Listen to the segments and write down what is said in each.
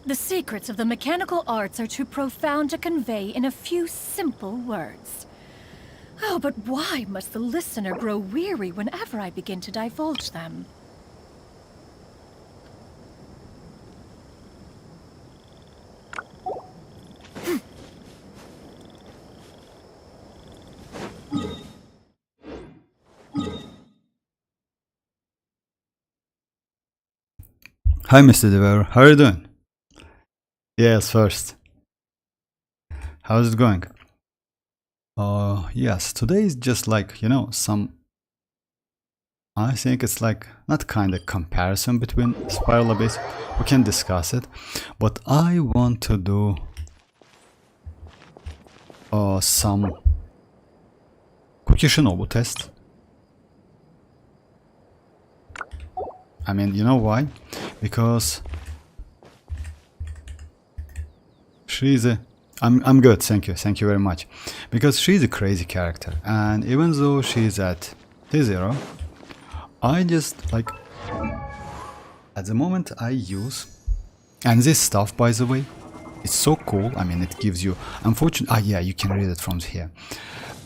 The secrets of the mechanical arts are too profound to convey in a few simple words. Oh, but why must the listener grow weary whenever I begin to divulge them? Hi, Mr. Devour. How are you doing? Yes, first. How's it going? Yes, today is just like, I think it's like not kind of comparison between Spiral Abyss. We can discuss it, but I want to do some Shinobu test. I mean, you know why? Because she's a... I'm good, thank you very much. Because she's a crazy character, and even though she's at T0, I just like... At the moment I use... And this stuff, by the way, it's so cool. I mean, it gives you... Unfortunately... yeah, you can read it from here.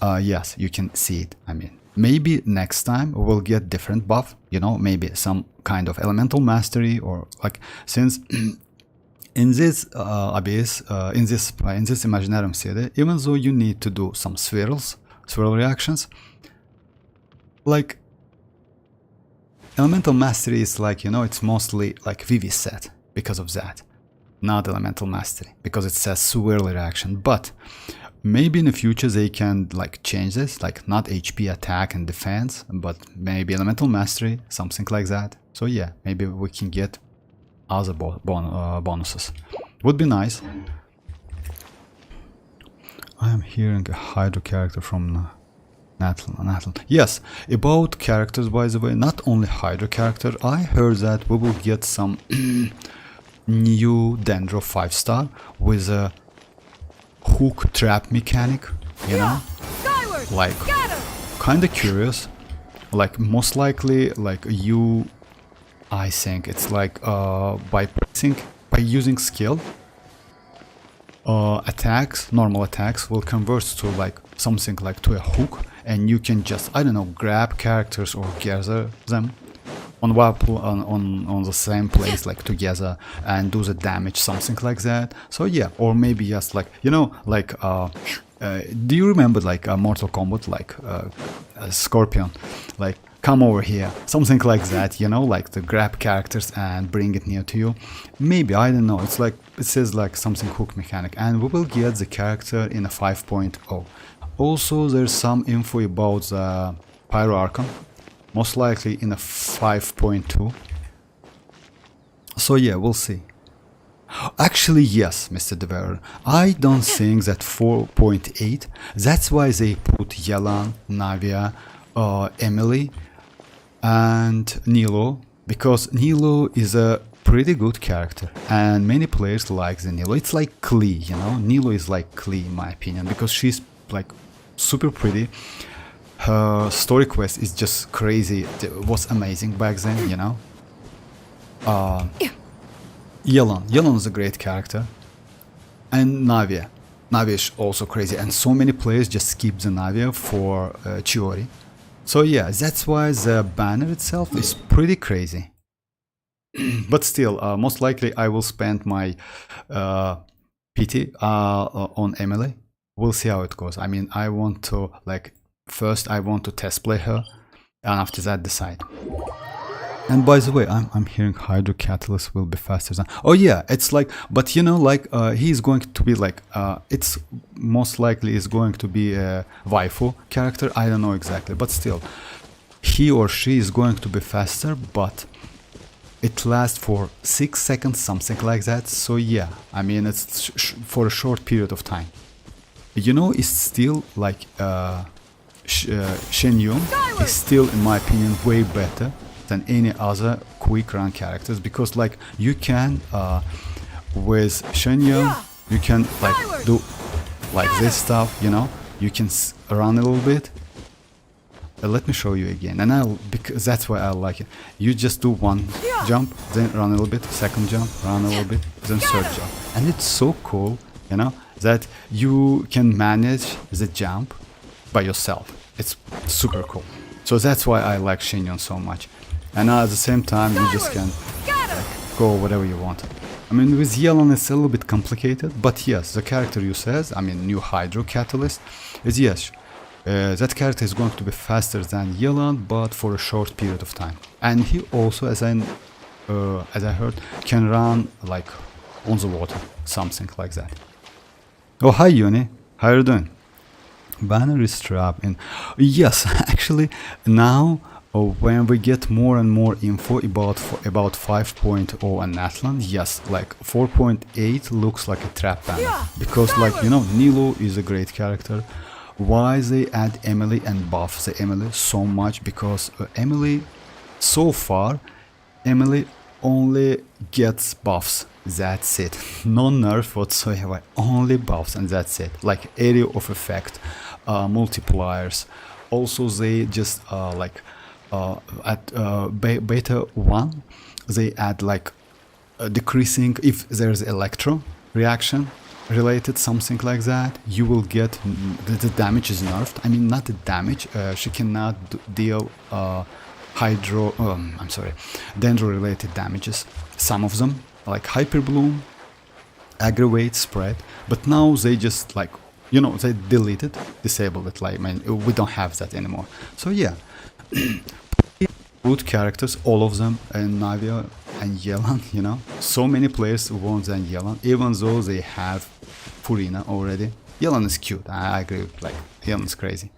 Yes, you can see it. I mean, maybe next time we'll get different buff, maybe some kind of elemental mastery, or like, since in this abyss, in this Imaginarium Theatre, even though you need to do some swirl reactions, like elemental mastery is like, it's mostly like Vivi set because of that, not elemental mastery, because it says swirl reaction. But maybe in the future they can like change this, like not HP, attack and defense, but maybe elemental mastery, something like that. So yeah, maybe we can get other bonuses. Would be nice. I am hearing a Hydro character from Natal. Yes, about characters, by the way, not only Hydro character, I heard that we will get some new Dendro 5-star with a hook trap mechanic, like kinda curious, like most likely like I think it's like by using skill, normal attacks will convert to like something like to a hook, and you can just, I don't know, grab characters or gather them on the same place, like together, and do the damage, something like that. So yeah, or maybe just like, do you remember like Mortal Kombat, like Scorpion, like come over here, something like that, like to grab characters and bring it near to you. Maybe, I don't know, it's like, it says like something hook mechanic, and we will get the character in a 5.0. Also, there's some info about the Pyro Archon, most likely in a 5.2. So yeah, we'll see. Actually, yes, Mr. Devourer, I don't think that 4.8, that's why they put Yelan, Navia, Emily and Nilo, because Nilo is a pretty good character and many players like the Nilo. It's like Klee, Nilo is like Klee in my opinion, because she's like super pretty. Her story quest is just crazy. It was amazing back then, Yelan is a great character. And Navia is also crazy. And so many players just skip the Navia for Chiori. So yeah, that's why the banner itself is pretty crazy. But still, most likely I will spend my PT on Emily. We'll see how it goes. I mean, I want to like... First, I want to test play her, and after that, decide. And by the way, I'm hearing Hydro Catalyst will be faster than... Oh yeah, it's like... But he's going to be like... it's most likely is going to be a waifu character. I don't know exactly, but still. He or she is going to be faster, but it lasts for 6 seconds, something like that. So yeah, I mean, it's for a short period of time. It's still like... Xianyun is still, in my opinion, way better than any other quick run characters, because like you can with Xianyun you can like do like this stuff, you know, you can run a little bit. Let me show you again, and because that's why I like it. You just do one jump, then run a little bit, second jump, run a little bit, then third jump, and it's so cool, you know, that you can manage the jump by yourself. It's super cool. So that's why I like Xianyun so much. And at the same time, you just can like, go whatever you want. I mean, with Yelan it's a little bit complicated, but yes, the character you says, I mean, new Hydro Catalyst, is yes. That character is going to be faster than Yelan, but for a short period of time. And he also, as I heard, can run like on the water, something like that. Oh, hi Yuni, how are you doing? Banner is trapped in. Yes, actually, now when we get more and more info about 5.0 and Natlan, yes, like 4.8 looks like a trap banner, because like, you know, Nilo is a great character. Why they add Emily and buff the Emily so much? Because Emily, so far, Emily only gets buffs, that's it. No nerf whatsoever, only buffs and that's it. Like area of effect, multipliers. Also they just like at beta 1 they add like decreasing if there's electro reaction related, something like that, you will get the damage is nerfed. I mean, not the damage, she cannot deal dendro related damages, some of them like hyper bloom, aggravate, spread, but now they just like, you know, they deleted, disabled it, like, man, we don't have that anymore. So yeah, good characters, all of them, and Navia and Yelan, you know, so many players want than Yelan, even though they have Furina already. Yelan is cute, I agree, like, Yelan is crazy.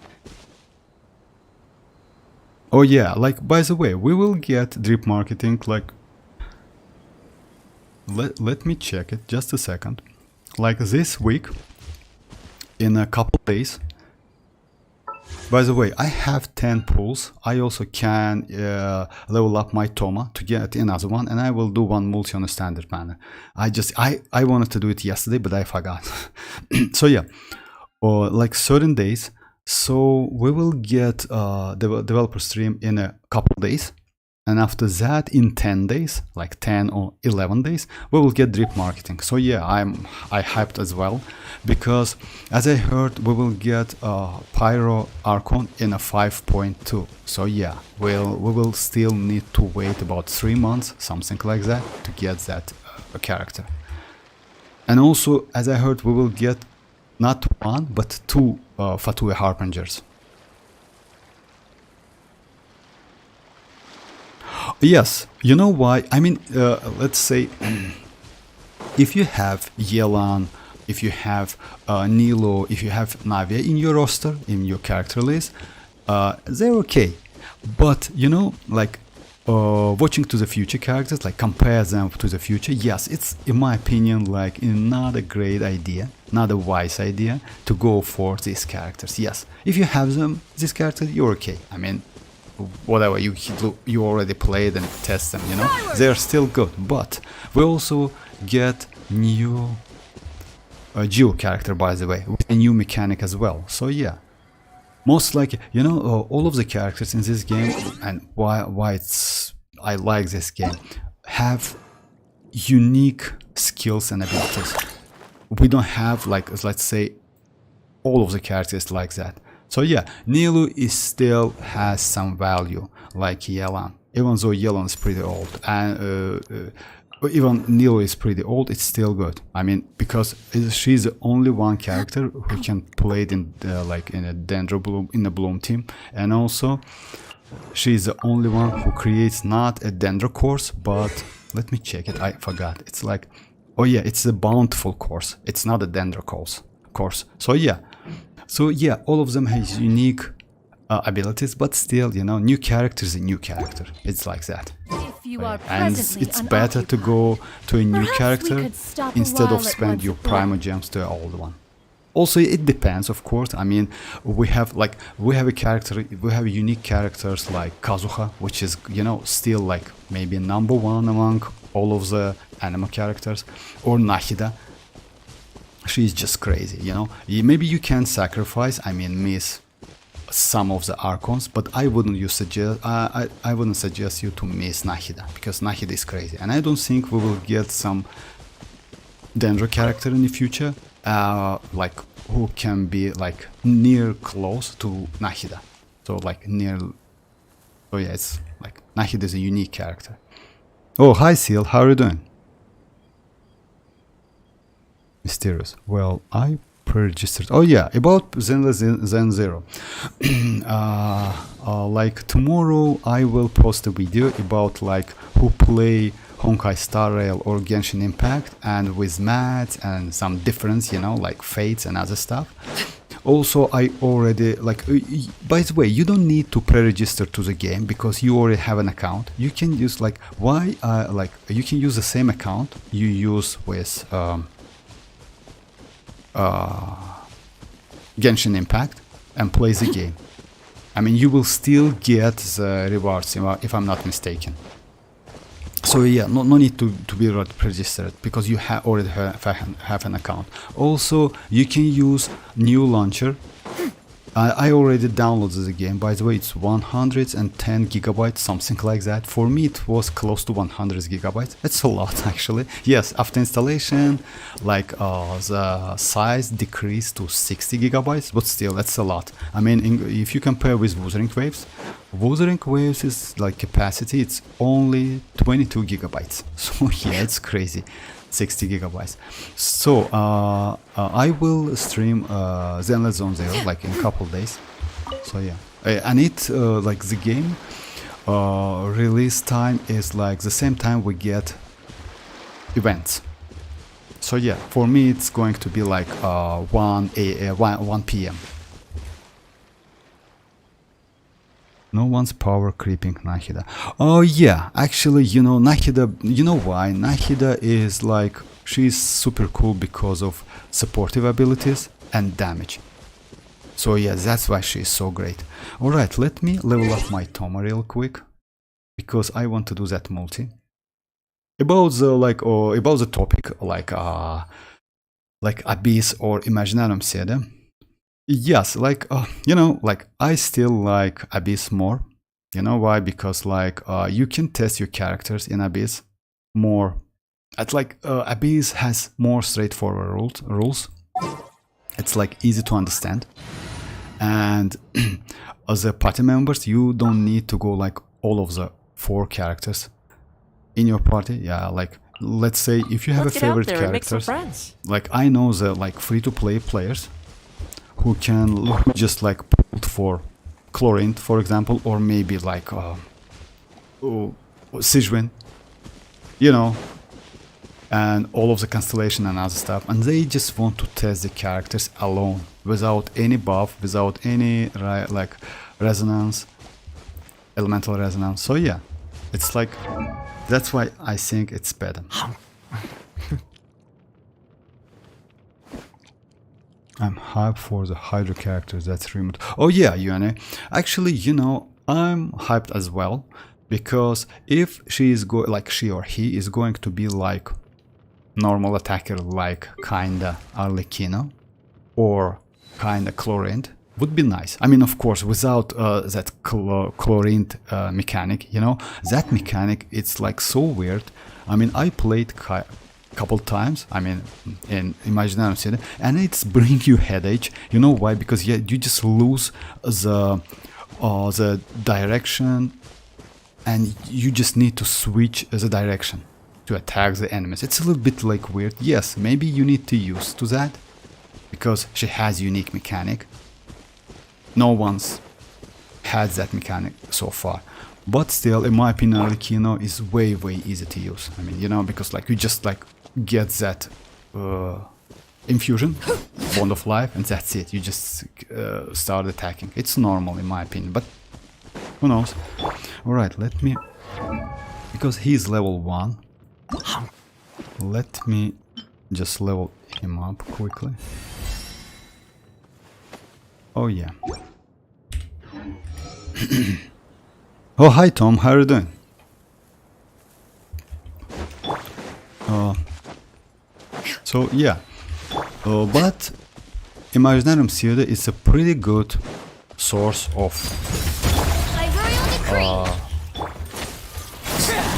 Oh yeah, like, by the way, we will get drip marketing, like, let me check it, just a second. Like this week, in a couple days. By the way, I have 10 pulls. I also can level up my Toma to get another one, and I will do one multi on a standard manner. I wanted to do it yesterday, but I forgot. So yeah, like certain days. So we will get developer stream in a couple days, and after that, in 10 days, like 10 or 11 days, we will get drip marketing. So yeah, I hyped as well, because as I heard, we will get Pyro Archon in a 5.2. So yeah, we will still need to wait about 3 months, something like that, to get that character. And also, as I heard, we will get not one but 2 Fatui Harbingers. Yes, you know why? I mean, let's say, if you have Yelan, if you have Nilo, if you have Navia in your roster, in your character list, they're okay. But, you know, like, watching to the future characters, like, compare them to the future, yes, it's, in my opinion, like, not a great idea, not a wise idea to go for these characters. Yes, if you have them, these characters, you're okay. I mean, whatever, you already played and test them, you know, they're still good. But we also get new Geo character, by the way, with a new mechanic as well. So yeah, most likely, you know, all of the characters in this game, and why it's I like this game, have unique skills and abilities. We don't have, like, let's say, all of the characters like that. So yeah, Nilu is still has some value, like Yelan. Even though Yelan is pretty old, and even Nilu is pretty old, it's still good. I mean, because she's the only one character who can play it in like in a Dendro Bloom, in a Bloom team, and also she's the only one who creates not a Dendro course, but let me check it. I forgot. It's like, oh yeah, it's a Bountiful course. It's not a Dendro course. So yeah. So yeah, all of them has unique abilities, but still, you know, new character is a new character. It's like that. And it's better to go to a new character instead of spend your primo gems to an old one. Also, it depends, of course. I mean, we have unique characters like Kazuha, which is, you know, still like maybe number one among all of the anime characters, or Nahida. She's just crazy, you know. Maybe you can sacrifice, I mean, miss some of the archons, but I wouldn't suggest you to miss Nahida, because Nahida is crazy, and I don't think we will get some Dendro character in the future, like who can be like near close to Nahida. So like near. Oh yeah, it's like Nahida is a unique character. Oh, hi Seal, how are you doing? Mysterious. Well, I pre-registered. Oh yeah, about Zen Zero. Like tomorrow I will post a video about like who play Honkai Star Rail or Genshin Impact, and with maths and some difference, you know, like fates and other stuff. Also, I already like. By the way, you don't need to pre-register to the game because you already have an account. You can use like you can use the same account you use with Genshin Impact and play the game. I mean, you will still get the rewards if I'm not mistaken. So yeah, no need to be registered because you already have an account. Also, you can use new launcher. I already downloaded the game. By the way, it's 110 gigabytes, something like that. For me, it was close to 100 gigabytes. It's a lot, actually. Yes, after installation, like the size decreased to 60 gigabytes, but still, that's a lot. I mean, if you compare with Wuthering Waves is like capacity, it's only 22 gigabytes. So yeah, it's crazy. 60 gigabytes. So I will stream Zenless Zone Zero like in a couple days. So yeah, and it like the game release time is like the same time we get events. So yeah, for me it's going to be like 1 p.m. No one's power creeping Nahida. Oh yeah, actually, you know, Nahida, you know why? Nahida is like, she's super cool because of supportive abilities and damage. So yeah, that's why she's so great. Alright, let me level up my Toma real quick, because I want to do that multi. About the topic, like Abyss or Imaginarium Theatre. Yes, like, you know, like I still like Abyss more. You know why? Because like you can test your characters in Abyss more. It's like Abyss has more straightforward rules. It's like easy to understand. And as a party members, you don't need to go like all of the 4 characters in your party. Yeah, like let's say if you have a favorite characters, like I know the like free-to-play players who just like pulled for Chlorine, for example, or maybe like Xianyun, you know, and all of the constellation and other stuff, and they just want to test the characters alone, without any buff, without any like resonance, elemental resonance. So yeah, it's like, that's why I think it's better. I'm hyped for the Hydra characters that's remote. Oh yeah, Yuane. Actually, you know, I'm hyped as well, because if she or he is going to be like normal attacker, like kinda Arlecchino or kinda Chlorine, would be nice. I mean, of course, without that Chlorine mechanic, you know, that mechanic, it's like so weird. I mean, I played couple times, I mean, in Imaginarium Theatre, and it's bring you headache. You know why? Because yeah, you just lose the direction, and you just need to switch the direction to attack the enemies. It's a little bit like weird. Yes, maybe you need to use to that, because she has unique mechanic. No one's had that mechanic so far. But still, in my opinion, Arlecchino is way easy to use. I mean, you know, because like you just like get that infusion, bond of life, and that's it. You just start attacking. It's normal in my opinion, but who knows? Alright, let me, because he's level 1, let me just level him up quickly. Oh yeah. Oh hi Tom, how are you doing? So yeah, but Imaginarium Theatre is a pretty good source of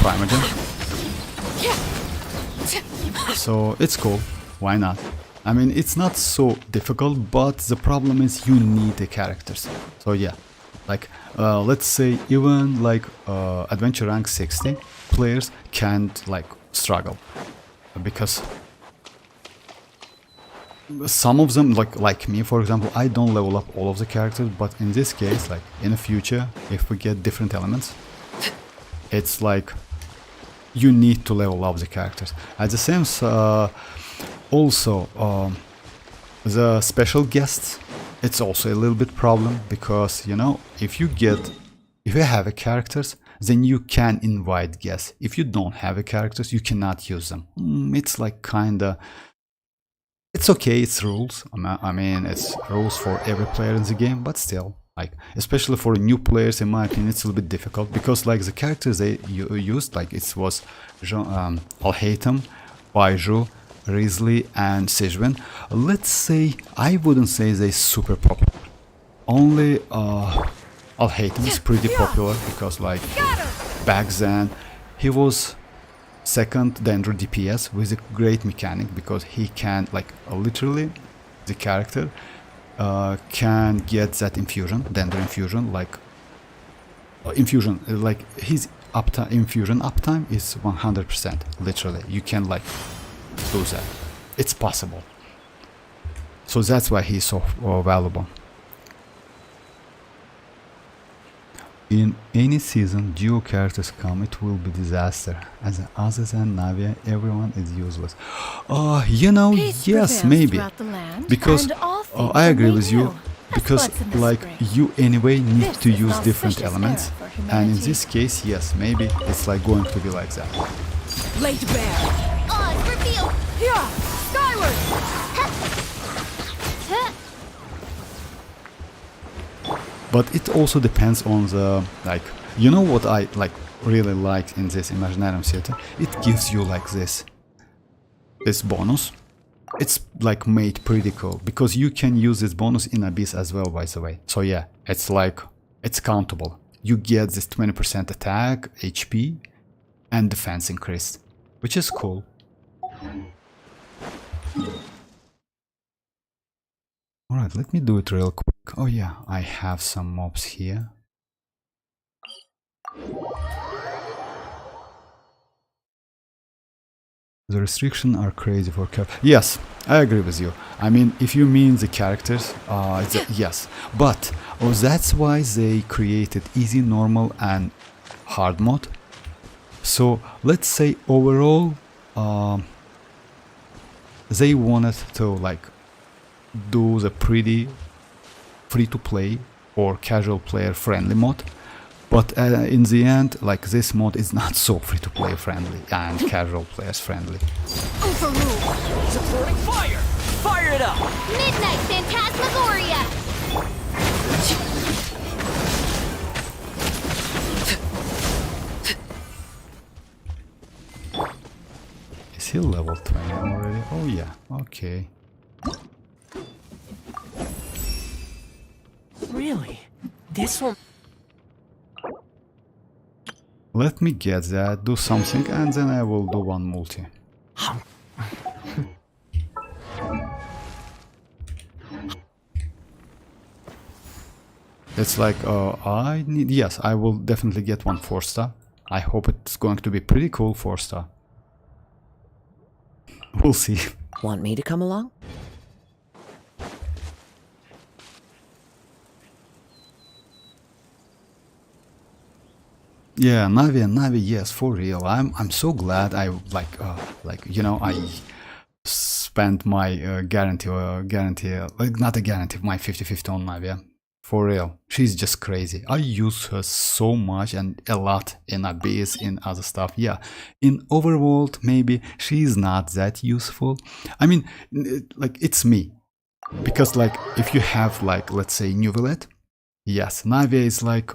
Primogen. So it's cool, why not? I mean, it's not so difficult, but the problem is you need the characters. So yeah, like let's say even like adventure rank 60 players can't like struggle because some of them, like me for example, I don't level up all of the characters, but in this case, like in the future, if we get different elements, it's like you need to level up the characters. At the same also the special guests, it's also a little bit problem, because you know, if you have a characters, then you can invite guests. If you don't have a characters, you cannot use them. It's like kinda, it's okay, it's rules. I mean, it's rules for every player in the game, but still, like, especially for new players, in my opinion, it's a little bit difficult, because like the characters they used, like it was Alhaitham, Baiju, Risley, and Xianyun. Let's say, I wouldn't say they're super popular. Only Alhaitham is pretty popular, because like back then he was second Dendro DPS with a great mechanic, because he can like literally the character can get that infusion, Dendro infusion, like infusion, like his infusion uptime is 100%. Literally, you can like do that. It's possible. So that's why he's so valuable. In any season duo characters come, it will be disaster. As other than Navia, everyone is useless. You know, yes, maybe. Because I agree with you. Because like you anyway need to use different elements. And in this case, yes, maybe it's like going to be like that. Laid bare. Oz, reveal! Yeah, skyward. But it also depends on the, like, you know what I like really liked in this Imaginarium Theatre? It gives you like this bonus. It's like made pretty cool, because you can use this bonus in Abyss as well, by the way. So yeah, it's like, it's countable. You get this 20% attack, HP, and defense increased, which is cool. Alright, let me do it real quick. Oh yeah, I have some mobs here. The restrictions are crazy for characters. Yes, I agree with you. I mean, if you mean the characters, yes. But that's why they created easy, normal, and hard mode. So let's say overall, they wanted to like do the pretty free-to-play or casual player friendly mod, but in the end, like, this mod is not so free-to-play friendly and casual players friendly. Overrule. Supporting fire. Fire it up. Midnight Phantasmagoria! Is he level 20 already? Oh yeah, okay. Really? This one? Let me get that, do something, and then I will do one multi. It's like, I need, yes, I will definitely get one 4-star. I hope it's going to be pretty cool 4-star. We'll see. Want me to come along? Yeah, Navi, yes, for real. I'm so glad I like you know, I spent my guarantee, like not a guarantee, my 50/50 on Navi. For real, she's just crazy. I use her so much and a lot in Abyss, in other stuff. Yeah, in Overworld maybe she's not that useful. I mean, like, it's me. Because like if you have like, let's say, Neuvillette, yes, Navia is like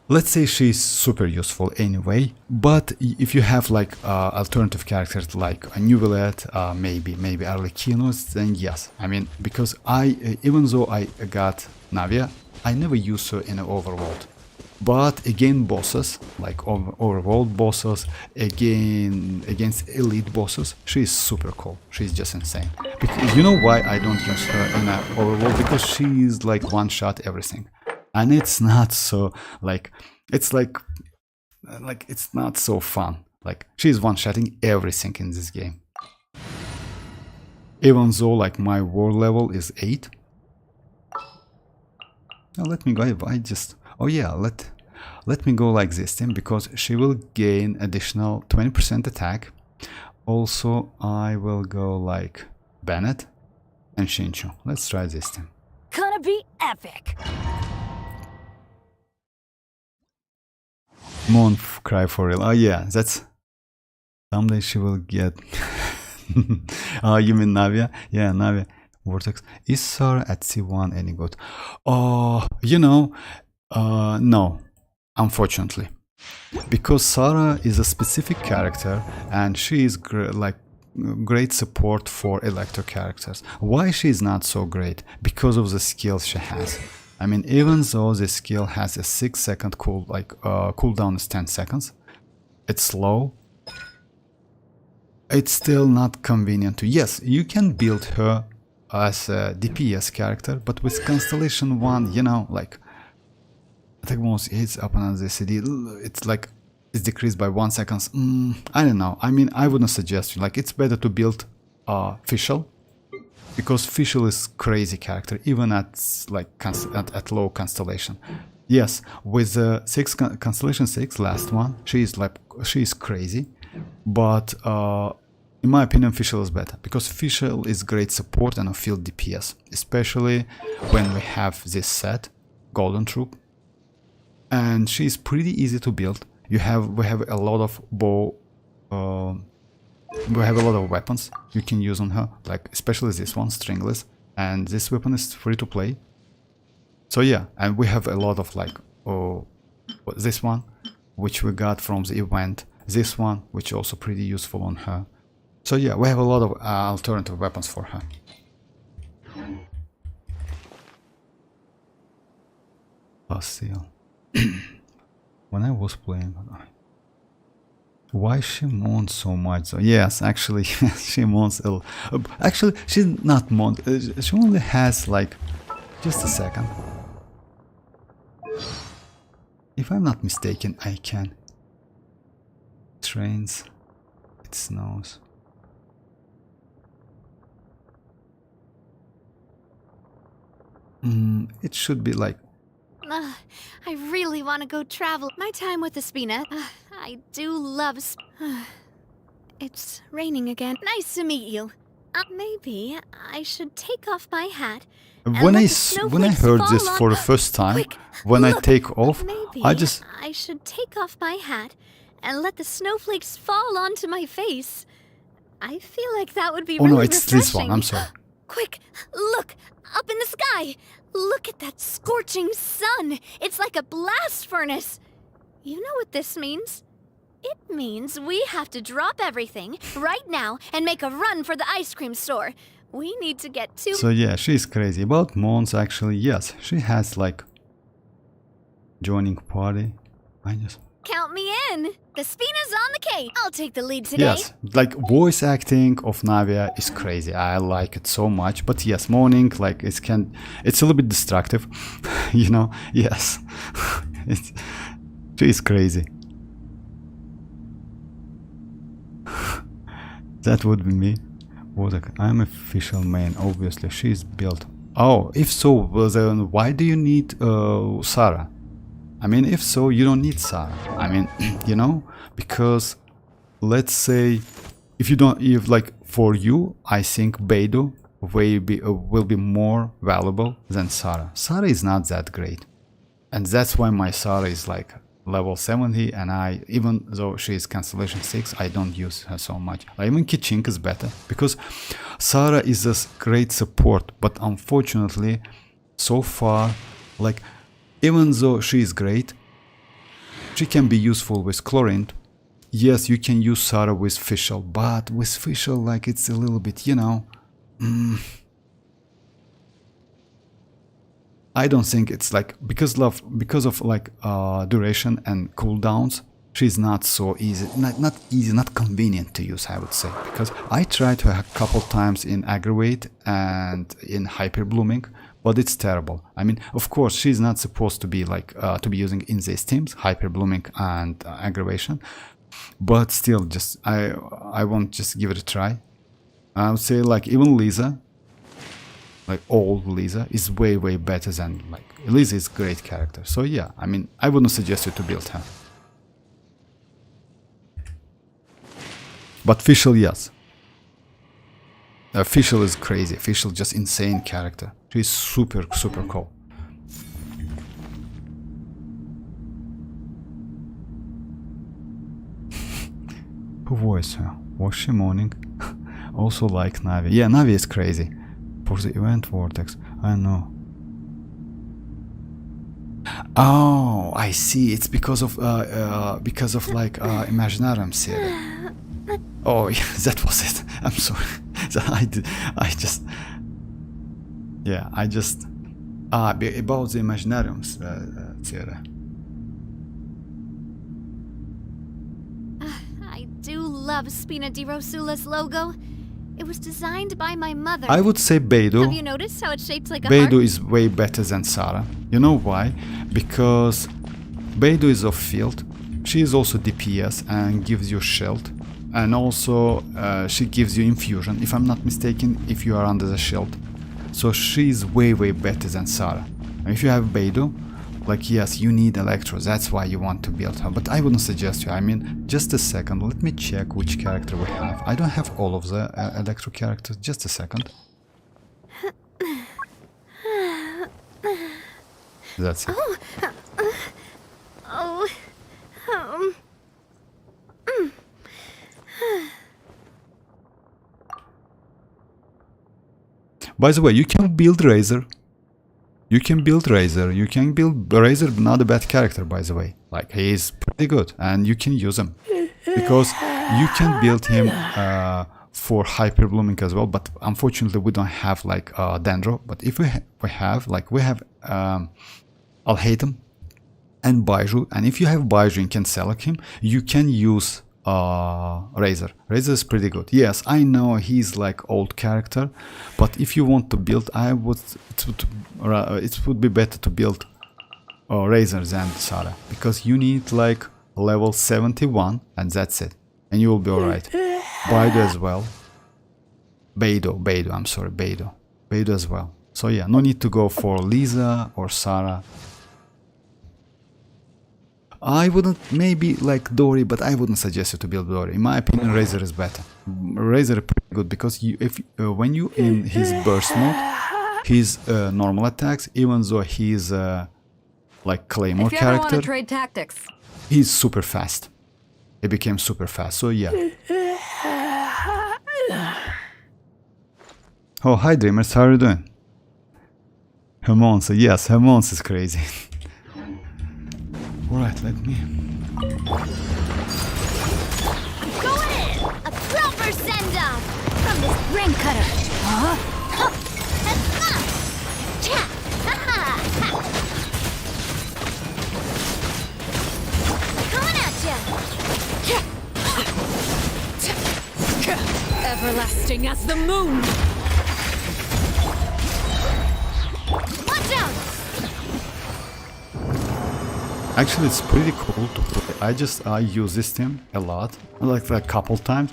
let's say she's super useful anyway, but if you have like alternative characters like a Neuvillette, maybe Arlequinus, then yes. I mean, because even though I got Navia, I never use her in an overworld. But again, bosses, like overworld bosses, against elite bosses, she's super cool. She's just insane. Because, you know why I don't use her in an overworld? Because she's like one-shot everything. And it's not so, like, it's like it's not so fun. Like, she's one-shotting everything in this game. Even though, like, my world level is 8. Now, let me go, oh yeah, let me go like this then, because she will gain additional 20% attack. Also, I will go like Bennett and Xianyun. Let's try this then. Gonna be epic. Moon cry for real. Oh yeah, that's someday she will get. Oh, you mean Navia? Yeah, Navia. Vortex. Is Sarah at C1 any good? Oh, you know, no, unfortunately, because Sarah is a specific character and she is great support for electro characters. Why she is not so great? Because of the skills she has. I mean, even though the skill has a 6-second cooldown is 10 seconds, it's slow. It's still not convenient to. Yes, you can build her as a DPS character, but with Constellation 1, you know, like attack bonus hits upon the CD, it's like it's decreased by 1 second. I don't know. I mean, I wouldn't suggest you. Like, it's better to build Fischl, because Fischl is crazy character even at like at low Constellation. Yes, with the Constellation 6 last one, she's crazy, but in my opinion, Fischl is better, because Fischl is great support and a field DPS, especially when we have this set, Golden Troop, and she's pretty easy to build. We have a lot of we have a lot of weapons you can use on her, like especially this one, Stringless, and this weapon is free to play. So yeah, and we have a lot of like this one, which we got from the event, this one, which is also pretty useful on her. So yeah, we have a lot of alternative weapons for her. Still, when I was playing, why she moans so much? So yes, actually, she moans a lot. Actually, she's not moan. She only has like just a second. If I'm not mistaken, I can. Trains. It snows. It should be like. I really want to go travel. My time with the Spina. I do love. It's raining again. Nice to meet you. Maybe I should take off my hat. When I heard this for the first time, Quick, when look. I take off, Maybe I should take off my hat and let the snowflakes fall onto my face. I feel like that would be oh really no, it's refreshing. this one. I'm sorry. Quick, look! Up in the sky! Look at that scorching sun! It's like a blast furnace! You know what this means? It means we have to drop everything right now and make a run for the ice cream store. We need to get to... So yeah, she's crazy. About Mons, actually, yes, she has like joining party. I just... Count me in! The Spina's on the case! I'll take the lead today. Yes, like voice acting of Navia is crazy. I like it so much. But yes, moaning, like it's a little bit destructive, you know. Yes, she's crazy. That would be me. I'm official main. Obviously, she's built. Oh, if so, well, then why do you need Sarah? I mean, if so, you don't need Sarah. I mean, you know, because let's say if like for you, I think Beidou will be more valuable than Sarah. Sarah is not that great, and that's why my Sarah is like level 70, and even though she is Constellation 6, I don't use her so much. Even Kichink is better, because Sarah is a great support, but unfortunately, so far, like, even though she is great, she can be useful with Chlorine. Yes, you can use Sarah with Fischl, but with Fischl, like, it's a little bit, you know, I don't think it's like, because of like duration and cooldowns, she's not so easy, not easy, not convenient to use, I would say, because I tried her a couple times in Aggravate and in Hyper Blooming, but it's terrible. I mean, of course, she's not supposed to be like to be using in these teams, Hyper Blooming and Aggravation, but still, just I won't just give it a try. I would say like even Lisa, like old Lisa, is way better than, like, Lisa is a great character. So yeah, I mean, I wouldn't suggest you to build her. But Fischl, yes. Fischl is crazy. Fischl just insane character. She's super cool. Who voiced her? Was she moaning? Also like Navi. Yeah, Navi is crazy. For the event vortex, I know. Oh, I see. It's because of like Imaginarium Theatre. Oh, yeah, that was it. I'm sorry. I just about the Imaginarium Theatre. I do love Spina di Rosula's logo. It was designed by my mother. I would say Beidou. Have you noticed how it's shaped like a heart? Beidou is way better than Sarah. You know why? Because Beidou is off field. She is also DPS and gives you shield. And also she gives you infusion, if I'm not mistaken, if you are under the shield. So she is way better than Sarah. And if you have Beidou, like, yes, you need Electro, that's why you want to build her, but I wouldn't suggest you. I mean, just a second, let me check which character we have. I don't have all of the Electro characters, just a second. That's it. By the way, you can build Razor. You can build Razor, not a bad character, by the way. Like, he is pretty good and you can use him. Because you can build him for Hyper Blooming as well, but unfortunately we don't have like Dendro. But if we have Alhaitham and Baiju, and if you have Baiju and can select him, you can use Razor. Razor is pretty good. Yes, I know he's like old character, but if you want to build, it would be better to build Razor than Sarah, because you need like level 71 and that's it, and you will be alright. Beidou as well. Beidou as well. So yeah, no need to go for Lisa or Sarah. I wouldn't, maybe like Dory, but I wouldn't suggest you to build Dory. In my opinion, Razor is better. Razor is pretty good because when you in his burst mode, his normal attacks, even though he's like Claymore if you ever character, want to trade tactics, he's super fast. He became super fast. So yeah. Oh, hi Dreamers, how are you doing? Hermons, yes, Hermons is crazy. Alright, let me... Go in! A proper send-off! From this ring cutter. Huh? Coming at ya! Everlasting as the moon. Watch out! Actually, it's pretty cool to play. I use this team a lot, like a couple times.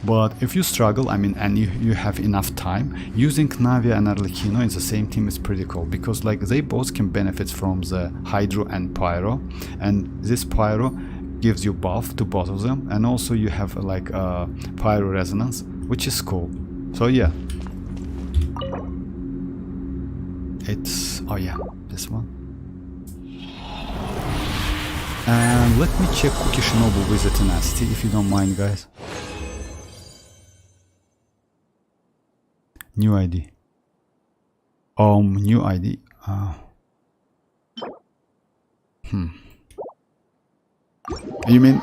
But if you struggle, I mean, and you have enough time, using Navia and Arlecchino in the same team is pretty cool, because like they both can benefit from the Hydro and Pyro, and this Pyro gives you buff to both of them, and also you have like a Pyro Resonance, which is cool. So yeah. It's, oh yeah, this one. And let me check Cookie Shinobu with the tenacity, if you don't mind, guys. New ID. New ID. You mean?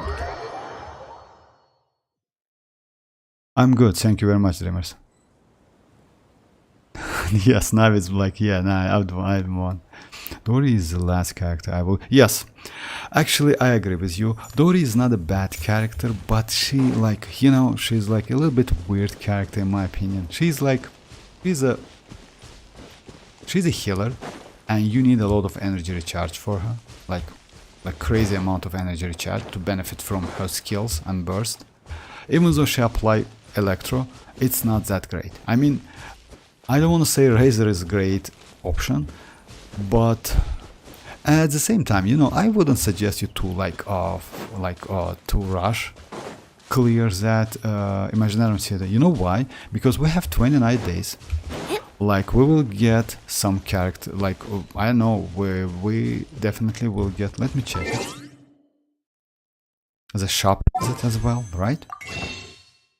I'm good, thank you very much, Dreamers. Yes, now it's like, yeah, nah, I've won. Dory is the last character I will. Yes, actually, I agree with you. Dory is not a bad character, but she, like, you know, she's like a little bit weird character in my opinion. She's like, she's a healer, and you need a lot of energy recharge for her, like crazy amount of energy recharge to benefit from her skills and burst. Even though she apply electro, it's not that great. I mean, I don't want to say Razor is a great option, but at the same time, you know, I wouldn't suggest you to to rush clear that Imaginarium Theatre. You know why? Because we have 29 days. Like, we will get some character, like, I don't know, we definitely will get, let me check it. The shop is it as well, right?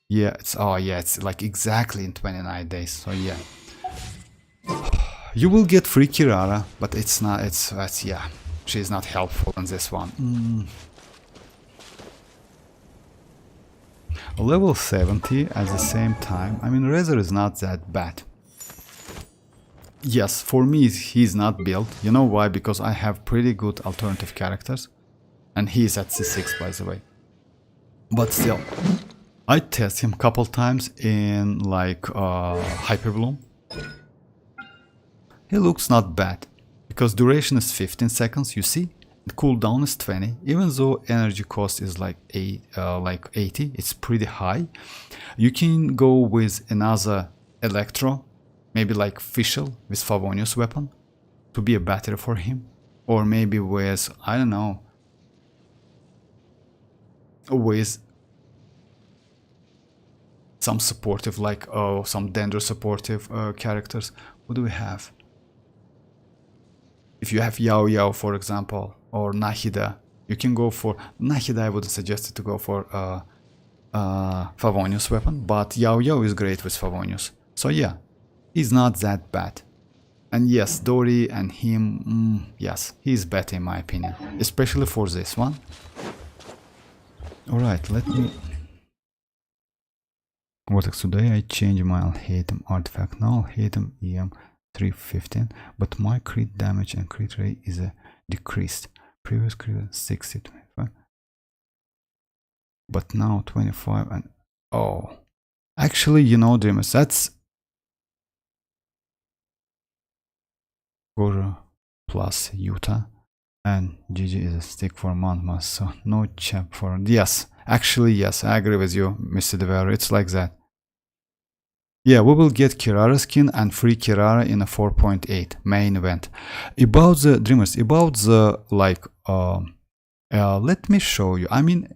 Yeah, it's, oh yeah, it's like exactly in 29 days, so yeah. You will get free Kirara, but it's not, it's yeah, she's not helpful in this one. Level 70 at the same time, I mean, Razor is not that bad. Yes, for me he's not built. You know why? Because I have pretty good alternative characters. And he's at C6, by the way. But still, I test him couple times in like Hyperbloom. He looks not bad. Because duration is 15 seconds, you see? Cooldown is 20. Even though energy cost is like 80, it's pretty high. You can go with another Electro. Maybe like Fischl with Favonius weapon to be a battery for him, or maybe with, I don't know, with some supportive, like some Dendro supportive characters. What do we have? If you have Yao Yao, for example, or Nahida, you can go for Nahida. I wouldn't suggest it to go for Favonius weapon, but Yao Yao is great with Favonius. So yeah. He's not that bad. And yes, Dory and him, yes, he's better in my opinion. Especially for this one. Alright, let me... Vortex, today I changed my Alhaitham artifact. Now Alhaitham EM 315, but my crit damage and crit rate is decreased. Previous crit 60, 25. But now 25 and... Oh. Actually, you know, Dreamers, that's... Gojo plus Utah, and GG is a stick for Monmouth, so no chap for... Yes, actually yes, I agree with you, Mr. Deverer, it's like that. Yeah, we will get Kirara skin and free Kirara in a 4.8 main event. About the Dreamers, about the like, let me show you, I mean...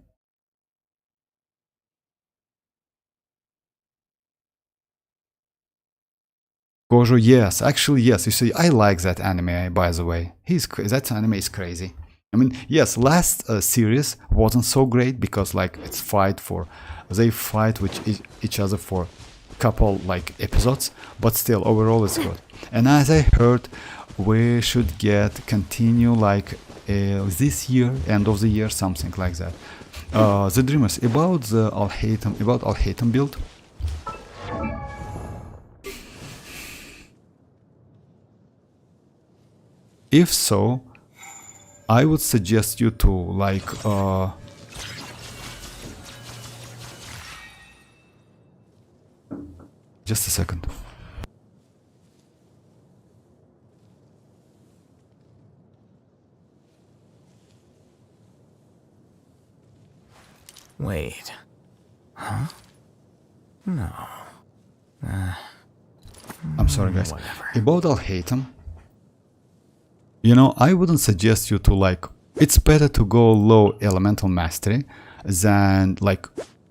Gojo, yes, actually yes, you see, I like that anime, by the way. That anime is crazy. I mean, yes, last series wasn't so great because like they fight with each other for a couple like episodes, but still overall it's good. And as I heard, we should continue like this year, end of the year, something like that. The Dreamers, about the Alhaitham build. If so, I would suggest you to like just a second. Wait. Huh? No. I'm sorry guys. Whatever. About Alhaitham, you know, I wouldn't suggest you to like, it's better to go low elemental mastery than like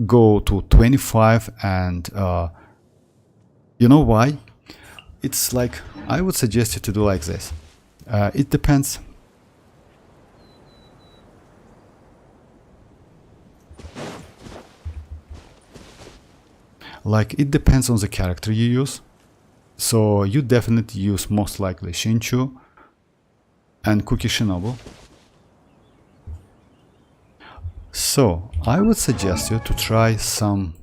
go to 25 and you know why? It's like, I would suggest you to do like this. It depends. Like, it depends on the character you use. So you definitely use most likely Shinchu and Kuki Shinobu. So I would suggest you to try some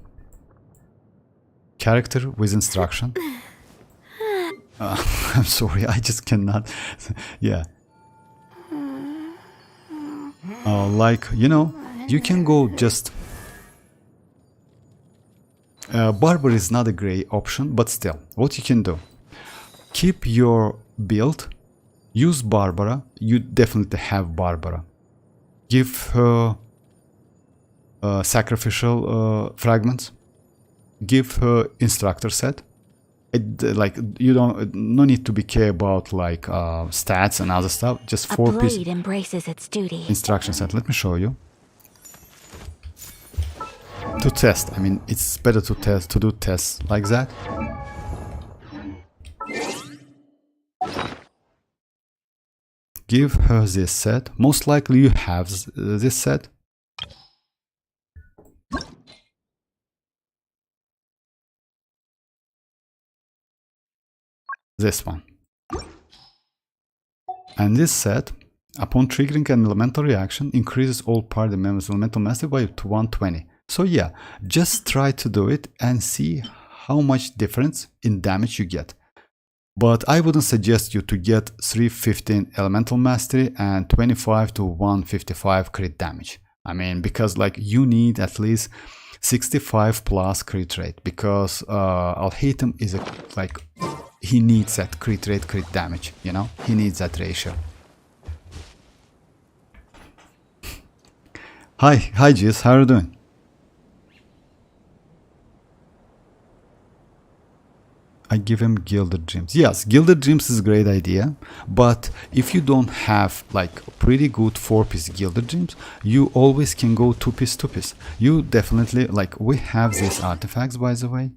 character with instruction. I'm sorry, I just cannot. Yeah. Like, you know, you can go just... Barber is not a great option, but still, what you can do. Keep your build, use Barbara, you definitely have Barbara. Give her sacrificial fragments, give her instructor set. Like, you don't, no need to be care about like stats and other stuff, just 4-piece embraces its duty. instruction set. Let me show you. To test, I mean, it's better to test, to do tests like that. Give her this set. Most likely you have this set. This one. And this set, upon triggering an elemental reaction, increases all party members' elemental mastery by to 120. So yeah, just try to do it and see how much difference in damage you get. But I wouldn't suggest you to get 315 elemental mastery and 25 to 155 crit damage. I mean, because like you need at least 65 plus crit rate, because Alhaitham is a, like, he needs that crit rate, crit damage, you know, he needs that ratio. Hi Giz, how are you doing? I give him Gilded Dreams. Yes, Gilded Dreams is a great idea, but if you don't have like pretty good 4-piece Gilded Dreams, you always can go 2-piece, 2-piece. You definitely, like, we have these artifacts, by the way.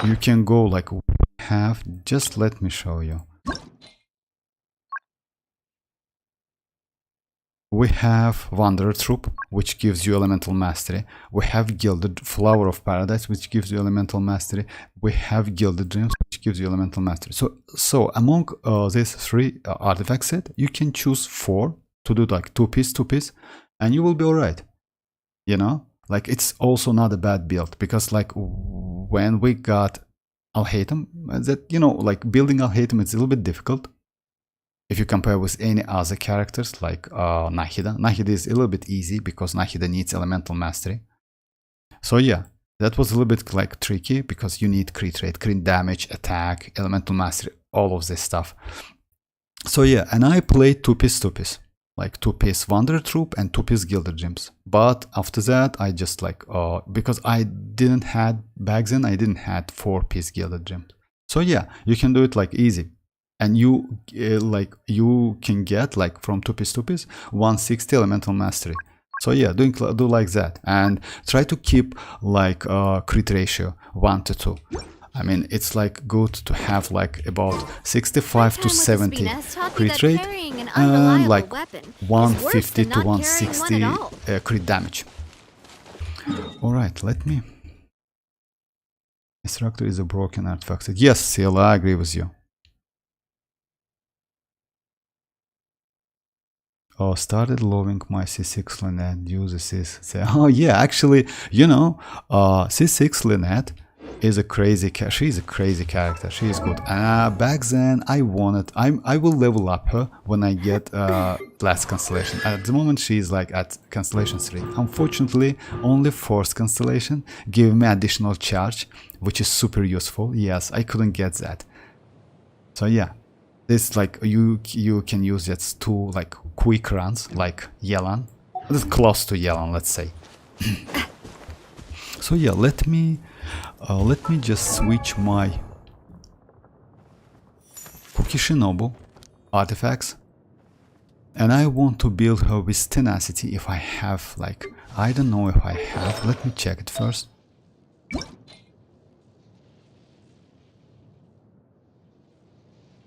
You can go like, we have, just let me show you. We have Wanderer Troop, which gives you elemental mastery. We have Gilded Flower of Paradise, which gives you elemental mastery. We have Gilded Dreams, which gives you elemental mastery. So among these 3 artifact set, you can choose 4 to do like 2-piece, 2-piece, and you will be alright. You know, like, it's also not a bad build, because like when we got Alhaitham, that, you know, like building Alhaitham is a little bit difficult. If you compare with any other characters like Nahida. Nahida is a little bit easy because Nahida needs elemental mastery. So yeah, that was a little bit like tricky because you need crit rate, crit damage, attack, elemental mastery, all of this stuff. So yeah, and I played 2-piece, 2-piece, like 2-piece Wanderer Troop and 2-piece Gilded Dreams. But after that, I just like, because I didn't had, back then I didn't had 4-piece Gilded Dreams. So yeah, you can do it like easy. And you like, you can get like from 2-piece, 2-piece 160 elemental mastery. So yeah, do like that, and try to keep like crit ratio 1 to 2. I mean, it's like good to have like about 65 to 70 crit rate and like 150 to 160 crit damage. Alright, let me... Instructor is a broken artifact. Yes, Ciela, I agree with you. Oh, started loving my C6 Lynette, uses this. Oh yeah, actually, you know, C6 Lynette is a crazy she's a crazy character. She is good. Back then I wanted, I will level up her when I get last constellation. At the moment she's like at constellation 3. Unfortunately, only 4th constellation give me additional charge, which is super useful. Yes, I couldn't get that. So yeah. This, like, you can use that 2 like quick runs like Yelan. It's close to Yelan, let's say. So yeah, let me just switch my Kuki Shinobu artifacts, and I want to build her with tenacity. If I have, like, I don't know if I have, let me check it first.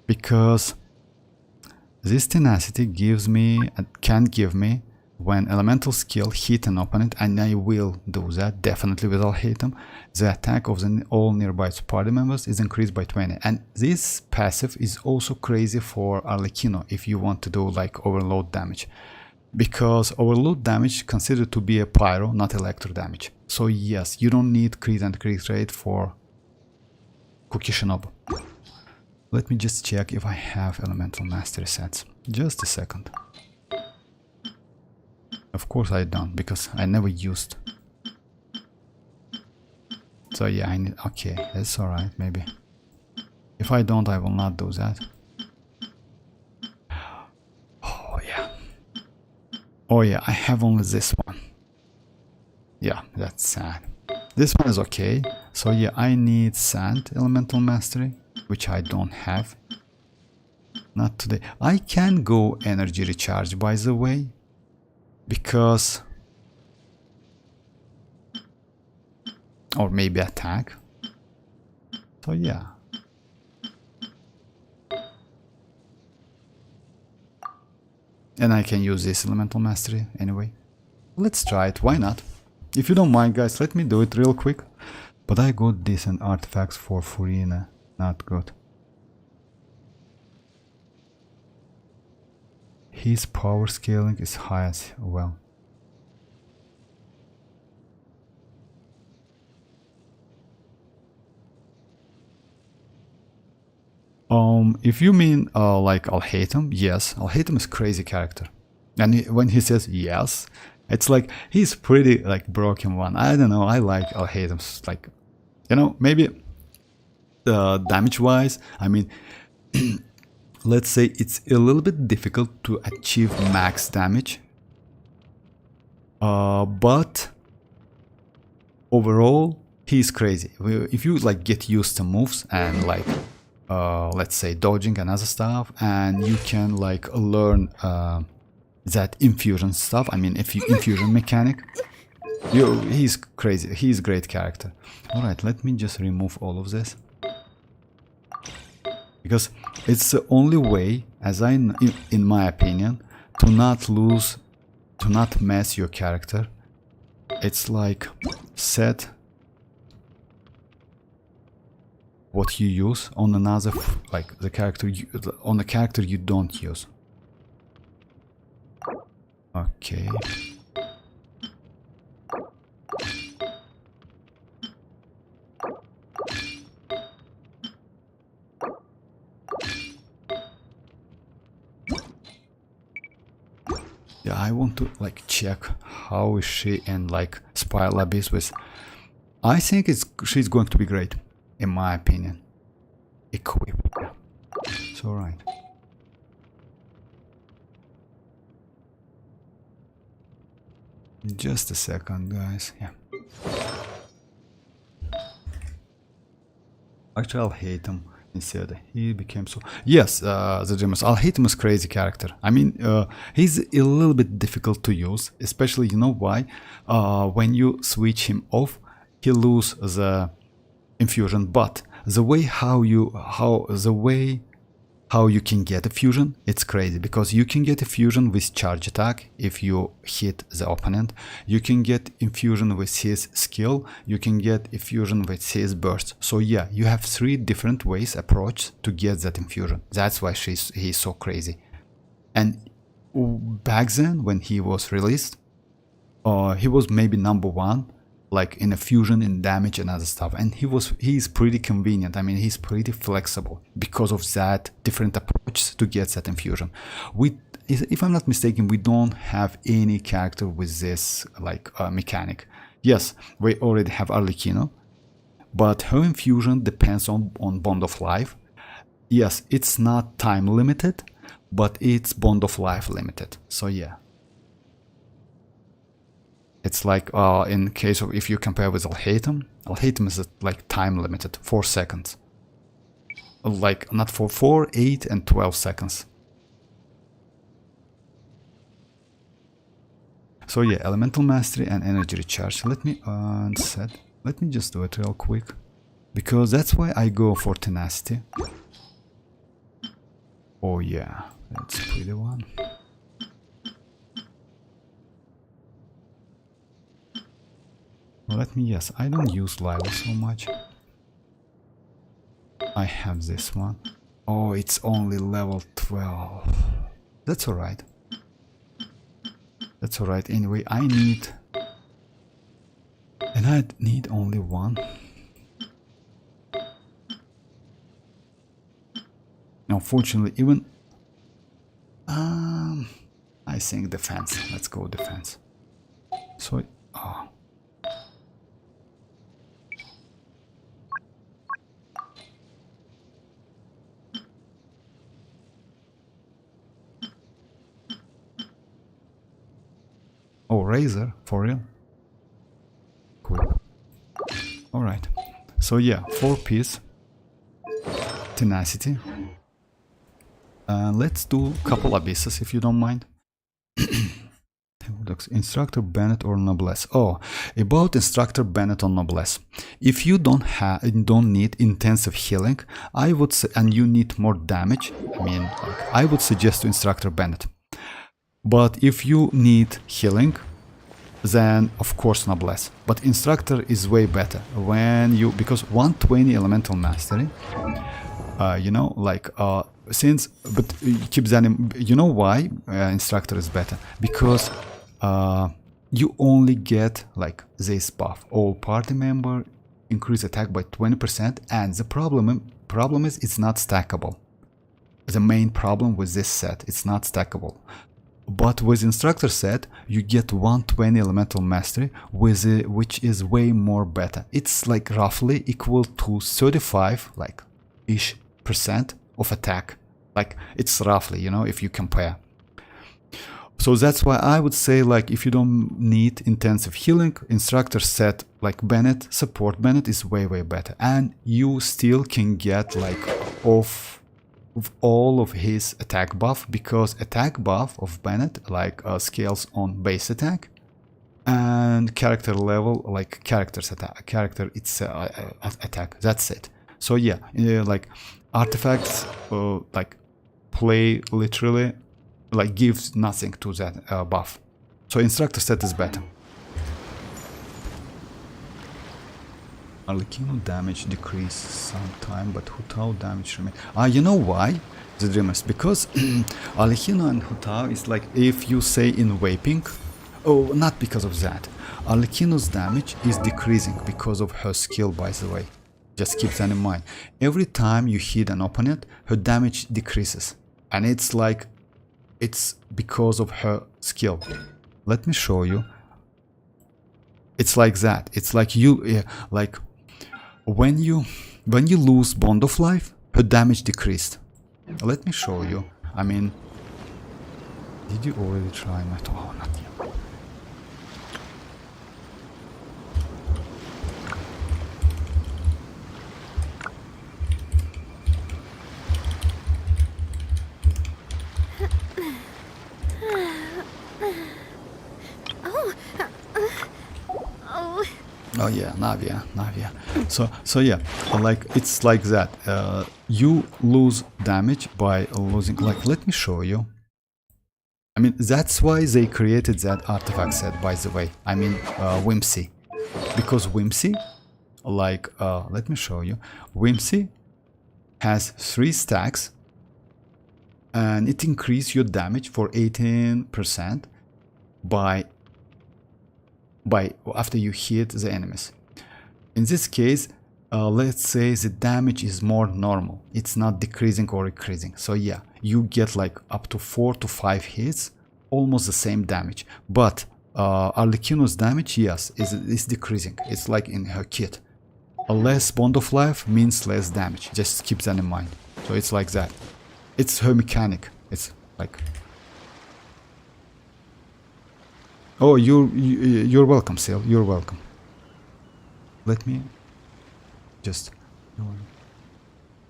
Because this tenacity gives me, can give me when elemental skill hit an opponent, and I will do that definitely with Alhaitham, the attack of all nearby party members is increased by 20. And this passive is also crazy for Arlecchino if you want to do like overload damage, because overload damage considered to be a pyro, not electro damage. So yes, you don't need crit and crit rate for Kuki Shinobu. Let me just check if I have elemental mastery sets. Just a second. Of course I don't, because I never used. So yeah, I need. Okay, that's alright, maybe. If I don't, I will not do that. Oh yeah. Oh yeah, I have only this one. Yeah, that's sad. This one is okay. So yeah, I need sand elemental mastery, which I don't have. Not today. I can go energy recharge, by the way, because, or maybe attack. So yeah. And I can use this elemental mastery anyway. Let's try it, why not? If you don't mind, guys, let me do it real quick. But I got decent artifacts for Furina. Not good. His power scaling is high as well. If you mean like Alhaitham, yes, Alhaitham is crazy character. And when he says yes, it's like he's pretty like broken one. I don't know, I like Alhaitham's, like, you know, maybe damage wise, I mean, let's say it's a little bit difficult to achieve max damage, but overall he's crazy. If you like get used to moves and like let's say dodging and other stuff, and you can like learn that infusion stuff, I mean if you infusion mechanic, he's crazy, he's a great character. Alright, let me just remove all of this, because it's the only way, as in my opinion, to not lose, to not mess your character. It's like set what you use on another, like the character on a character you don't use. Okay. Yeah, I want to like check how is she in like Spiral Abyss with. I think she's going to be great, in my opinion. Equip. Yeah. It's alright. Just a second, guys. Yeah. Actually, I'll hate him instead. He became so. Yes, the Dreamers. I'll hate him as crazy character. I mean, he's a little bit difficult to use, especially, you know why? When you switch him off, he loses the infusion. But the way how you can get a fusion, it's crazy, because you can get a fusion with charge attack if you hit the opponent, you can get infusion with his skill, you can get a fusion with his burst. So yeah, you have 3 different ways approach to get that infusion. That's why he's so crazy. And back then when he was released, he was maybe #1, like in a fusion, in damage and other stuff, and he's pretty convenient. I mean, he's pretty flexible because of that different approach to get that infusion. If I'm not mistaken, we don't have any character with this like mechanic. Yes, we already have Arlecchino, but her infusion depends on Bond of Life. Yes, it's not time limited, but it's Bond of Life limited. So yeah. It's like in case of, if you compare with Alhaitham is like time limited, 4 seconds. Like not for 4, 8 and 12 seconds. So yeah, elemental mastery and energy recharge. Let me unset. Let me just do it real quick, because that's why I go for tenacity. Oh yeah, that's a pretty one. let me guess. I don't use Lila so much. I have this one. Oh, it's only level 12. That's alright. That's alright. Anyway, I need... And I need only one. Unfortunately, even... I think defense. Let's go defense. So... Oh. Oh, Razor? For real? Cool. Alright. So yeah, 4-piece. Tenacity. Let's do a couple abysses if you don't mind. Instructor Bennett or Noblesse. Oh, about Instructor Bennett or Noblesse. If you don't need intensive healing, I would say, and you need more damage, I would suggest to Instructor Bennett. But if you need healing, then of course Noblesse. But Instructor is way better because 120 elemental mastery. But keep that in, you know why Instructor is better? Because you only get like this buff. All party member increase attack by 20%, and the problem is it's not stackable. The main problem with this set, it's not stackable. But with Instructor set, you get 120 elemental mastery, which is way more better. It's like roughly equal to 35 ish percent of attack. Like it's roughly, if you compare. So that's why I would say, like, if you don't need intensive healing, Instructor set like Bennett, support Bennett is way better, and you still can get like of all of his attack buff, because attack buff of Bennett scales on base attack and character level, like character's attack, attack. That's it. So yeah, like artifacts play literally gives nothing to that buff. So Instructor set is better. Arlecchino damage decrease sometime, but Hutao damage remain. You know why? The Dreamers, because Arlecchino and Hutao is like, if you say in vaping, not because of that. Arlecchino's damage is decreasing because of her skill, by the way. Just keep that in mind. Every time you hit an opponent, her damage decreases. And it's like, it's because of her skill. Let me show you. It's like that. It's like when you lose Bond of Life, her damage decreased. Let me show you. Did you already try my... Oh, not yet. Oh yeah, Navia. So yeah, it's like that. You lose damage by losing. Let me show you. That's why they created that artifact set. By the way, Whimsy, because Whimsy, let me show you. Whimsy has 3 stacks, and it increases your damage for 18% by after you hit the enemies. In this case, let's say the damage is more normal. It's not decreasing or increasing. So yeah, you get up to 4 to 5 hits, almost the same damage. But Arlecchino's damage, yes, is decreasing. It's like in her kit. A less Bond of Life means less damage. Just keep that in mind. So it's like that. It's her mechanic. It's like... Oh, you're welcome, Sil. You're welcome. Let me just...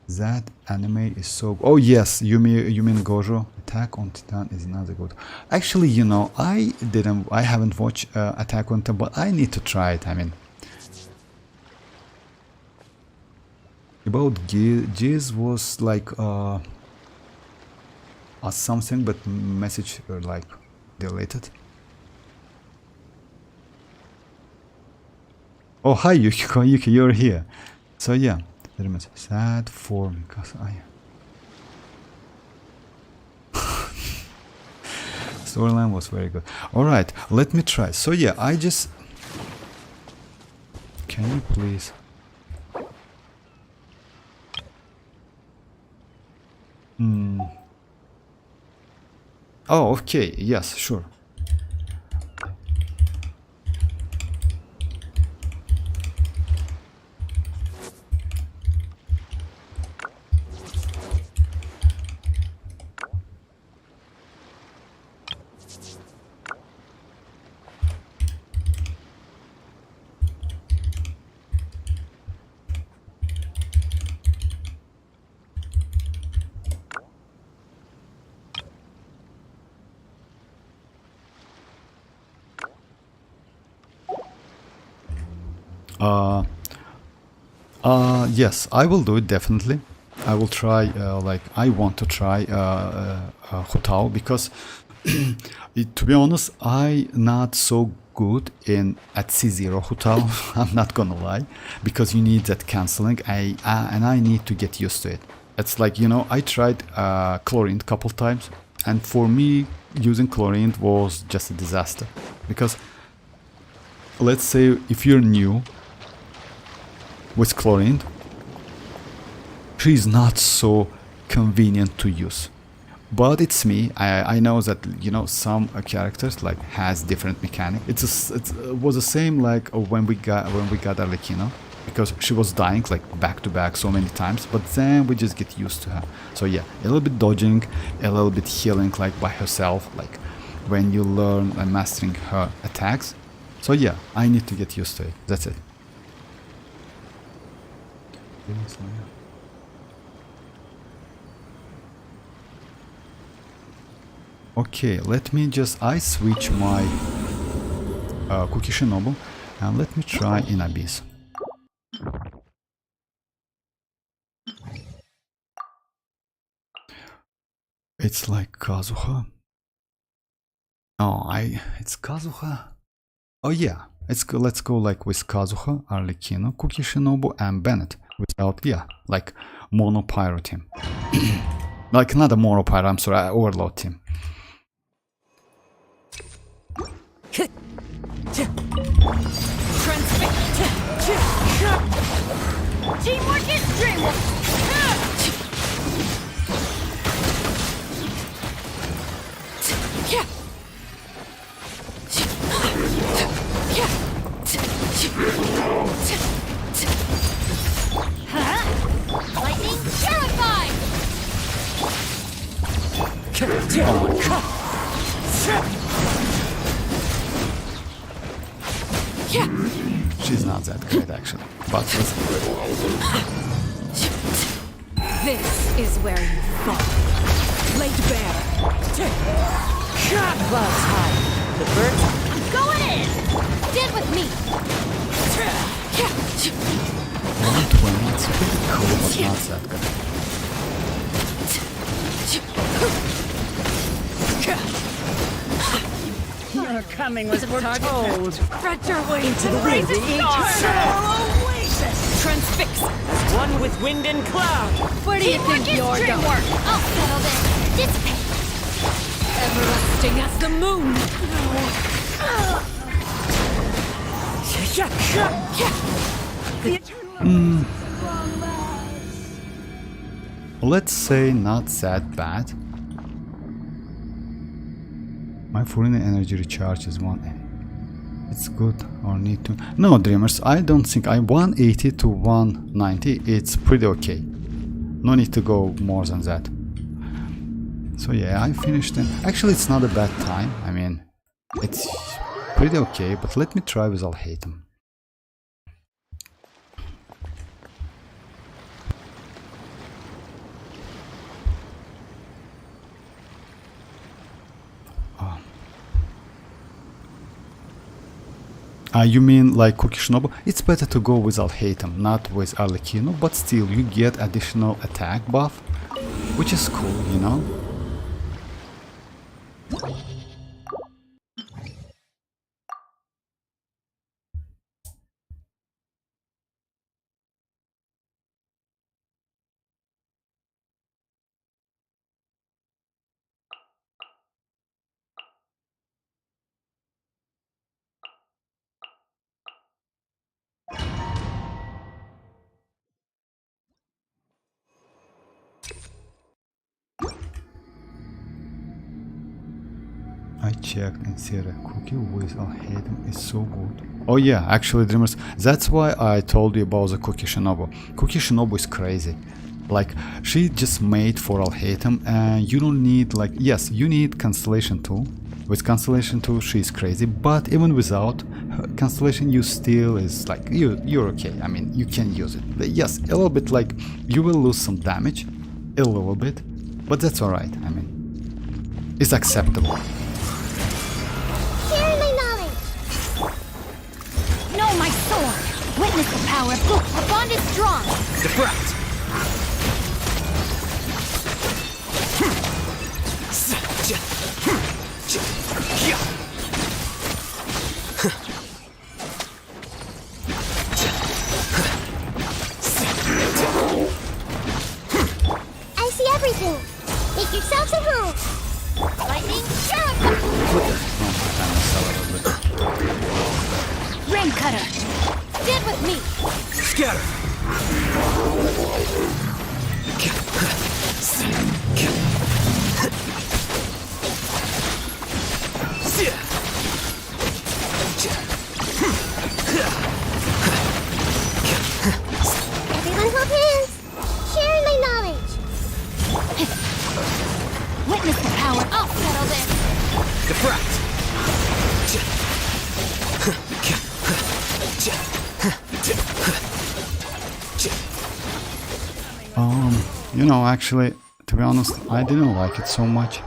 That anime is so... Oh yes, you mean Gojo? Attack on Titan is another good... Actually, I haven't watched Attack on Titan, but I need to try it. About Giz was like something, but message deleted. Oh, hi, Yuki, you're here. So yeah, there is sad for because I. Storyline was very good. All right, let me try. So yeah, I just. Can you please? Oh, okay. Yes, sure. Yes, I will do it definitely. I will try, like, I want to try Hotao because, to be honest, I not so good in at C0 Hotao. I'm not gonna lie, because you need that canceling. And I need to get used to it. It's like, you know, I tried chlorine couple times, and for me, using chlorine was just a disaster because, let's say, if you're new with chlorine, she's not so convenient to use. But it's me. I know that, you know, some characters like has different mechanic. It was the same like when we got Arlecchino, because she was dying like back to back so many times. But then we just get used to her. So yeah, a little bit dodging, a little bit healing like by herself, like when you learn and mastering her attacks. So yeah, I need to get used to it. That's it. Okay, let me just, I switch my Cookie Shinobu and let me try in Abyss. It's like Kazuha. Oh, it's Kazuha. Oh yeah, let's go like with Kazuha, Arlecchino, Cookie Shinobu and Bennett without, yeah, like Mono Pyro team. Like not a Mono Pyro, I'm sorry, Overload team. Teamwork is dreamwork! Lightning terrified! She's not that great actually, but This is where you fall. Laid bare. Clouds high. The birds. I'm going in! Stand with me! 120, it's pretty cool, but not that good. Your coming was foretold. Spread your wings To the and wind, raise the a star. eternal oasis. Transfix. One with wind and cloud. Where do you think Teamwork is you're going? dreamwork! I'll settle this. Dissipate! Everlasting as the moon. The eternal Let's say not that bad. My Furina energy recharge is 180. It's good or need to... No, Dreamers, I don't think 180 to 190, it's pretty okay. No need to go more than that. So yeah, I finished it. Actually, it's not a bad time. I mean, it's pretty okay, but let me try with Alhatem. You mean like Cookie Shinobu? It's better to go with Alhatem, not with Arlecchino, but still you get additional attack buff, which is cool, you know? I checked and said a cookie with Al-Haytham is so good. Oh yeah, actually dreamers, that's why I told you about the Cookie Shinobu. Cookie Shinobu is crazy. Like, she just made for Al-Haytham and you don't need, like, yes, you need Constellation 2. With Constellation 2 she's crazy, but even without Constellation you still is like, you're okay. I mean, you can use it. But yes, a little bit like, you will lose some damage, a little bit, but that's alright. I mean, it's acceptable. Share my knowledge. Know my sword! Witness the power of Gook! Our bond is strong! Deflect! I see everything. Make yourselves at home. Lightning shuriken. Rain Cutter! Stand with me. Scatter! Everyone hold hands. Share my knowledge. Witness the power! I'll settle this. Deflect! You know, actually, to be honest, I didn't like it so much.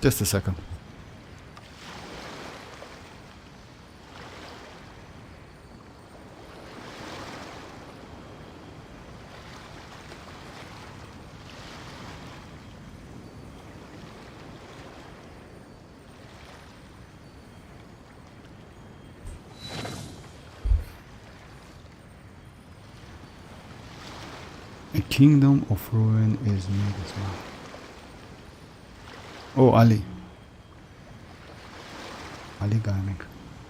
Just a second. A kingdom of ruin is needed as well. Oh, Ali. Ali Gaming.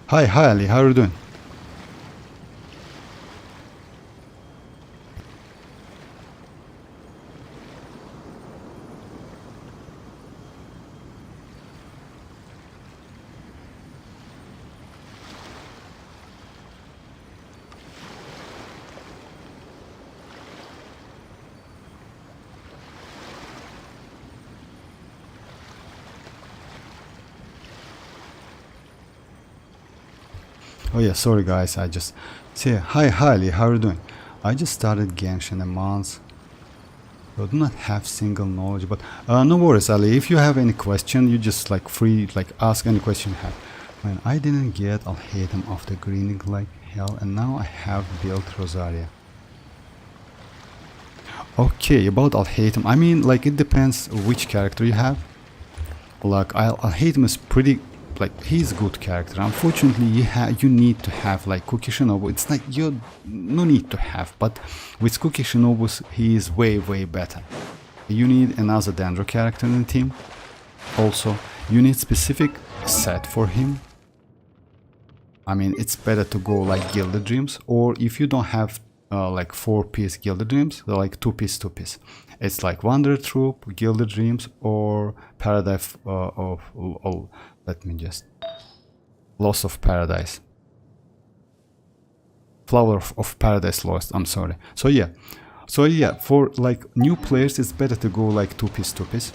Hi Ali, how are you doing? Oh yeah, sorry guys, I just say hi Ali, how are you doing? I just started Genshin a month. I do not have single knowledge, but no worries Ali, if you have any question, you just like free, like ask any question you have. Man, I didn't get Al-Haytham after greening like hell and now I have built Rosaria. Okay, about Al-Haytham, I mean like it depends which character you have. Like Al-Haytham is pretty, like he's a good character. Unfortunately you need to have like Cookie Shinobu. It's like you no need to have, but with Cookie Shinobu he is way better. You need another Dendro character in the team. Also you need specific set for him. I mean it's better to go like Gilded Dreams, or if you don't have like 4-piece Gilded Dreams, they're like 2-piece. It's like Wanderer Troop, Gilded Dreams, or Paradise of let me just Lost of Paradise. Flower of Paradise Lost, I'm sorry. So yeah, for like new players it's better to go like 2-piece.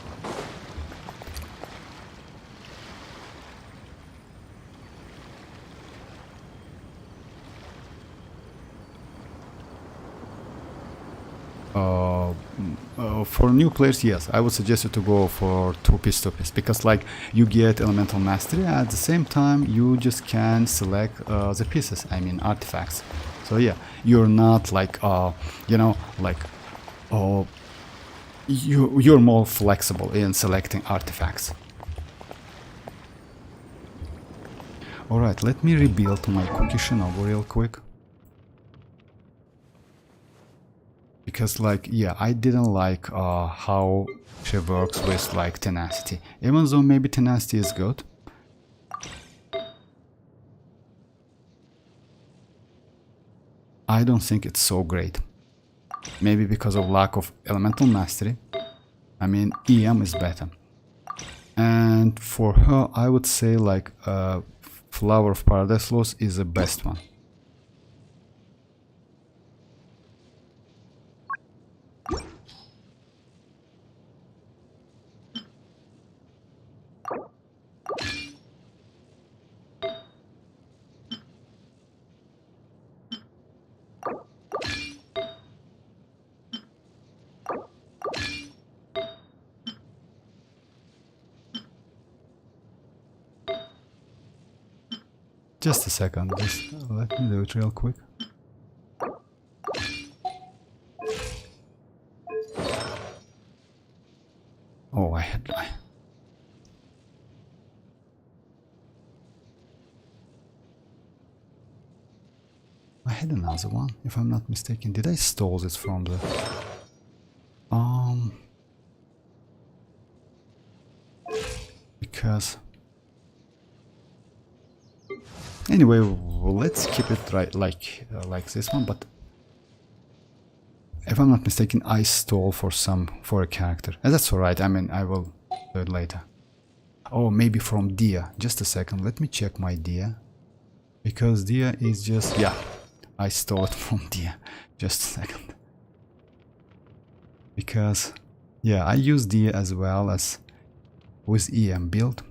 For new players, yes, I would suggest you to go for 2-piece because like you get elemental mastery, at the same time you just can select the pieces, I mean artifacts. So yeah, you're not like you know, like you're more flexible in selecting artifacts. Alright, let me rebuild my Cookie Shinobu real quick. Because like, yeah, I didn't like how she works with like tenacity. Even though maybe tenacity is good. I don't think it's so great. Maybe because of lack of elemental mastery. I mean, EM is better. And for her, I would say like Flower of Paradise Lost is the best one. Just a second, just let me do it real quick. Oh, I had another one, if I'm not mistaken. Did I stole this from the because anyway, let's keep it right like this one, but if I'm not mistaken, I stole for a character. And that's alright, I mean, I will do it later. Oh, maybe from Dia. Just a second, let me check my Dia. Because Dia is just... yeah, I stole it from Dia. Just a second. Because, yeah, I use Dia as well as with EM build.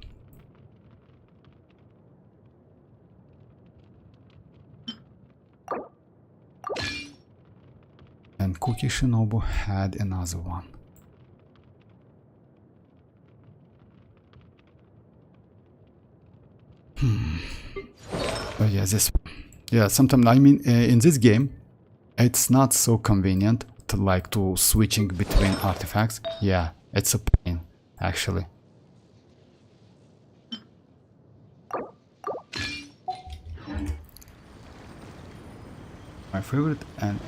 And Cookie Shinobu had another one. Oh yeah, this one. Yeah, sometimes, I mean, in this game, it's not so convenient to switching between artifacts. Yeah, it's a pain, actually. My favorite and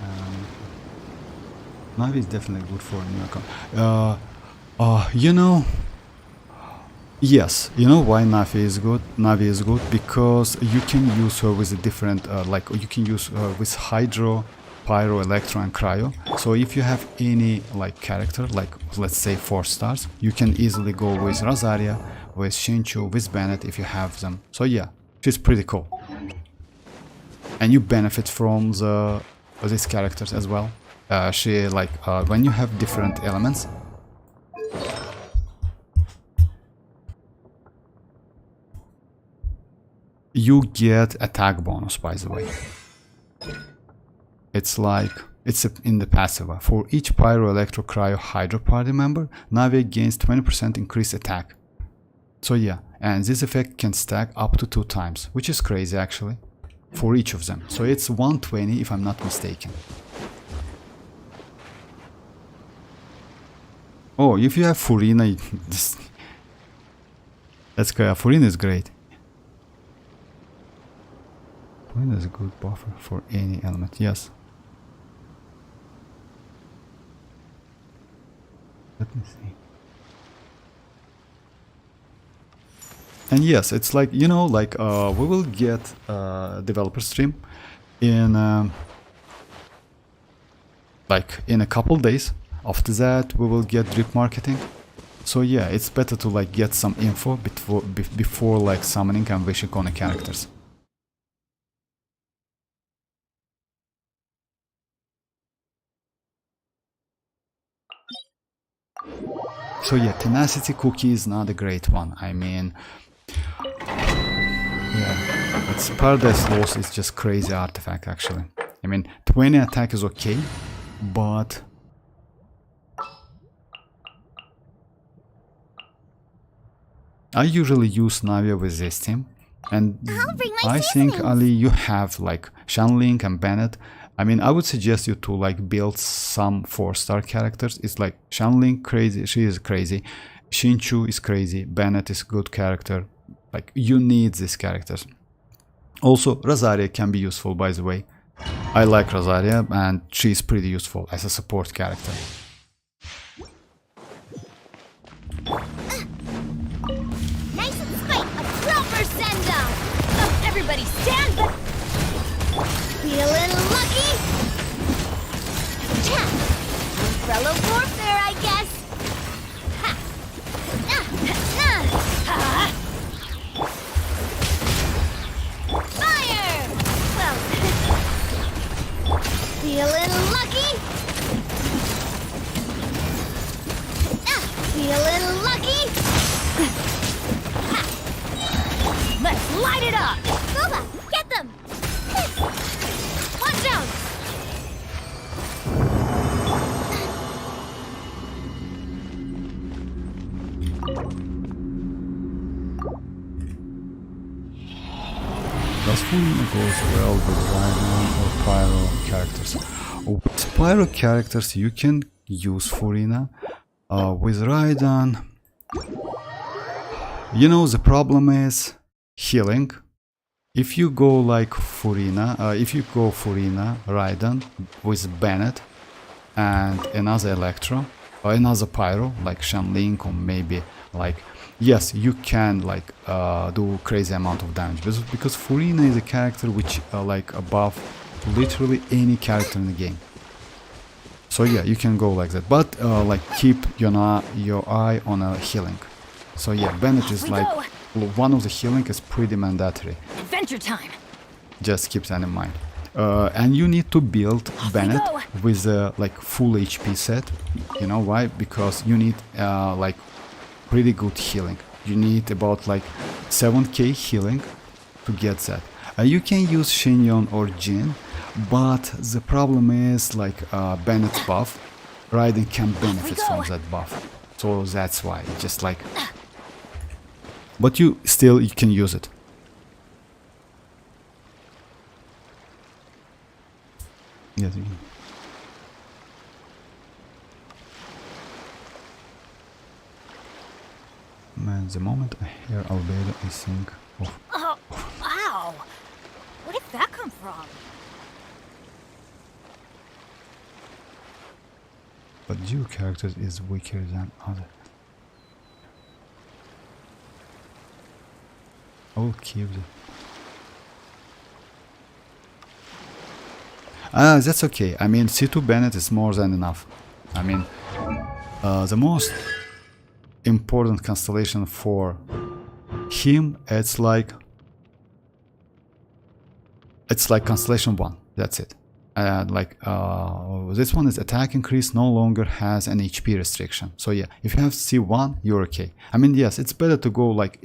Navi is definitely good for a new account. You know, yes, you know why Navi is good? Navi is good because you can use her with a different, like you can use her with Hydro, Pyro, Electro and Cryo. So if you have any like character, like let's say 4 stars, you can easily go with Rosaria, with Shinchu, with Bennett if you have them. So yeah, she's pretty cool. And you benefit from these characters as well. She like when you have different elements, you get attack bonus, by the way. It's like in the passive. For each Pyro, Electro, Cryo, Hydro party member, Navi gains 20% increased attack. So yeah, and this effect can stack up to 2 times, which is crazy actually, for each of them. So it's 120 if I'm not mistaken. Oh, if you have Furina, that's good. Furina is great. Furina is a good buffer for any element, yes. Let me see. And yes, it's like, you know, like we will get developer stream in like in a couple days. After that, we will get drip marketing. So yeah, it's better to like get some info before like summoning and wishing on the characters. So yeah, Tenacity Cookie is not a great one. I mean, yeah, it's Paradise Lost is just crazy artifact actually. I mean, 20 attack is okay, but I usually use Navia with this team, and I think Ali, you have like Shanling and Bennett. I mean, I would suggest you to like build some 4-star characters. It's like Shanling crazy, she is crazy. Shinchu is crazy. Bennett is good character. Like you need these characters. Also, Rosaria can be useful, by the way. I like Rosaria, and she is pretty useful as a support character. Nice and spike, a proper send down. Everybody stand back. Feeling lucky? Umbrella warfare, I guess. Ha. Ha. Fire! Well, feeling lucky? Feeling lucky? Ha. Let's light it up! Booba, get them! Watch out! Does Furina goes well with Rhino or Pyro characters? With Pyro characters you can use Furina. With Raiden, you know, the problem is healing. If you go like Furina, Raiden with Bennett and another Electro or another Pyro like Shanling, or maybe like, yes, you can like do crazy amount of damage, because Furina is a character which like above literally any character in the game. So yeah, you can go like that, but like keep your eye on healing. So yeah, Bennett is like one of the healing is pretty mandatory. Adventure time. Just keep that in mind. And you need to build Bennett with a like full HP set. You know why? Because you need like pretty good healing. You need about like 7k healing to get that. You can use Xianyun or Jin, but the problem is like Bennett's buff, Raiden can benefit from that buff. So that's why, just like, but you can use it. Yes, you can. Man, the moment I hear Albedo, I think of... Oh, wow. Where did that come from? But dual characters is weaker than other. I will keep it. That's okay. I mean, C2 Bennett is more than enough. I mean, the most important constellation for him, it's like constellation 1. That's it. This one is attack increase, no longer has an HP restriction. So yeah, if you have C1, you're okay. I mean, yes, it's better to go like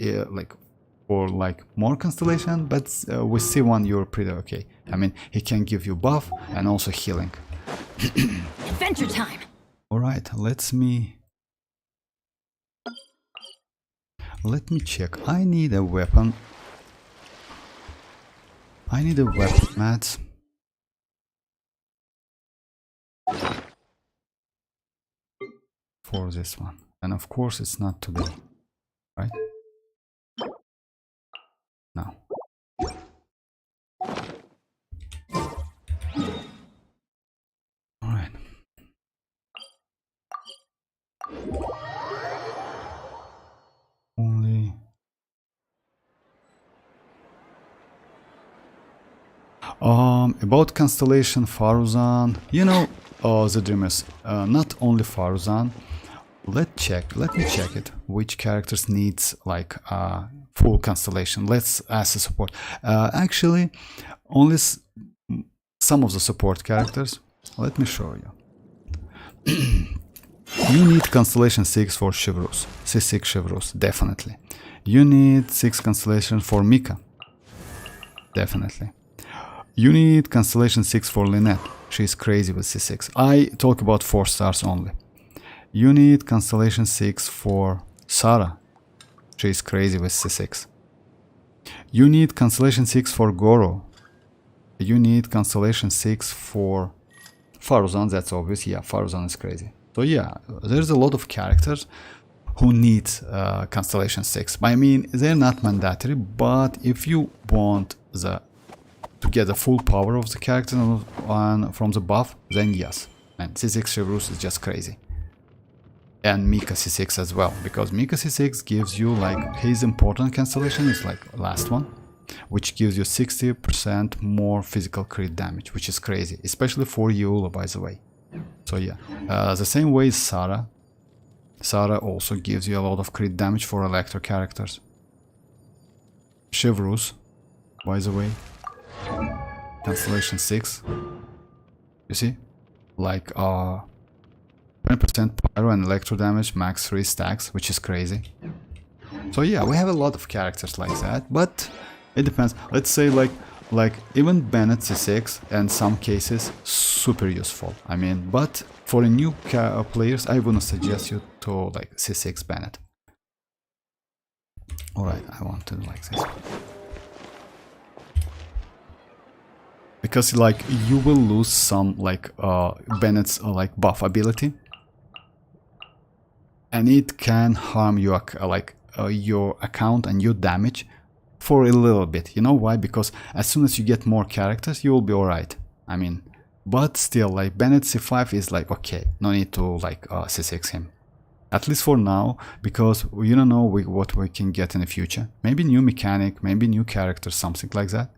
for like more constellation, but with C1 you're pretty okay. I mean, he can give you buff and also healing. Adventure time. All right, let me check. I need a weapon. Mats. For this one, and of course it's not today, right? No. All right. Only about constellation Faruzan, you know, the Dreamers, not only Faruzan. Let me check it. Which characters needs like full constellation? Let's ask the support. Actually, only some of the support characters. Let me show you. You need constellation 6 for Chivrus, C6 Chivrus, definitely. You need 6 constellation for Mika, definitely. You need constellation 6 for Lynette. She's crazy with C6. I talk about 4 stars only. You need constellation 6 for Sarah. She's crazy with C6. You need constellation 6 for Goro. You need constellation 6 for Faruzan, that's obvious. Yeah, Faruzan is crazy. So yeah, there's a lot of characters who need constellation 6. I mean, they're not mandatory, but if you want to get the full power of the character from the buff, then yes. And C6 Chivrus is just crazy. And Mika C6 as well, because Mika C6 gives you like his important constellation is like last one, which gives you 60% more physical crit damage, which is crazy, especially for Eula, by the way. So yeah, the same way Sarah. Sarah also gives you a lot of crit damage for electro characters. Chevreuse, by the way, Constellation 6. You see, like 20% pyro and electro damage, max 3 stacks, which is crazy. So yeah, we have a lot of characters like that, but it depends. Let's say like even Bennett C6 and some cases super useful. I mean, but for a new players, I wouldn't suggest you to like C6 Bennett. Alright, I want to like this. Because like you will lose some like Bennett's like buff ability. And it can harm your your account and your damage for a little bit. You know why? Because as soon as you get more characters, you will be alright. I mean, but still, like Bennett C5 is like okay, no need to like C6 him. At least for now, because you don't know what we can get in the future. Maybe new mechanic, maybe new characters, something like that.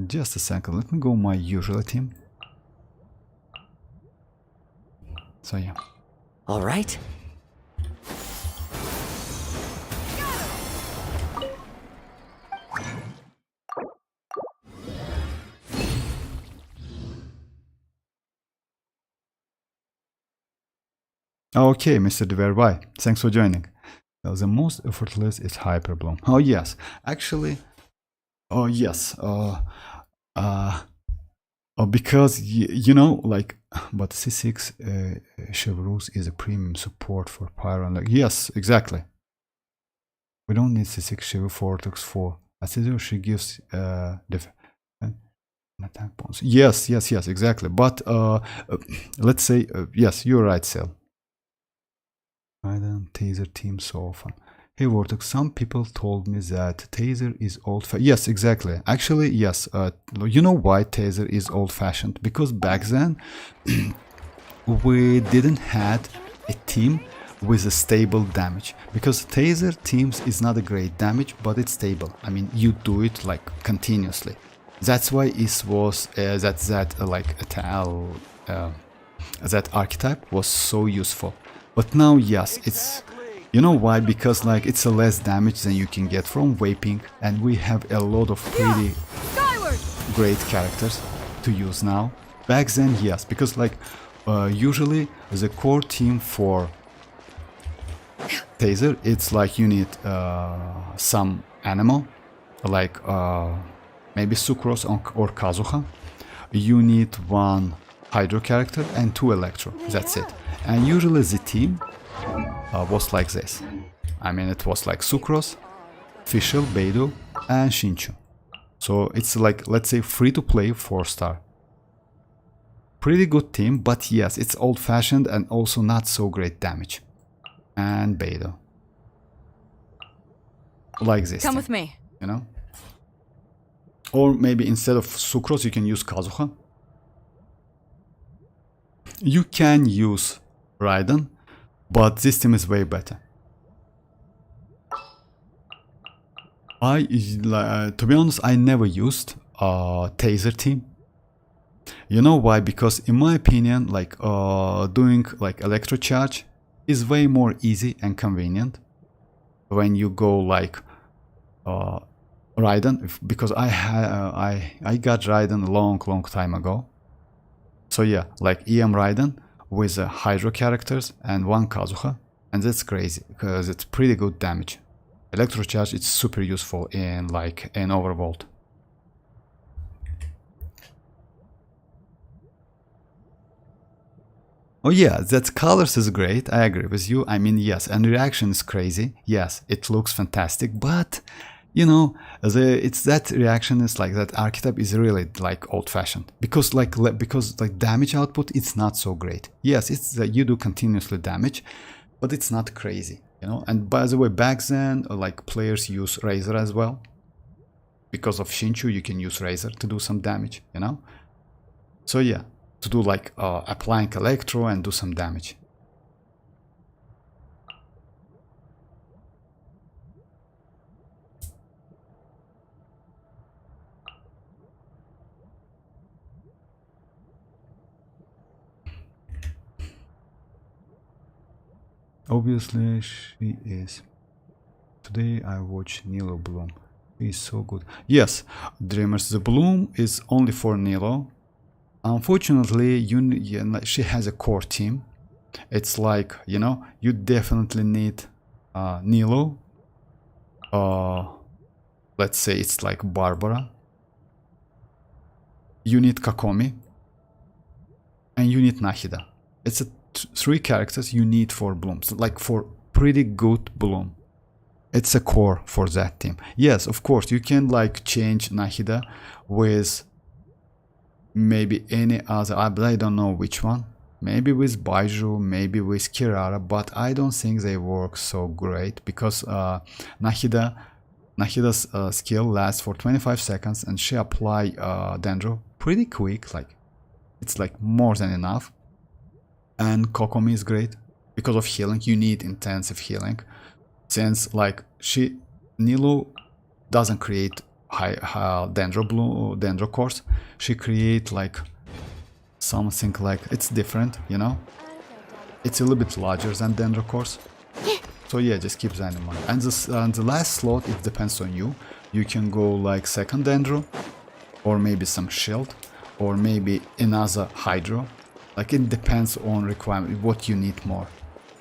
Just a second, let me go my usual team. So yeah. All right. Okay, Mr. Deverby, thanks for joining. The most effortless is Hyperbloom. Oh yes, actually, oh yes, because you know, like, but C6 Chevreuse is a premium support for Pyro. Like, yes, exactly. We don't need C6 Chevreuse for Vortex 4. As she gives attack bonus. Yes, exactly. But let's say yes, you're right, Cell. I don't taser team so often. Hey Vortex, some people told me that taser is old-fashioned. Yes, exactly. Actually, yes. You know why taser is old-fashioned? Because back then we didn't had a team with a stable damage. Because taser teams is not a great damage, but it's stable. I mean, you do it like continuously. That's why it was that archetype was so useful. But now, yes, it's, you know why? Because like it's a less damage than you can get from vaping, and we have a lot of pretty great characters to use now. Back then, yes, because like usually the core team for taser, it's like you need some animal, like maybe Sucrose or Kazuha. You need one Hydro character and 2 Electro, that's it. And usually the team was like this. I mean, it was like Sucrose, Fischl, Beidou, and Xianyun. So it's like, let's say, free-to-play 4-star. Pretty good team, but yes, it's old-fashioned and also not so great damage. And Beidou. Like this. Come team, with me. you know? Or maybe instead of Sucrose, you can use Kazuha. You can use Raiden, but this team is way better. To be honest, I never used taser team. You know why? Because in my opinion, like doing like electro charge is way more easy and convenient when you go like Raiden. Because I got Raiden a long time ago. So yeah, like EM Raiden with Hydro characters and 1 Kazuha, and that's crazy because it's pretty good damage. Electro charge is super useful in like an Overvolt. Oh yeah, that colors is great, I agree with you. I mean, yes, and reaction is crazy. Yes, it looks fantastic, but you know, it's that reaction is like that archetype is really like old-fashioned because like damage output it's not so great. Yes, it's that you do continuously damage, but it's not crazy, you know. And by the way, back then like players use Razor as well. Because of Xianyun, you can use Razor to do some damage, you know. So yeah, to do like applying electro and do some damage. Obviously she is. Today I watched Nilo Bloom. He is so good. Yes, Dreamers, the Bloom is only for Nilo. Unfortunately, she has a core team. It's like, you know, you definitely need Nilo. Let's say it's like Barbara. You need Kakomi. And you need Nahida. It's a three characters you need for Bloom. So like for pretty good Bloom. It's a core for that team. Yes, of course, you can like change Nahida with maybe any other, but I don't know which one. Maybe with Baiju, maybe with Kirara, but I don't think they work so great because Nahida's skill lasts for 25 seconds and she apply Dendro pretty quick, like it's like more than enough. And Kokomi is great because of healing. You need intensive healing. Since like Nilo doesn't create high dendro cores, she create like something like it's different, you know. It's a little bit larger than dendro cores. So yeah, just keep that in mind. And the last slot, it depends on you. You can go like second dendro, or maybe some shield, or maybe another hydro. Like it depends on requirement, what you need more.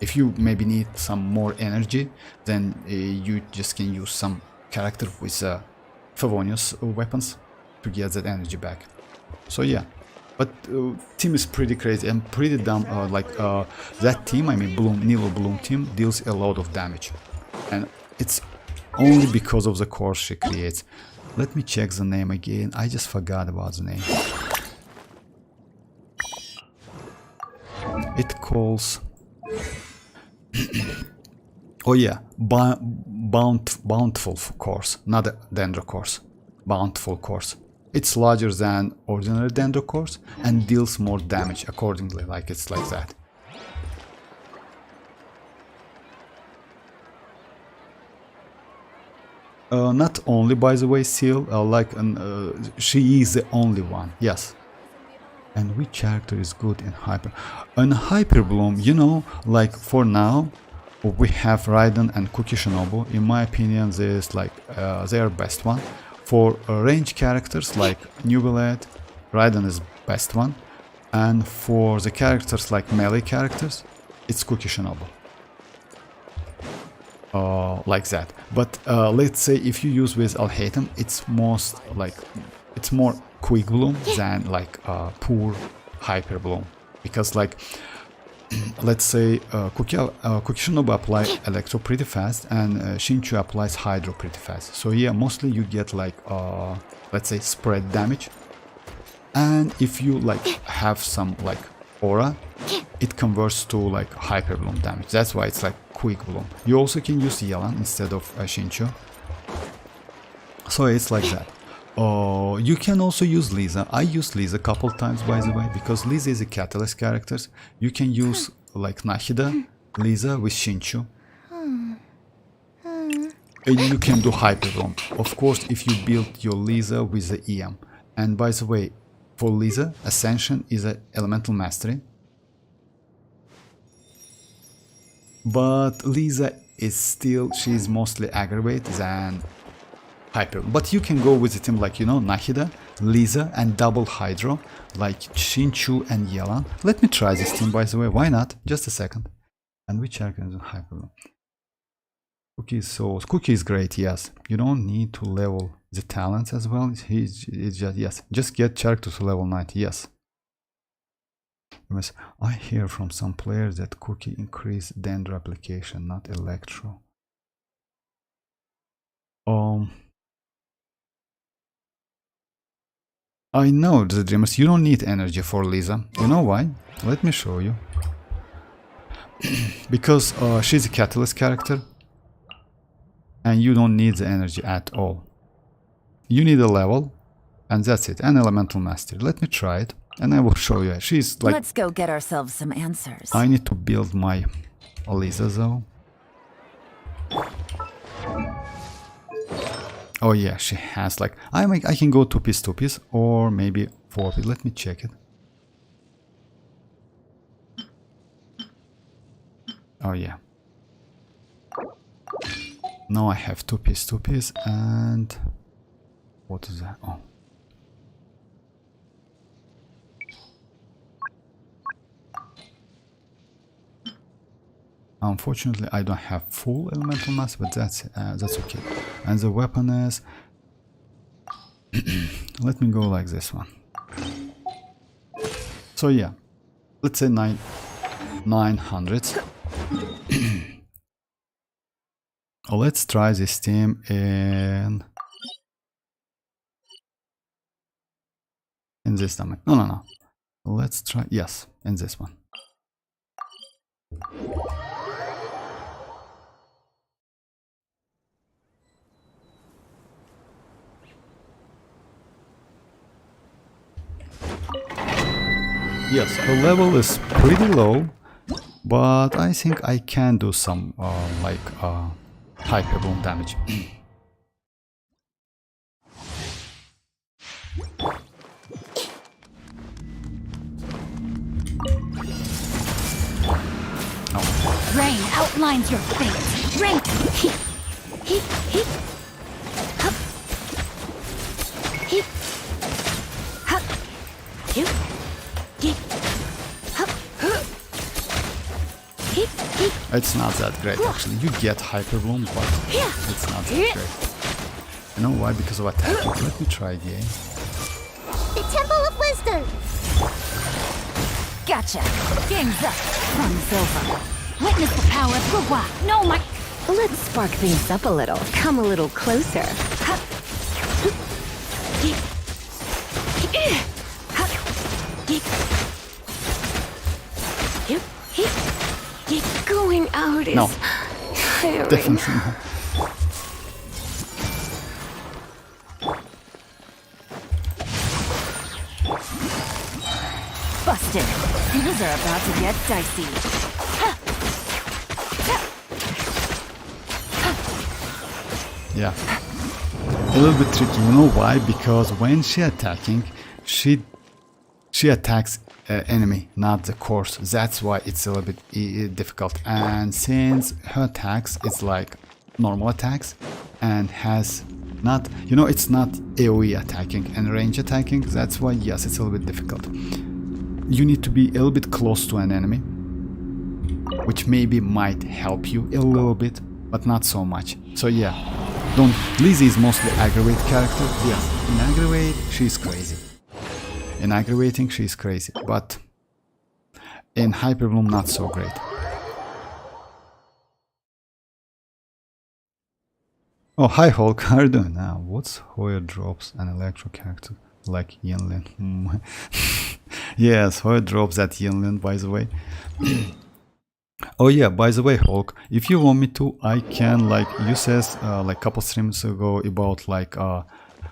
If you maybe need some more energy, then you just can use some character with Favonius weapons to get that energy back. So yeah, but team is pretty crazy and pretty dumb. That team, I mean Nilo Bloom team, deals a lot of damage, and it's only because of the core she creates. Let me check the name again. I just forgot about the name. It calls. Oh yeah, Bountiful course, not a Dendro course. Bountiful course. It's larger than ordinary Dendro course and deals more damage accordingly, like it's like that. Not only, by the way, Seal, she is the only one, yes. And which character is good in Hyper? In Hyper Bloom, you know, like for now, we have Raiden and Kuki Shinobu. In my opinion, there's like their best one. For range characters like Neuvillette, Raiden is best one. And for the characters like melee characters, it's Kuki Shinobu. Like that. But let's say if you use with Alhaitham, it's more quick bloom than like poor hyper bloom, because like let's say Kuki Shinobu apply electro pretty fast and Shinchu applies hydro pretty fast. So yeah, mostly you get like let's say spread damage, and if you like have some like aura, it converts to like hyper bloom damage. That's why it's like quick bloom. You also can use Yelan instead of Shinchu, so it's like that. You can also use Lisa. I used Lisa a couple times, by the way, because Lisa is a catalyst character. You can use like Nahida, Lisa with Shinchu. And you can do Hyper Bloom. Of course, if you build your Lisa with the EM. And by the way, for Lisa, Ascension is an Elemental Mastery. But Lisa is still, she's mostly aggravate than Hyper. But you can go with a team like, you know, Nahida, Lisa and double Hydro, like Shinchu and Yelan. Let me try this team, by the way, why not? Just a second. And which character is Hyper? Cookie is great, yes. You don't need to level the talents as well. It's just, yes, just get character to level 90, yes. I hear from some players that Cookie increase Dendro application, not Electro. I know, the Dreamers, you don't need energy for Lisa. You know why? Let me show you. Because she's a catalyst character and you don't need the energy at all. You need a level and that's it, an elemental mastery. Let me try it. And I will show you. She's like... Let's go get ourselves some answers. I need to build my Lisa though. Oh yeah, she has like... I can go 2-piece or maybe 4-piece. Let me check it. Oh yeah. Now I have 2-piece and... What is that? Oh. Unfortunately, I don't have full elemental mass, but that's okay. And the weapon is... Let me go like this one. So yeah, let's say 900. Let's try this team in this domain. No. Let's try, yes, in this one. Yes, her level is pretty low, but I think I can do some hyper boom damage. Rain outlines your fate. Rain. It's not that great actually. You get hyper bloom, but it's not that great. You know why? Because of attack. Let me try again. The Temple of Wisdom. Gotcha. Game's up. Run's over. Witness the power of Gugwa. No, my... Let's spark things up a little. Come a little closer. Going out is tiring. Definitely not. Busted. Things are about to get dicey. Yeah. A little bit tricky. You know why? Because when she attacking, she attacks enemy, not the course. That's why it's a little bit difficult. And since her attacks, it's like normal attacks and has not, you know, it's not AoE attacking and range attacking. That's why, yes, it's a little bit difficult. You need to be a little bit close to an enemy, which maybe might help you a little bit, but not so much. So yeah, Lizzie is mostly aggravate character. Yes, in aggravate, she's crazy. In aggravating, she's crazy, but in Hyperbloom, not so great. Oh, hi Hulk, how are you doing? Now, what's Hoyo drops an electro character like Xianyun? Yes, Hoyo drops that Xianyun, by the way. Oh yeah, by the way, Hulk, if you want me to, I can, like you says like a couple streams ago about like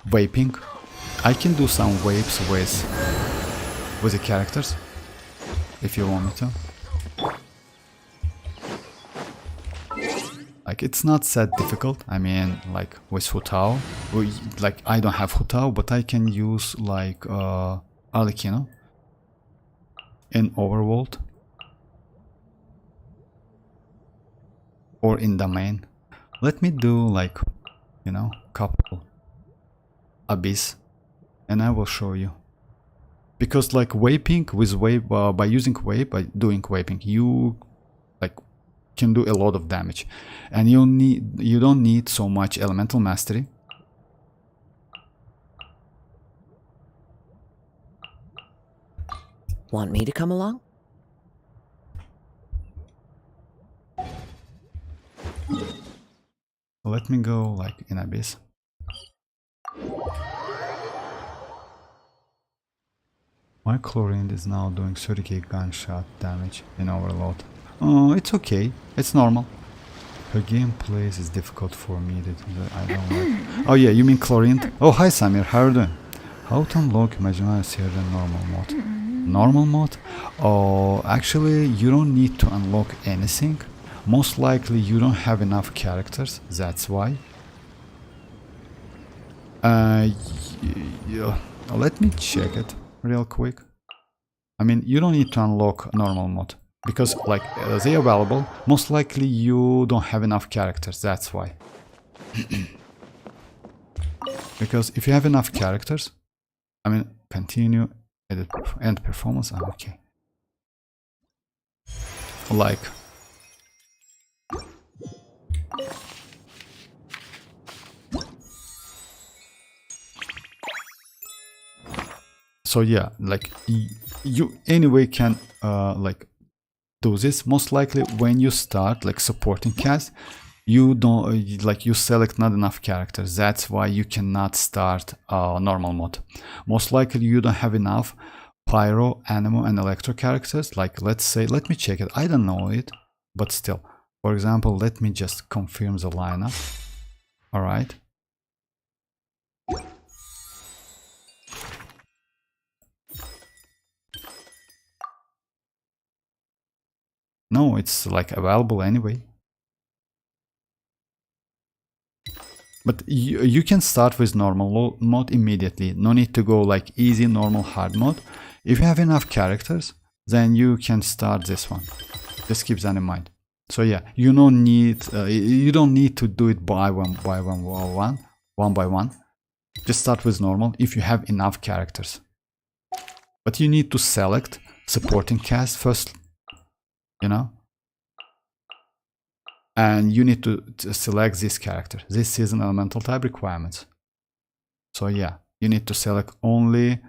vaping. I can do some vapes with the characters, if you want me to. Like, it's not that difficult. I mean, like with Hutao, like I don't have Hutao, but I can use like Arlecchino in Overworld or in Domain. Let me do like, you know, couple Abyss, and I will show you. Because like vaping with vape, by using vape, by doing vaping, you like can do a lot of damage, and you don't need so much elemental mastery. Want me to come along? Let me go like in Abyss. My chlorine is now doing 30k gunshot damage in overload. Oh, it's okay. It's normal. Her gameplay is difficult for me. I don't like. Oh yeah, you mean chlorine? Oh, hi Samir, how are you doing? How to unlock Imaginarium Theatre normal mode? Normal mode? Oh, actually, you don't need to unlock anything. Most likely, you don't have enough characters. That's why. Yeah. Let me check it real quick. I mean, you don't need to unlock normal mode because, like, they're available. Most likely, you don't have enough characters. That's why. Because if you have enough characters, I mean, continue, edit, end performance. Ah, okay. Like. So yeah, like you anyway can like do this. Most likely when you start like supporting cast, you don't like you select not enough characters. That's why you cannot start normal mode. Most likely you don't have enough pyro, anemo, and electro characters. Like let's say, let me check it. I don't know it, but still. For example, let me just confirm the lineup. All right. No, it's like available anyway. But you can start with normal mode immediately. No need to go like easy, normal, hard mode. If you have enough characters, then you can start this one. Just keep that in mind. So yeah, you don't need to do it one by one. Just start with normal if you have enough characters. But you need to select supporting cast first. You know, and you need to select this character. This is an elemental type requirements. So yeah, you need to select only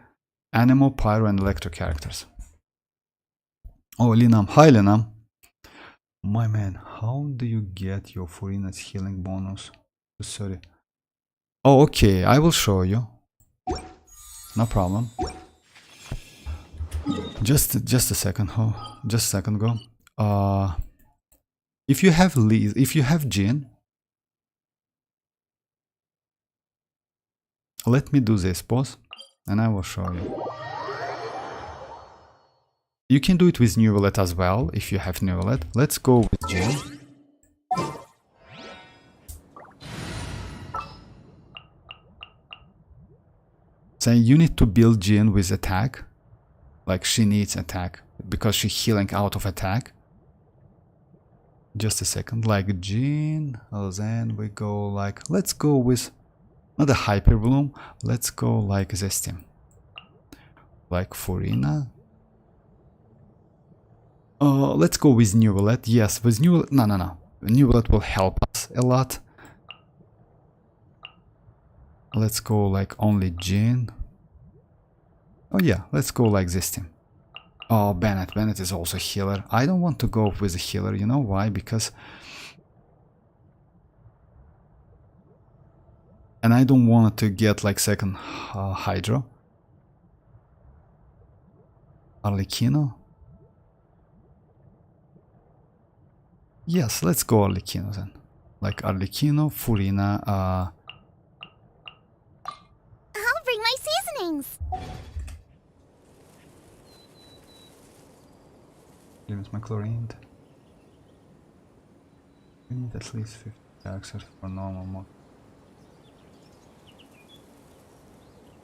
Anemo, Pyro, and Electro characters. Oh, Linam. Hi, Linam. My man, how do you get your Furina's healing bonus? Sorry. Oh, okay, I will show you. No problem. Just a second. Oh, just a second ago. If you have Jin, let me do this pause and I will show you. You can do it with Neuvillette as well if you have Neuvillette. Let's go with Jin. So you need to build Jin with attack. Like she needs attack because she's healing out of attack. Just a second, like Jin, then we go like, let's go with, not a Hyper Bloom, let's go like this team. Like Furina. Let's go with Neuvillette, yes, with Neuvillette, no. Neuvillette will help us a lot. Let's go like only Jin. Oh yeah, let's go like this team. Oh, Bennett. Bennett is also a healer. I don't want to go with a healer. You know why? Because... And I don't want to get like second Hydro. Arlecchino? Yes, let's go Arlecchino then. Like Arlecchino, Furina, I'll bring my seasonings! Limit my chlorine. We need at least 50 characters for normal mode.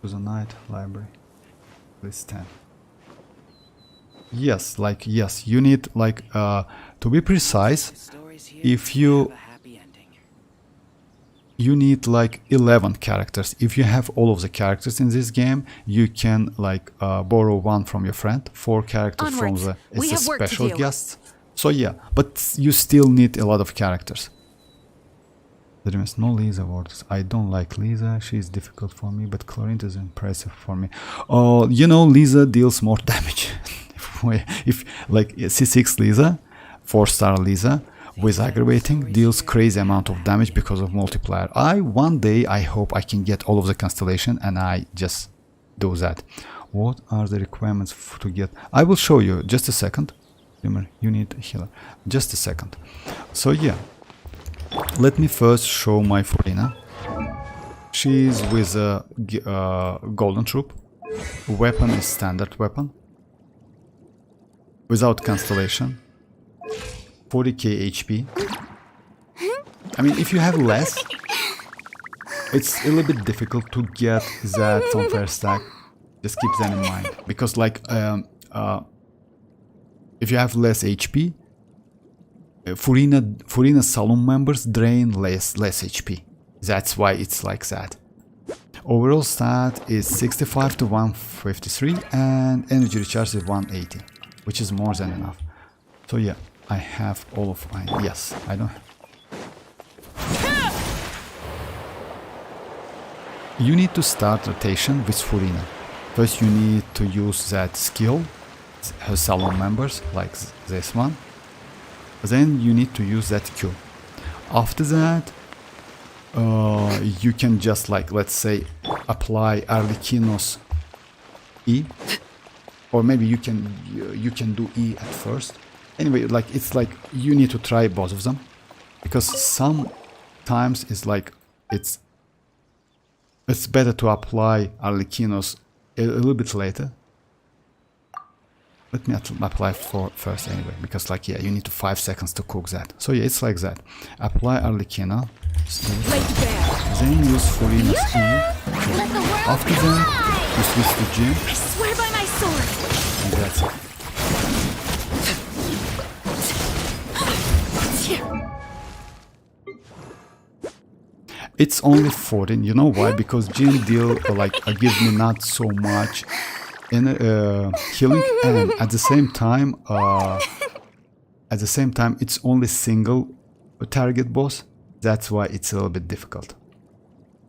To the night library. At least 10. Yes, like yes, you need like to be precise, if you need like 11 characters. If you have all of the characters in this game, you can like borrow one from your friend, 4 characters Onwards. from We the have work to special do. guests. So yeah, but you still need a lot of characters. There is no Lisa words. I don't like Lisa, she is difficult for me, but Chlorine is impressive for me. Oh, you know, Lisa deals more damage. if like C6 Lisa, 4-star Lisa, with aggravating, deals crazy amount of damage because of multiplier. One day I hope I can get all of the constellation and I just do that. What are the requirements to get? I will show you, just a second. Remember, you need a healer. Just a second. So yeah, let me first show my Furina. She's with a golden troop. Weapon is standard weapon. Without constellation. 40k HP. I mean, if you have less, it's a little bit difficult to get that fanfare stack. Just keep that in mind. Because like, if you have less HP, Furina Saloon members drain less HP. That's why it's like that. Overall stat is 65 to 153 and energy recharge is 180, which is more than enough. So yeah, I have all of mine. Yes, I don't have. You need to start rotation with Furina. First you need to use that skill, her salon members, like this one. Then you need to use that Q. After that, you can just like, let's say, apply Arlecchino's E. Or maybe you can do E at first. Anyway, like it's like you need to try both of them. Because sometimes it's like it's better to apply Arlecchino's a little bit later. Let me apply for first anyway, because like yeah, you need to 5 seconds to cook that. So yeah, it's like that. Apply Arlecchino, then use Furina's E. After that, you switch to Jin. I swear by my sword. And that's it. It's only 14, you know why? Because Jin deal give me not so much in healing, and at the same time it's only single target boss. That's why it's a little bit difficult.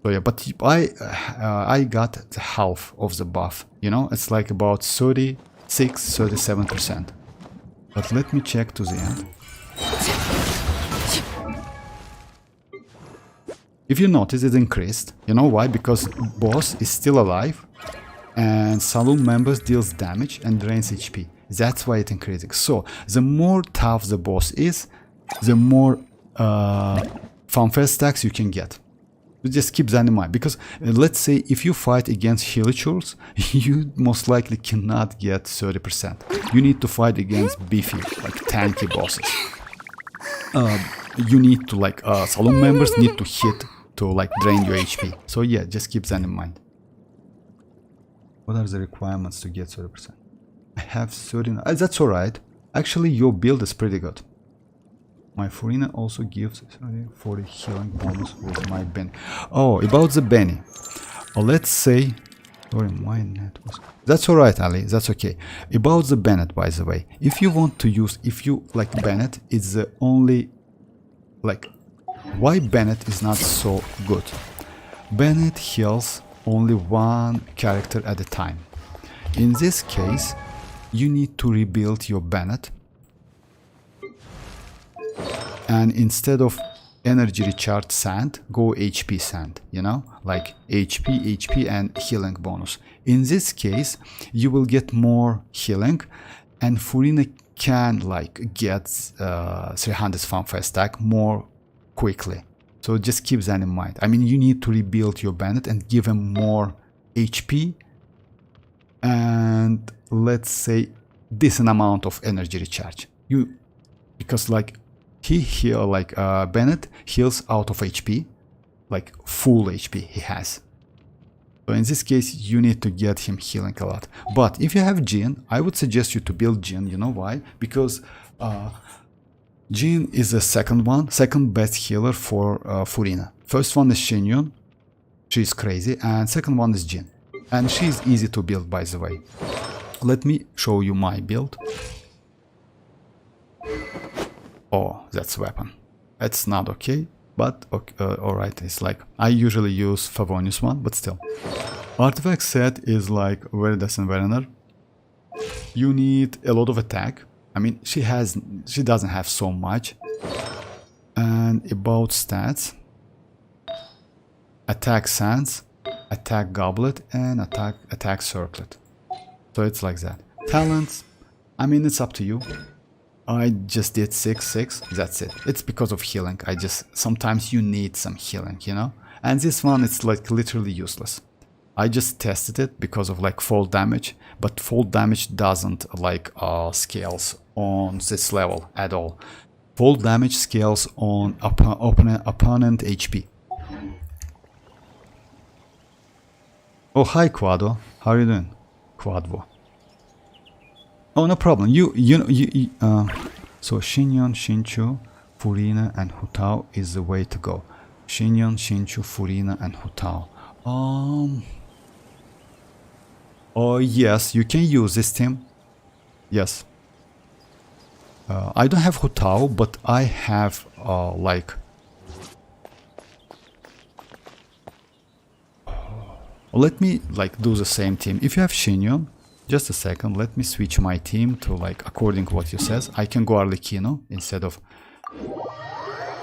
So yeah, but I got the half of the buff, you know, it's like about 37%. But let me check to the end. If you notice, it increased. You know why? Because boss is still alive and saloon members deals damage and drains HP. That's why it increasing. So the more tough the boss is, the more fanfare stacks you can get. You just keep that in mind. Because let's say if you fight against Hilichurls, you most likely cannot get 30%. You need to fight against beefy, like tanky bosses. You need to like saloon members need to hit to like drain your HP. So yeah, just keep that in mind. What are the requirements to get 30%? I have 39. That's alright. Actually, your build is pretty good. My Furina also gives 40 healing bonus with my Benny. Oh, about the Benny. Let's say... Sorry, my net was... That's alright, Ali. That's okay. About the Bennett, by the way. If you want to use... If you like Bennett, it's the only... Like... Why Bennett is not so good? Bennett heals only one character at a time. In this case, you need to rebuild your Bennett. And instead of energy recharge sand, go HP sand, you know? Like HP and healing bonus. In this case, you will get more healing and Furina can like get 300 fanfare stack more quickly. So just keep that in mind. I mean, you need to rebuild your Bennett and give him more HP and let's say decent amount of energy recharge. Because like Bennett heals out of HP, like full HP he has. So in this case, you need to get him healing a lot. But if you have Jin, I would suggest you to build Jin. You know why? Because Jin is the second best healer for Furina. First one is Xianyun, she's crazy, and second one is Jin. And she's easy to build, by the way. Let me show you my build. Oh, that's weapon. It's not okay, but okay, alright, it's like, I usually use Favonius one, but still. Artifact set is like Veritas and Verener. You need a lot of attack. I mean, she doesn't have so much. And about stats, attack sands, attack goblet, and attack circlet. So it's like that. Talents, I mean, it's up to you. I just did 6, that's it. It's because of healing. Sometimes you need some healing, you know? And this one, it's like literally useless. I just tested it because of like fall damage, but fall damage doesn't like scales on this level at all. Fall damage scales on opponent HP. Oh, hi Quado. How are you doing? Quadvo. Oh, no problem. So Xianyun, Xinchu, Furina, and Hutao is the way to go. Xianyun, Xinchu, Furina, and Hutao. Oh yes, you can use this team. Yes. I don't have Hutao, but I have like. Let me like do the same team. If you have Xianyun, just a second. Let me switch my team to like according to what you says. I can go Arlecchino instead of.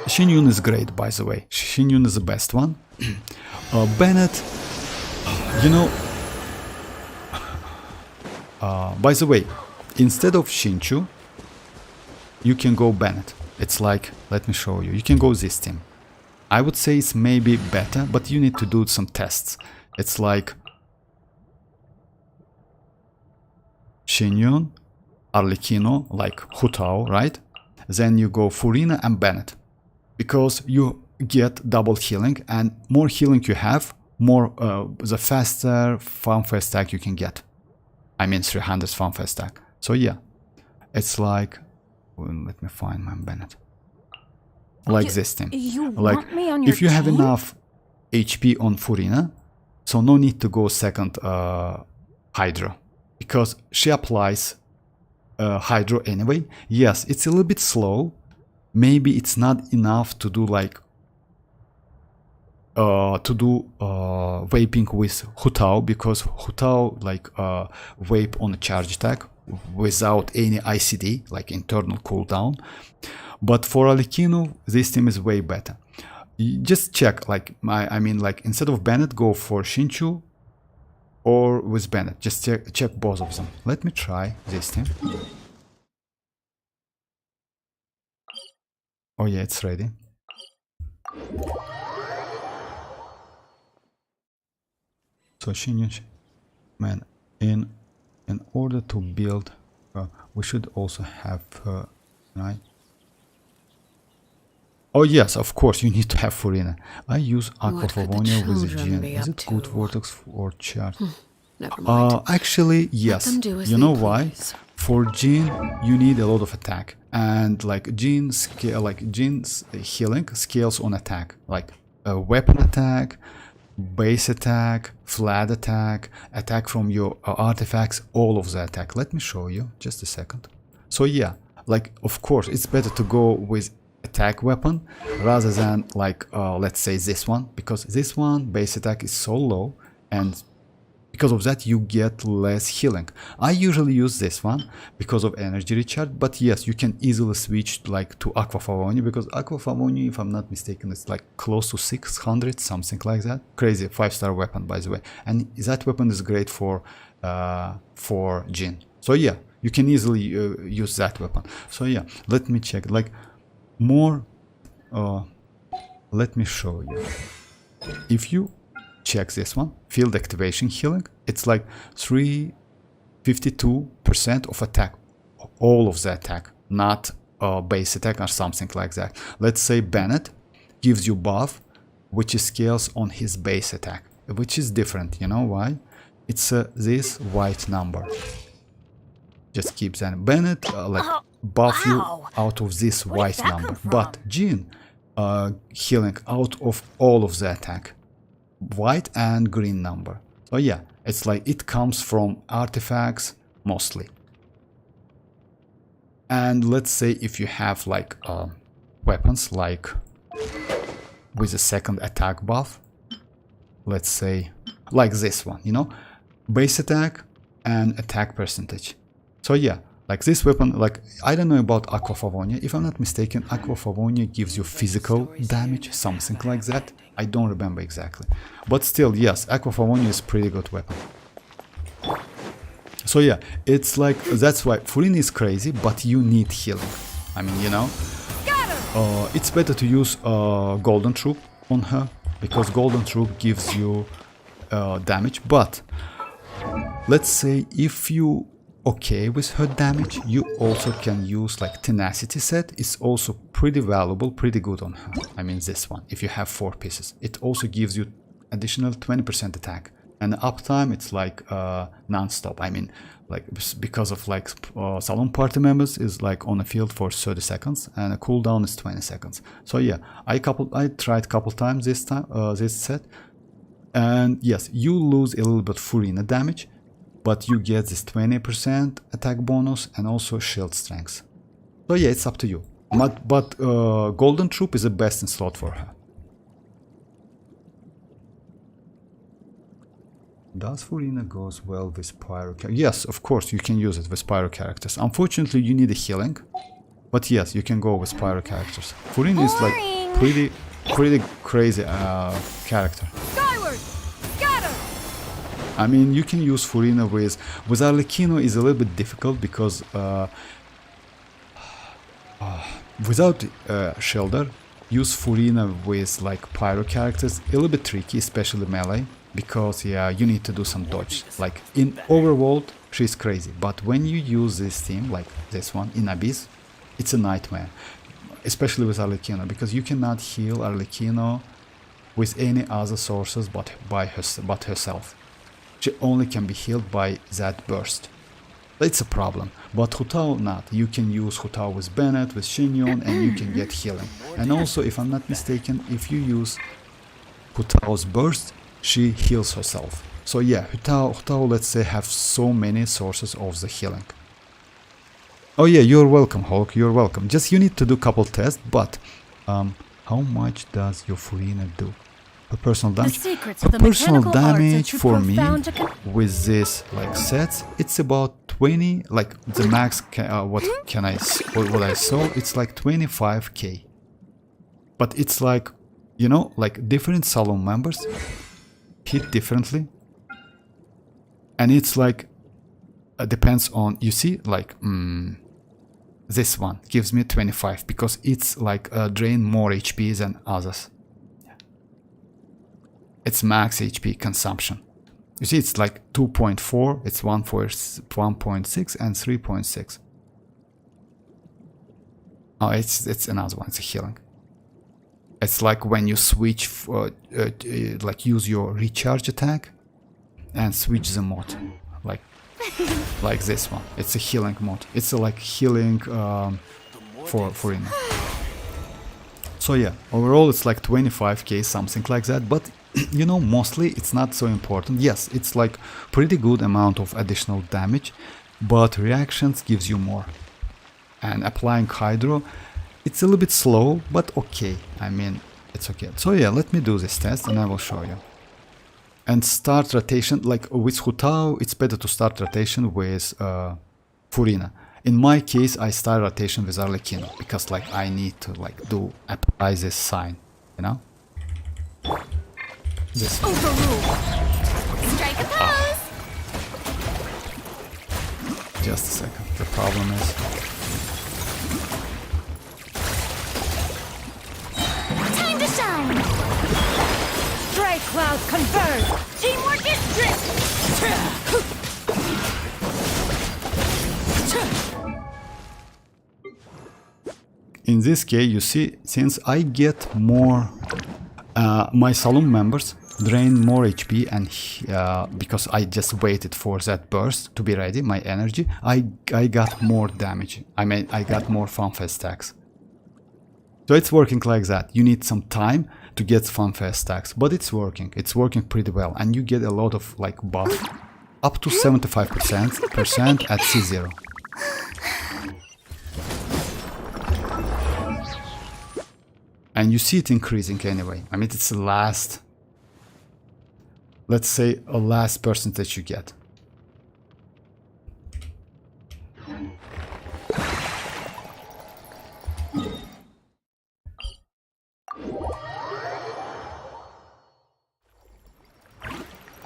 Xianyun is great, by the way. Xianyun is the best one. Bennett, you know. By the way, instead of Xinchu, you can go Bennett. It's like, let me show you. You can go this team. I would say it's maybe better, but you need to do some tests. It's like Xianyun, Arlecchino, like Hutao, right? Then you go Furina and Bennett. Because you get double healing, and more healing you have, more the faster fanfare stack you can get. I mean 300 fanfare stack. So yeah, it's like, well, let me find my Bennett. Like this thing. You like want me on your if you have team? enough HP on Furina, so no need to go second Hydro, because she applies Hydro anyway. Yes, it's a little bit slow. Maybe it's not enough to do like vaping with Hutao, because Hutao like vape on a charge attack without any ICD, like internal cooldown. But for Arlecchino, this team is way better. You just check, like I mean, like instead of Bennett, go for Xinchu or with Bennett. Just check both of them. Let me try this team. Oh yeah, it's ready. So Xianyun, man, in order to build, we should also have, right? Oh yes, of course, you need to have Furina. I use What could the Aquafavonia with the children Gene. be Is up it good to? vortex or chart? Never mind. Actually, yes. them do as You they know why? please. For Gene, you need a lot of attack, and like Gene's healing scales on attack, like a weapon attack, base attack, flat attack, attack from your artifacts, all of the attack. Let me show you, just a second. So yeah, like of course it's better to go with attack weapon rather than like let's say this one, because this one base attack is so low, and because of that you get less healing. I usually use this one because of energy recharge, but yes, you can easily switch like to Aquafavonia, because Aquafavonia, if I'm not mistaken, it's like close to 600, something like that. Crazy 5-star weapon, by the way, and that weapon is great for Jin. So yeah, you can easily use that weapon. So yeah, let me check, like more, let me show you. If you check this one, field activation healing, it's like 352% of attack, all of the attack, not base attack or something like that. Let's say Bennett gives you buff which scales on his base attack, which is different. You know why? It's this white number. Just keep that. Bennett like buff you out of this white number, but Jean healing out of all of the attack, white and green number. So yeah, it's like it comes from artifacts mostly. And let's say if you have like weapons like with a second attack buff, let's say like this one, you know, base attack and attack percentage. So yeah, like this weapon, like I don't know about Aquafavonia. If I'm not mistaken, Aquafavonia gives you physical damage, something like that. I don't remember exactly. But still, yes, Aquafavonia is pretty good weapon. So yeah, it's like, that's why Furina is crazy, but you need healing. I mean, you know, it's better to use Golden Troop on her, because Golden Troop gives you damage. But let's say if you okay with her damage, you also can use like Tenacity set. It's also pretty valuable, pretty good on her. I mean this one, if you have 4 pieces. It also gives you additional 20% attack. And uptime, it's like non-stop. I mean, like because of like Salon party members is like on the field for 30 seconds and a cooldown is 20 seconds. So yeah, I tried couple times this set. And yes, you lose a little bit Furina damage, but you get this 20% attack bonus and also shield strength. So yeah, it's up to you. But Golden Troop is the best in slot for her. Does Furina goes well with pyro characters? Yes, of course, you can use it with pyro characters. Unfortunately, you need a healing. But yes, you can go with pyro characters. Furina is like pretty crazy character. I mean, you can use Furina with Arlecchino is a little bit difficult because without Shielder, use Furina with like pyro characters a little bit tricky, especially melee, because yeah, you need to do some dodge. Like in Overworld, she's crazy, but when you use this team like this one in Abyss, it's a nightmare, especially with Arlecchino, because you cannot heal Arlecchino with any other sources but herself. She only can be healed by that burst. It's a problem. But Hutao not. You can use Hutao with Bennett, with Xianyun, and you can get healing. And also, if I'm not mistaken, if you use Hutao's burst, she heals herself. So yeah, Hutao, let's say, have so many sources of the healing. Oh yeah, you're welcome, Hulk, you're welcome. Just you need to do couple tests, but how much does your Furina do? Her personal damage. Her personal damage for me with this like sets, it's about 20. Like the max. What I saw, it's like 25k. But it's like, you know, like different salon members hit differently, and it's like depends on, you see, like this one gives me 25 because it's like drain more HP than others. It's max HP consumption. You see, it's like 2.4, it's 1.6 and 3.6. Oh, it's another one, it's a healing. It's like when you switch, like use your recharge attack and switch the mod, like this one. It's a healing mod. It's a like healing for Furina. So yeah, overall it's like 25k, something like that, but you know, mostly it's not so important. Yes, it's like pretty good amount of additional damage, but reactions gives you more. And applying Hydro, it's a little bit slow, but okay. I mean, it's okay. So yeah, let me do this test and I will show you. And start rotation, like with Hutao, it's better to start rotation with Furina. In my case, I start rotation with Arlecchino because like I need to like apply this sign, you know? This one. Strike a pose. Just a second. The problem is Time to shine. Stray cloud converge! Teamwork is in this case, you see, since I get more, my saloon members drain more HP, and because I just waited for that burst to be ready, my energy, I got more damage. I mean, I got more FunFest stacks. So it's working like that. You need some time to get FunFest stacks, but it's working pretty well, and you get a lot of like buff, up to 75% at C0. And you see it increasing anyway. I mean, it's the last, let's say, a last percentage you get.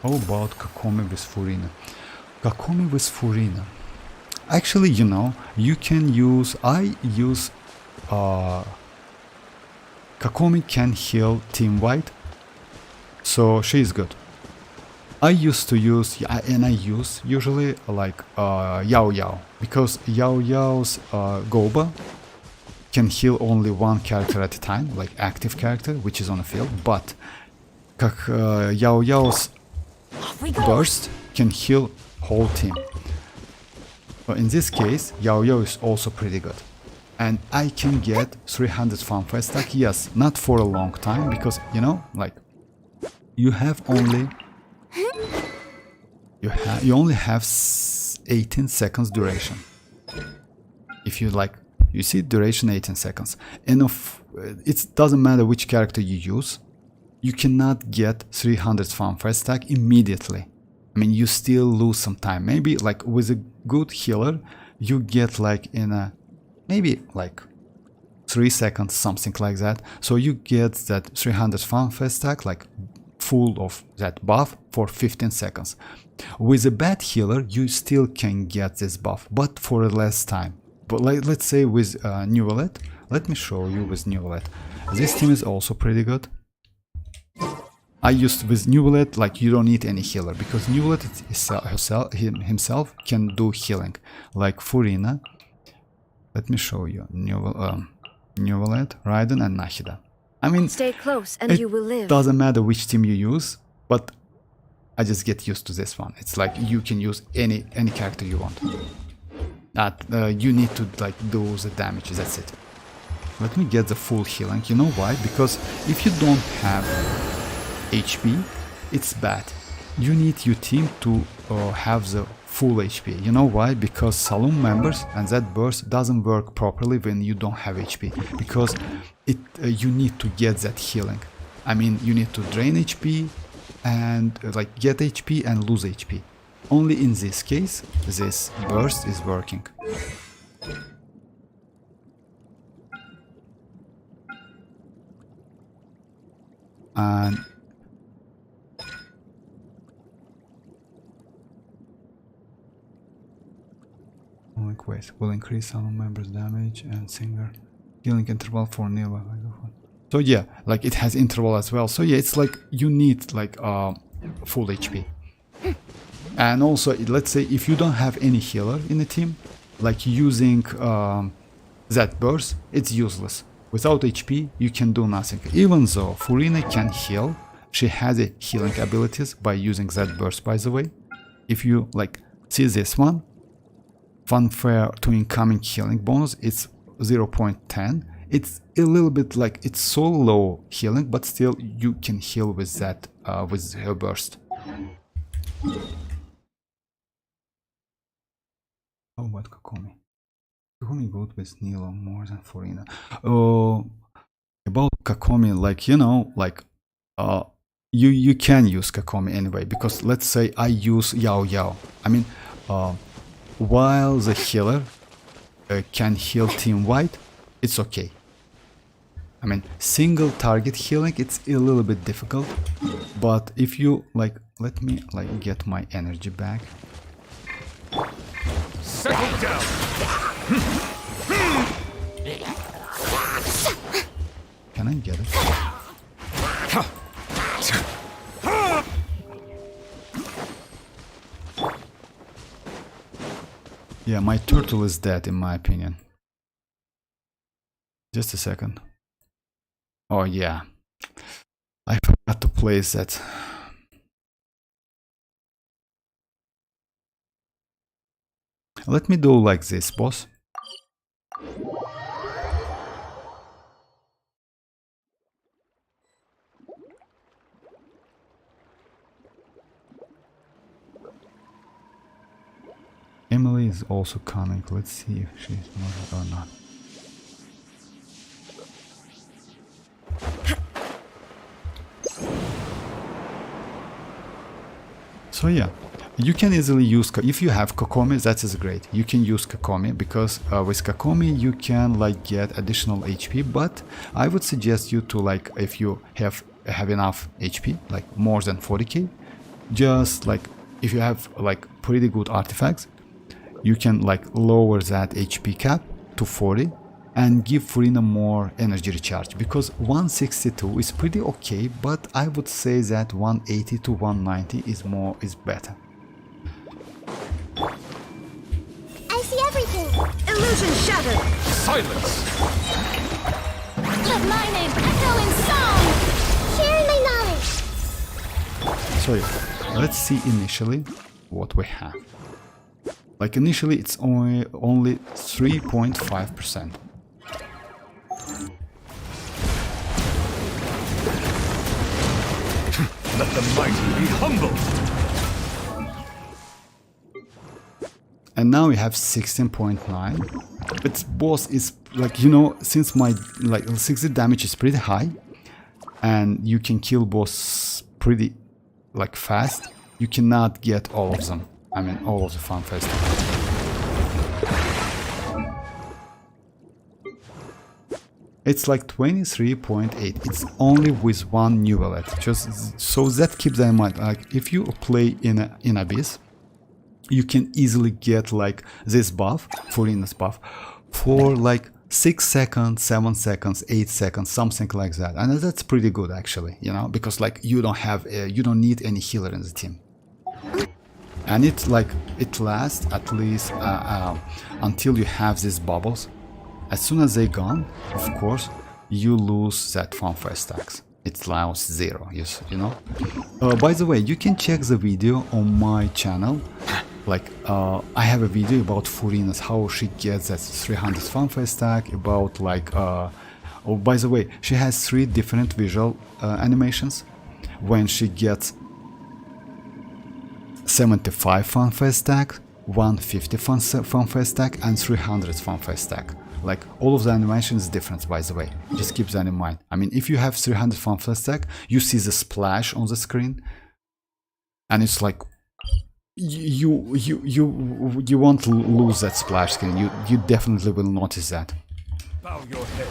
How about Kakomi with Furina? Kakomi with Furina. Actually, you know, you can use, I use Kakomi can heal Team White so she's good. I used to use, and I use usually like Yao Yao, because Yao Yao's Goba can heal only one character at a time, like active character, which is on the field, but Yao Yao's burst can heal whole team. So in this case, Yao Yao is also pretty good. And I can get 300 fanfare stack, yes, not for a long time, because, you know, like, you have only... You only have 18 seconds duration. If you like, you see duration 18 seconds. And it doesn't matter which character you use, you cannot get 300 fanfare stack immediately. I mean, you still lose some time. Maybe like with a good healer, you get like in a maybe like 3 seconds, something like that. So you get that 300 fanfare stack like full of that buff for 15 seconds. With a bad healer, you still can get this buff, but for a less time. But like, let's say with Neuvillette, let me show you with Neuvillette. This team is also pretty good. I used with Neuvillette, like you don't need any healer, because Neuvillette himself can do healing, like Furina. Let me show you Neuvillette, Raiden, and Nahida. I mean, Stay close and you will live. It doesn't matter which team you use, but I just get used to this one. It's like you can use any character you want. You need to like do the damage. That's it. Let me get the full healing. You know why? Because if you don't have HP, it's bad. You need your team to have the full HP. You know why? Because saloon members and that burst doesn't work properly when you don't have HP. Because you need to get that healing. I mean, you need to drain HP and like get HP and lose HP. Only in this case, this burst is working. And wait, will increase some members' damage and singer healing interval for Nila. So yeah, like it has interval as well. So yeah, it's like you need like full HP. And also, let's say if you don't have any healer in the team, like using that burst, it's useless. Without HP, you can do nothing. Even though Furina can heal, she has a healing abilities by using that burst, by the way. If you like see this one, fanfare to incoming healing bonus, it's 0.10. It's a little bit like, it's so low healing, but still you can heal with that, with her burst. Oh, what Kokomi? Kokomi good with Nilo more than Furina. About Kokomi, like, you know, like, you can use Kokomi anyway, because let's say I use Yao Yao. I mean, while the healer can heal team-wide, it's okay. I mean, single target healing, it's a little bit difficult, but if you like, let me like get my energy back. Settle down. Can I get it? Yeah, my turtle is dead in my opinion. Just a second. Oh yeah, I forgot to place that. Let me do like this, boss. Emily is also coming. Let's see if she's not or not. So yeah, you can easily use, if you have Kokomi, that is great. You can use Kokomi because with Kokomi you can like get additional HP, but I would suggest you to like, if you have enough HP, like more than 40k, just like if you have like pretty good artifacts, you can like lower that HP cap to 40 and give Furina more energy recharge, because 162 is pretty okay, but I would say that 180 to 190 is better. I see everything. Illusion shattered. Silence! Let my name echo in song. Sharing my knowledge. So yeah, let's see initially what we have. Like initially it's only 3.5%. Let the mighty be humbled! And now we have 16.9. Its boss is like, you know, since my like 60 damage is pretty high and you can kill boss pretty like fast, you cannot get all of them. I mean all of the fun fest. It's like 23.8. It's only with one Neuvillette. Just so that keeps that in mind. Like if you play in Abyss, you can easily get like this buff, Furina's buff, for like 6 seconds, 7 seconds, 8 seconds, something like that. And that's pretty good actually, you know, because like you don't need any healer in the team. And it lasts at least until you have these bubbles. As soon as they're gone, of course, you lose that fanfare stacks. It allows 0, you know. By the way, you can check the video on my channel. Like, I have a video about Furina's, how she gets that 300 fanfare stack, about like, oh, by the way, she has 3 different visual animations. When she gets 75 fanfare stack, 150 fanfare stack, and 300 fanfare stack. Like all of the animation is different, by the way. Just keep that in mind. I mean, if you have 300 fanfare stack, you see the splash on the screen, and it's like you won't lose that splash screen. You definitely will notice that. Bow your head.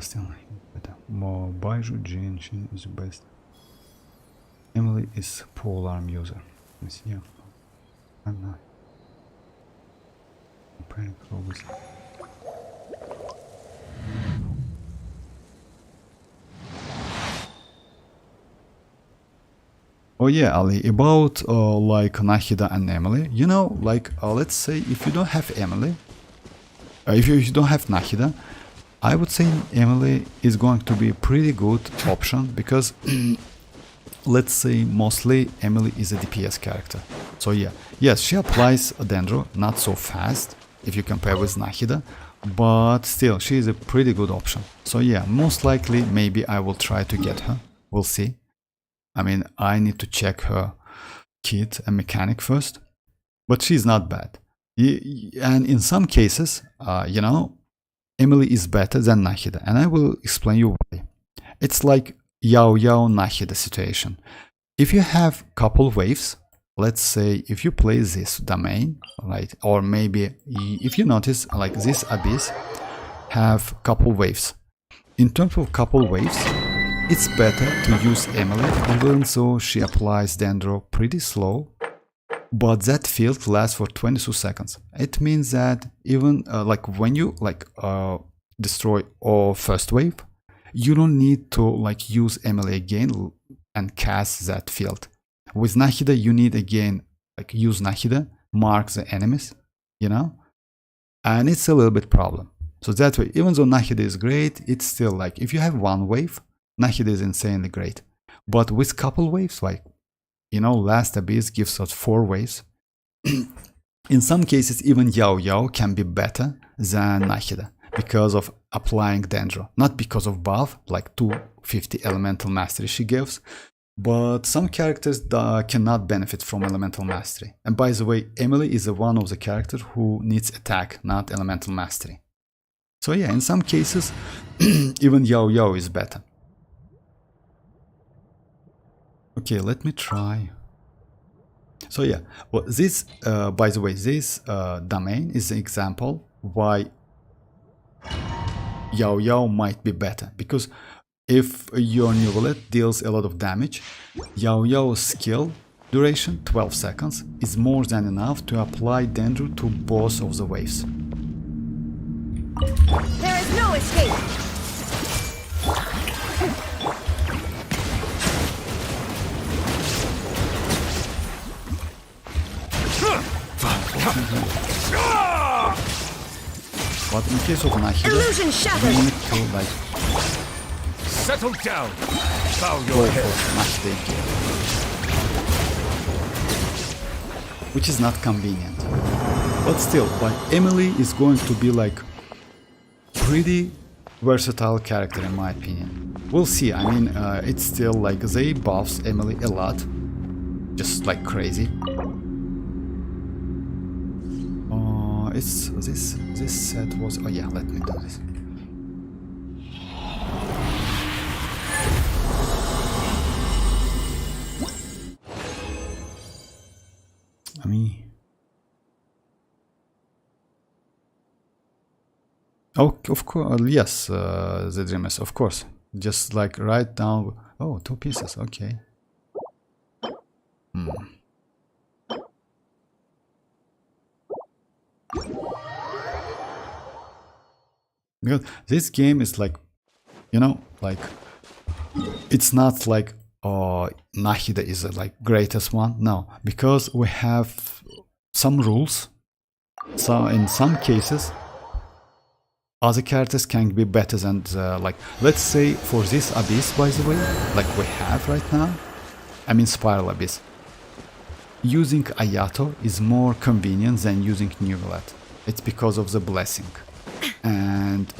Still better. Baiju Genshin is the best. Emily is polearm user. Yeah, I'm not. Pretty close. Oh yeah, Ali, about like Nahida and Emily, you know, like let's say if you don't have Emily, if you don't have Nahida, I would say Emily is going to be a pretty good option, because let's say mostly Emily is a DPS character. So yeah, yes, she applies a Dendro, not so fast if you compare with Nahida, but still she is a pretty good option. So yeah, most likely maybe I will try to get her. We'll see. I mean, I need to check her kit and mechanic first, but she's not bad. And in some cases, you know, Emily is better than Nahida, and I will explain you why. It's like Yao Nahida situation. If you have couple waves, let's say if you play this domain, right, or maybe if you notice like this Abyss have couple waves. In terms of couple waves, it's better to use Emily, even though she applies Dendro pretty slow, but that field lasts for 22 seconds. It means that even like when you like destroy our first wave, you don't need to like use Emily again and cast that field. With Nahida, you need again like use Nahida, mark the enemies, you know, and it's a little bit problem. So that way, even though Nahida is great, it's still like if you have one wave, Nahida is insanely great. But with couple waves, like, you know, last Abyss gives us 4 waves. In some cases, even Yao can be better than Nahida because of applying Dendro. Not because of buff, like 250 elemental mastery she gives, but some characters cannot benefit from elemental mastery. And by the way, Emily is one of the characters who needs attack, not elemental mastery. So yeah, in some cases, even Yao is better. Okay, let me try. So yeah, well, this, by the way, this domain is an example why Yao might be better. Because if your Neuvillette deals a lot of damage, Yao's skill Duration 12 seconds is more than enough to apply Dendro to both of the waves. There is no escape. But in case of Nahida, Illusion you shattered. need to like Settle down. Bow go your head. for Nahida again. Which is not convenient. But still, like Emily is going to be like pretty versatile character in my opinion. We'll see. I mean, it's still like they buffs Emily a lot, just like crazy. It's this set was. Oh yeah, let me do this. I mean. Oh, of course, yes, the dreamers, of course. Just like write down. Oh, 2 pieces, okay. Because this game is like, you know, like it's not like Nahida is the like greatest one. No, because we have some rules. So in some cases, other characters can be better than the, like, let's say for this Abyss, by the way, like we have right now, I mean Spiral Abyss, using Ayato is more convenient than using Neuvillette. It's because of the blessing. And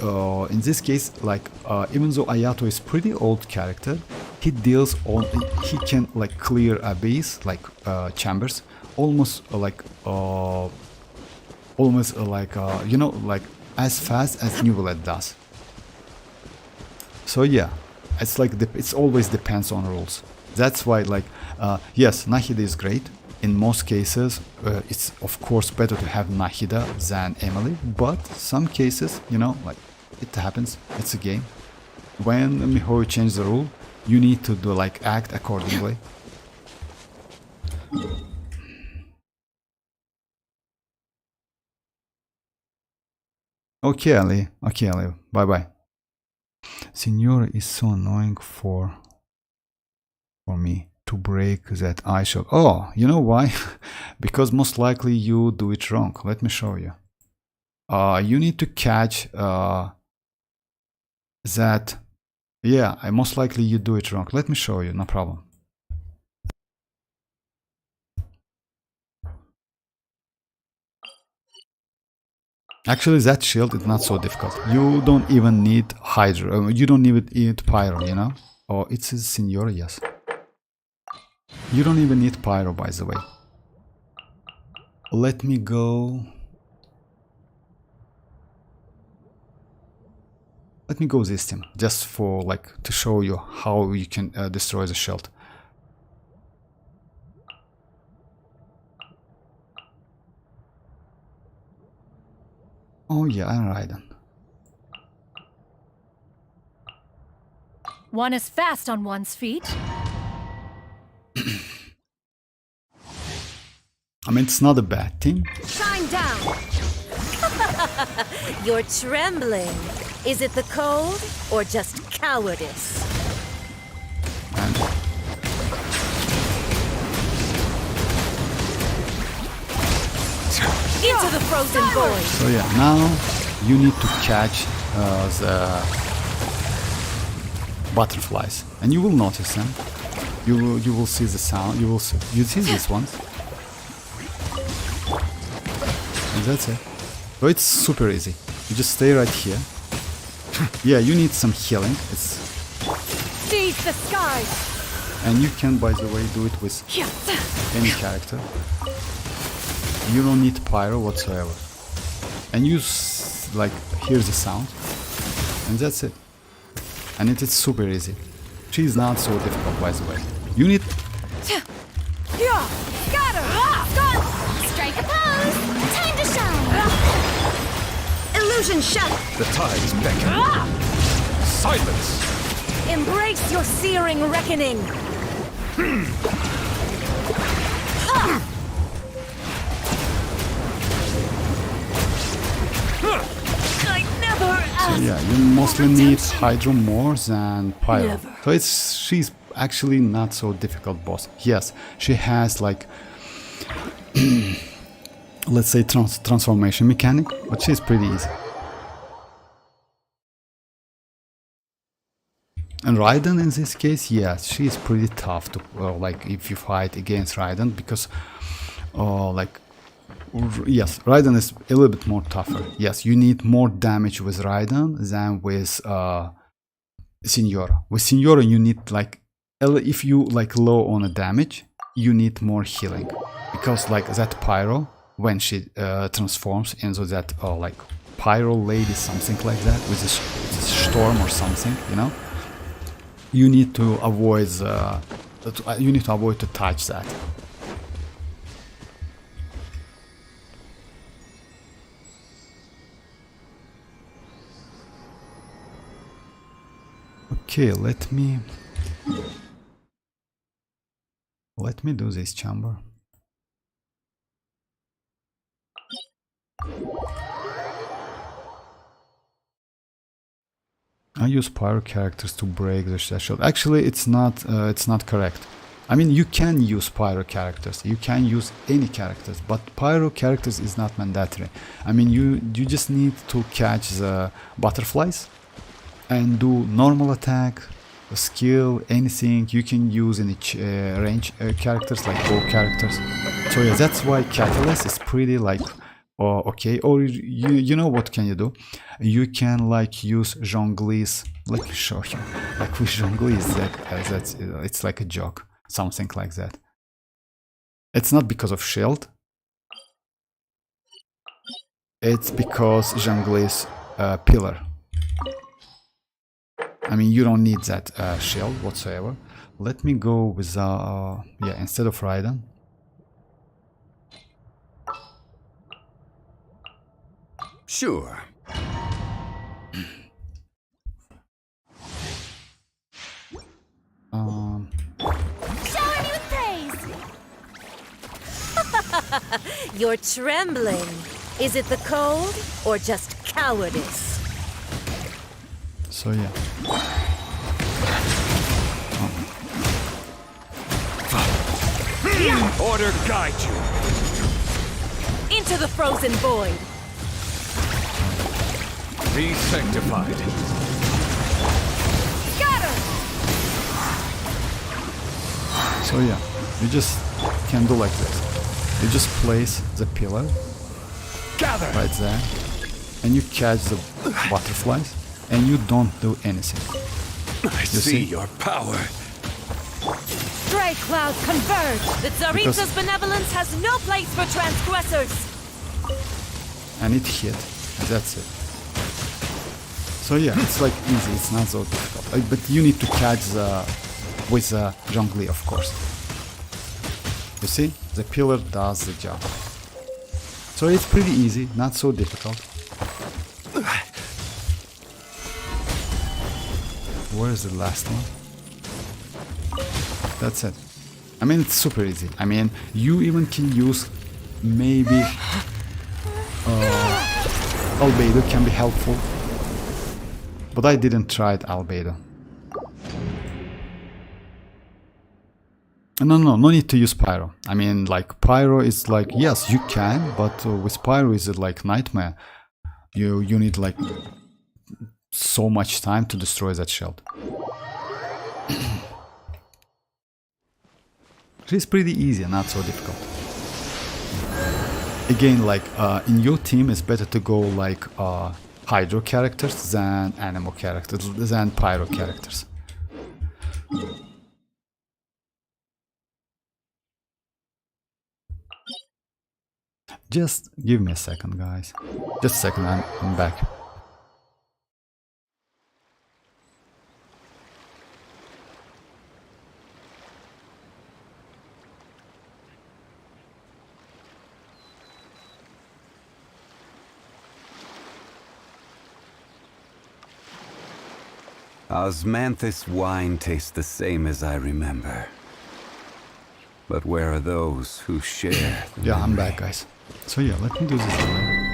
in this case, like even though Ayato is pretty old character, he deals on, he can like clear Abyss, like chambers, almost like you know, like as fast as Neuvillette does. So yeah, it's like it's always depends on rules. That's why, like, yes, Nahida is great. In most cases, it's of course better to have Nahida than Emily, but some cases, you know, like it happens. It's a game. When Mihoyo changed the rule, you need to do like act accordingly. Okay, Ali. Okay, Ali. Bye bye. Signora is so annoying for me to break that eye shot. Oh, you know why? Because most likely you do it wrong. Let me show you. You need to catch that. Yeah, most likely you do it wrong. Let me show you. No problem. Actually, that shield is not so difficult. You don't even need Hydra. You don't even need Pyro, you know? Oh, it's a Signora, yes. You don't even need Pyro, by the way. Let me go... Let me go this team, just for, like, to show you how you can destroy the shield. Oh yeah, alright then. One is fast on one's feet. I mean, it's not a bad thing. Shine down. You're trembling. Is it the cold or just cowardice? And Into the frozen void. so yeah, now you need to catch the butterflies, and you will notice them. You will see the sound. You see these ones, and that's it. So it's super easy. You just stay right here. Yeah, you need some healing. It's Seize the sky. and you can, by the way, do it with any character. You don't need pyro whatsoever, and you like hear the sound, and that's it. And it is super easy. She is not so difficult, by the way. You need Got her. Strike a pose! Time to shine! Illusion shattered. The tides beckon. Silence. Embrace your searing reckoning. Yeah, you mostly need Hydro more than Pyro. So she's actually not so difficult boss. Yes, she has like let's say transformation mechanic, but she's pretty easy. And Raiden in this case, yes, she is pretty tough to like if you fight against Raiden, because yes, Raiden is a little bit more tougher. Yes, you need more damage with Raiden than with Signora. With Signora you need like, if you like low on a damage, you need more healing, because like that Pyro, when she transforms into that like Pyro lady, something like that, with this storm or something, you know, you need to avoid to touch that. Okay, let me do this chamber. I use Pyro characters to break the shield. Actually, it's not correct. I mean, you can use Pyro characters, you can use any characters, but Pyro characters is not mandatory. I mean, you just need to catch the butterflies and do normal attack, skill, anything. You can use any range characters like bow characters. So yeah, that's why Catalyst is pretty like okay. Or you know what can you do? You can like use Zhonglis. Let me show you. Like with Zhonglis, that's it's like a joke, something like that. It's not because of shield. It's because Zhonglis pillar. I mean, you don't need that shield whatsoever. Let me go with yeah, instead of Raiden. Sure. Shower me with praise! You're trembling. Is it the cold or just cowardice? So yeah. Order guide you. Into the frozen void. Be sanctified. So yeah, you just can do like this. You just place the pillar Gather. right there, and you catch the butterflies, and you don't do anything. I see your power. Stray clouds converge. The Tsaritsa's benevolence has no place for transgressors. And it hit. That's it. So yeah, it's like easy. It's not so difficult. But you need to catch the with the Zhongli, of course. You see, the pillar does the job. So it's pretty easy, not so difficult. Where is the last one? That's it. I mean, it's super easy. I mean, you even can use maybe Albedo can be helpful, but I didn't try it Albedo. No need to use Pyro. I mean, like, Pyro is like, yes, you can, but with Pyro is it like nightmare. You need like so much time to destroy that shield. It's pretty easy, not so difficult. Again, like in your team, it's better to go like Hydro characters than Anemo characters, than Pyro characters. Just give me a second, guys. Just a second, I'm back. Osmanthus wine tastes the same as I remember. But where are those who share the Yeah, I'm memory? back, guys. So yeah, let me do this again.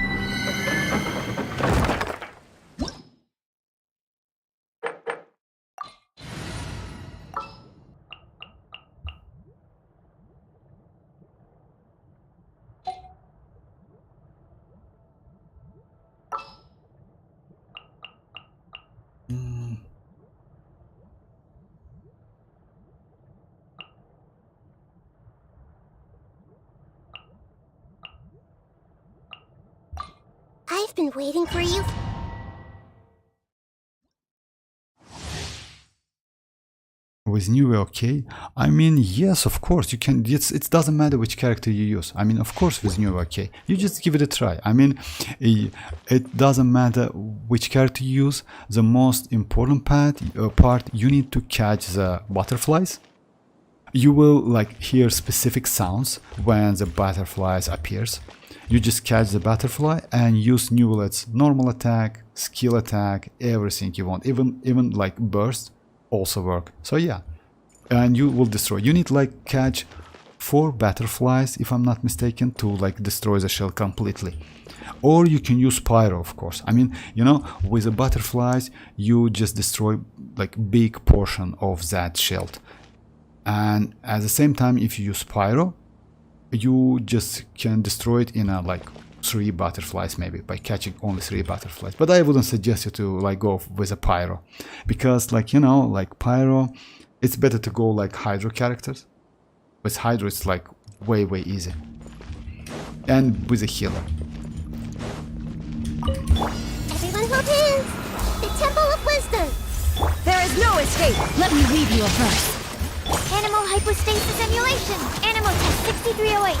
been waiting for you. With Neuvillette, okay? I mean, yes, of course, you can. It doesn't matter which character you use. I mean, of course, with Neuvillette, okay? You just give it a try. I mean, it doesn't matter which character you use. The most important part, you need to catch the butterflies. You will like hear specific sounds when the butterflies appears. You just catch the butterfly and use Neuvillette's normal attack, skill attack, everything you want. Even like burst also work. So yeah, and you will destroy. You need like catch 4 butterflies, if I'm not mistaken, to like destroy the shell completely. Or you can use pyro, of course. I mean, you know, with the butterflies you just destroy like big portion of that shield. And at the same time, if you use pyro, you just can destroy it in a like 3 butterflies, maybe by catching only 3 butterflies. But I wouldn't suggest you to like go with a pyro, because like, you know, like pyro, it's better to go like hydro characters. With hydro it's like way easy, and with a healer. Everyone hold hands! The Temple of Wisdom! There is no escape! Let me read you a verse. Animal hypostasis emulation! Animal test 6308!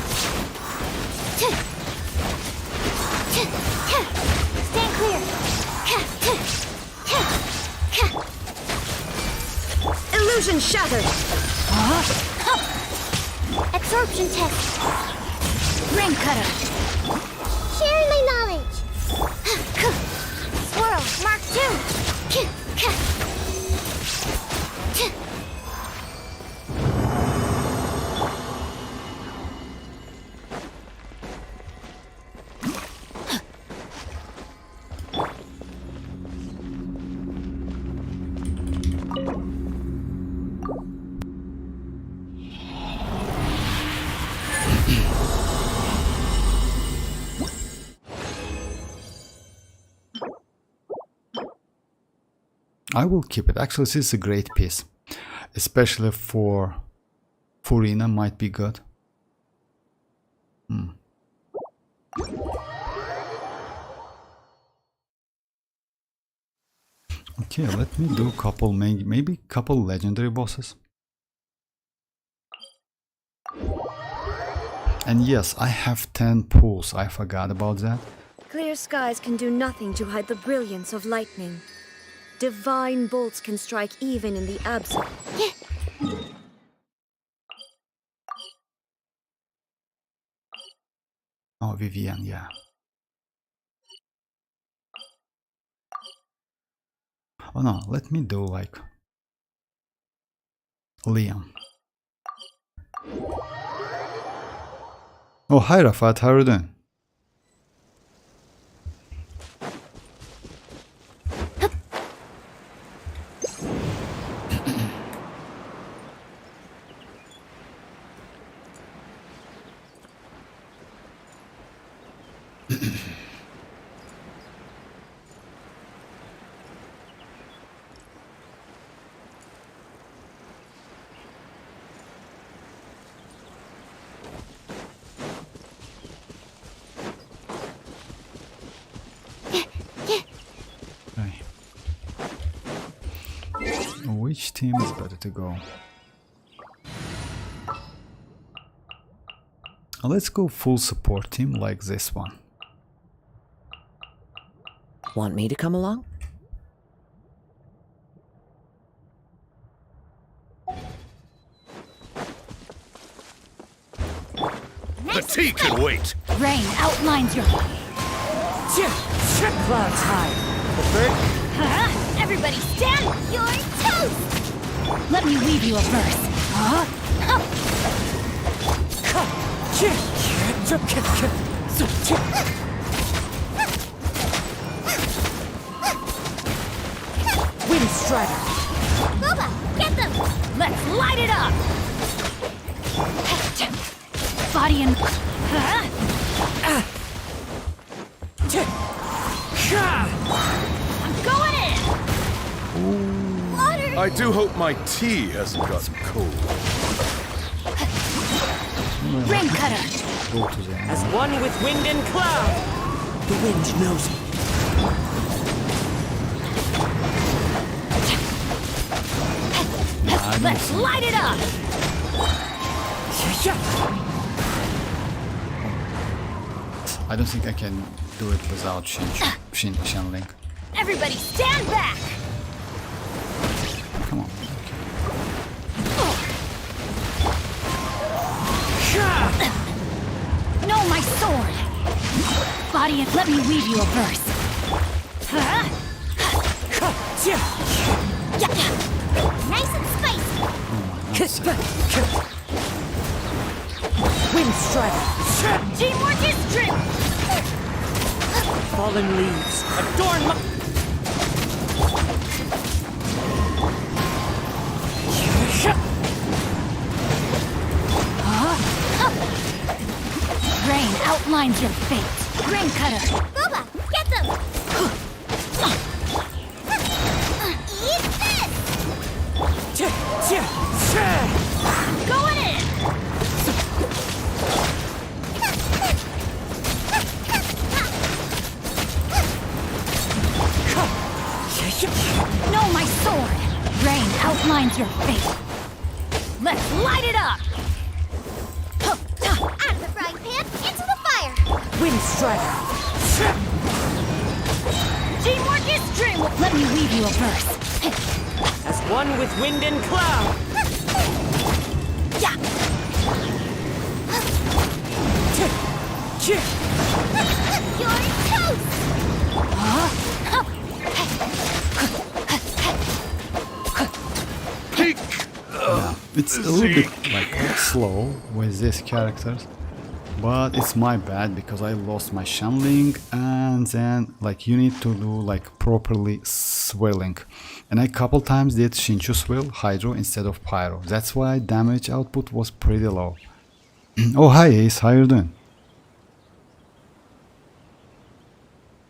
Stand clear! Illusion shattered! Absorption test! Ring cutter. Sharing my knowledge! Swirl, Mark 2! I will keep it. Actually, this is a great piece, especially for Furina. Might be good. Okay, let me do a couple, maybe couple legendary bosses. And yes, I have 10 pools. I forgot about that. Clear skies can do nothing to hide the brilliance of lightning. Divine bolts can strike even in the absence. Oh, Vivian, yeah. Oh no, let me do like Liam. Oh, hi Rafat, how are you doing? Which team is better to go? Let's go full support team like this one. Want me to come along? The tea can wait! Rain outlines your... Clouds high. The bird? Everybody stand! You're toast! Let me read you a verse. Wind Strider. Boba, get them! Let's light it up! Body and... I'm going in! Water! I do hope my tea hasn't gotten cold. Ring cutter! Go to the As one with wind and cloud. The wind knows me. Let's light it up! I don't think I can do it without Shenling. Everybody stand back! Come on. No, my sword! Body it, let me weave you a verse. Nice and spicy. Wind strider. Teamwork is strength! Fallen leaves. Adorn my... Rain outlines your fate. Rain cutter. Boba, get them! Eat this! Going in! No, my sword! Rain outlines your fate. Let's light it up! Out of the frying pan, into the fire! Wind strider. Teamwork is strength! Let me weave you a verse. As one with wind and cloud. Yeah! You're toast! It's a little bit like slow with these characters, but it's my bad because I lost my Shenling, and then like you need to do like properly swirling, and I couple times did Shinchu swirl Hydro instead of Pyro. That's why damage output was pretty low. Oh hi Ace, how you doing?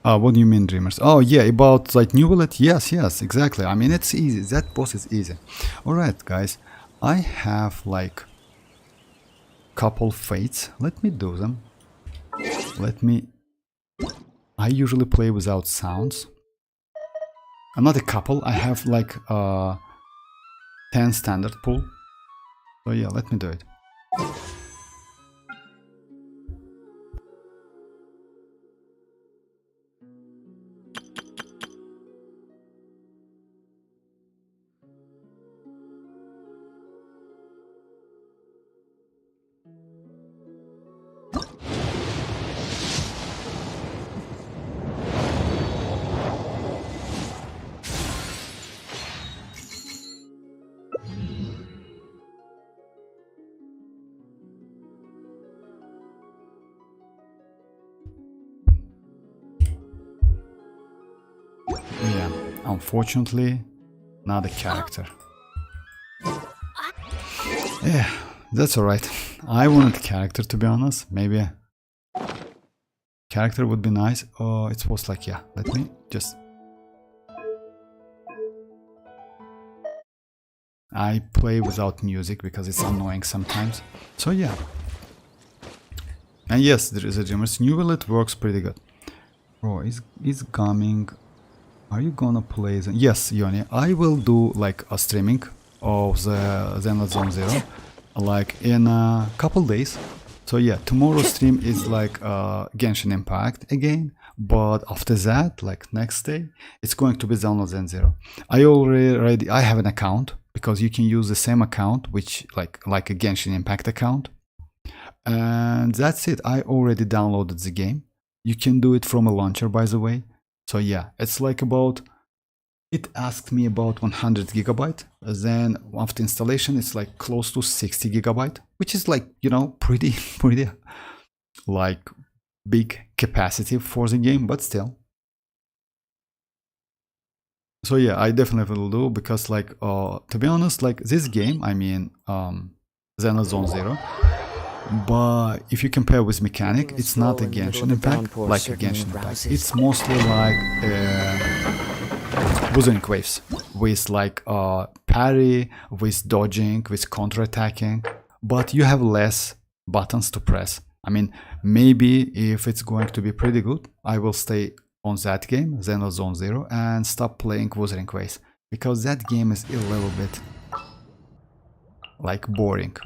What do you mean, Dreamers? Oh yeah, about like Neuvillette? Yes, exactly. I mean, it's easy. That boss is easy. Alright, guys. I have like couple fates. Let me do them. I usually play without sounds. Not a couple. I have like 10 standard pull. So yeah, let me do it. Yeah, unfortunately, not a character. Yeah, that's alright. I wanted a character, to be honest. Maybe a character would be nice. Oh, it was like, yeah, let me just... I play without music because it's annoying sometimes. So yeah. And yes, there is a Dreamers. Neuvillette works pretty good. Bro, is coming... Are you gonna play the... Yes, Yoni, I will do like a streaming of the Zenless Zone Zero like in a couple days. So yeah, tomorrow's stream is like Genshin Impact again, but after that, like next day, it's going to be Zenless Zone Zero. I have an account because you can use the same account, which like a Genshin Impact account, and that's it. I already downloaded the game. You can do it from a launcher, by the way. So yeah, it's like about, it asked me about 100 gigabyte. Then after installation, it's like close to 60 gigabyte, which is like, you know, pretty like big capacity for the game, but still. So yeah, I definitely will do, because like, to be honest, like this game, I mean, Zenless Zone Zero, but if you compare with mechanic, it's not a Genshin Impact, like a Genshin Impact. It's mostly like Wuthering Waves, with like parry, with dodging, with counter-attacking, but you have less buttons to press. I mean, maybe if it's going to be pretty good, I will stay on that game, Xeno Zone Zero, and stop playing Wuthering Waves, because that game is a little bit like boring.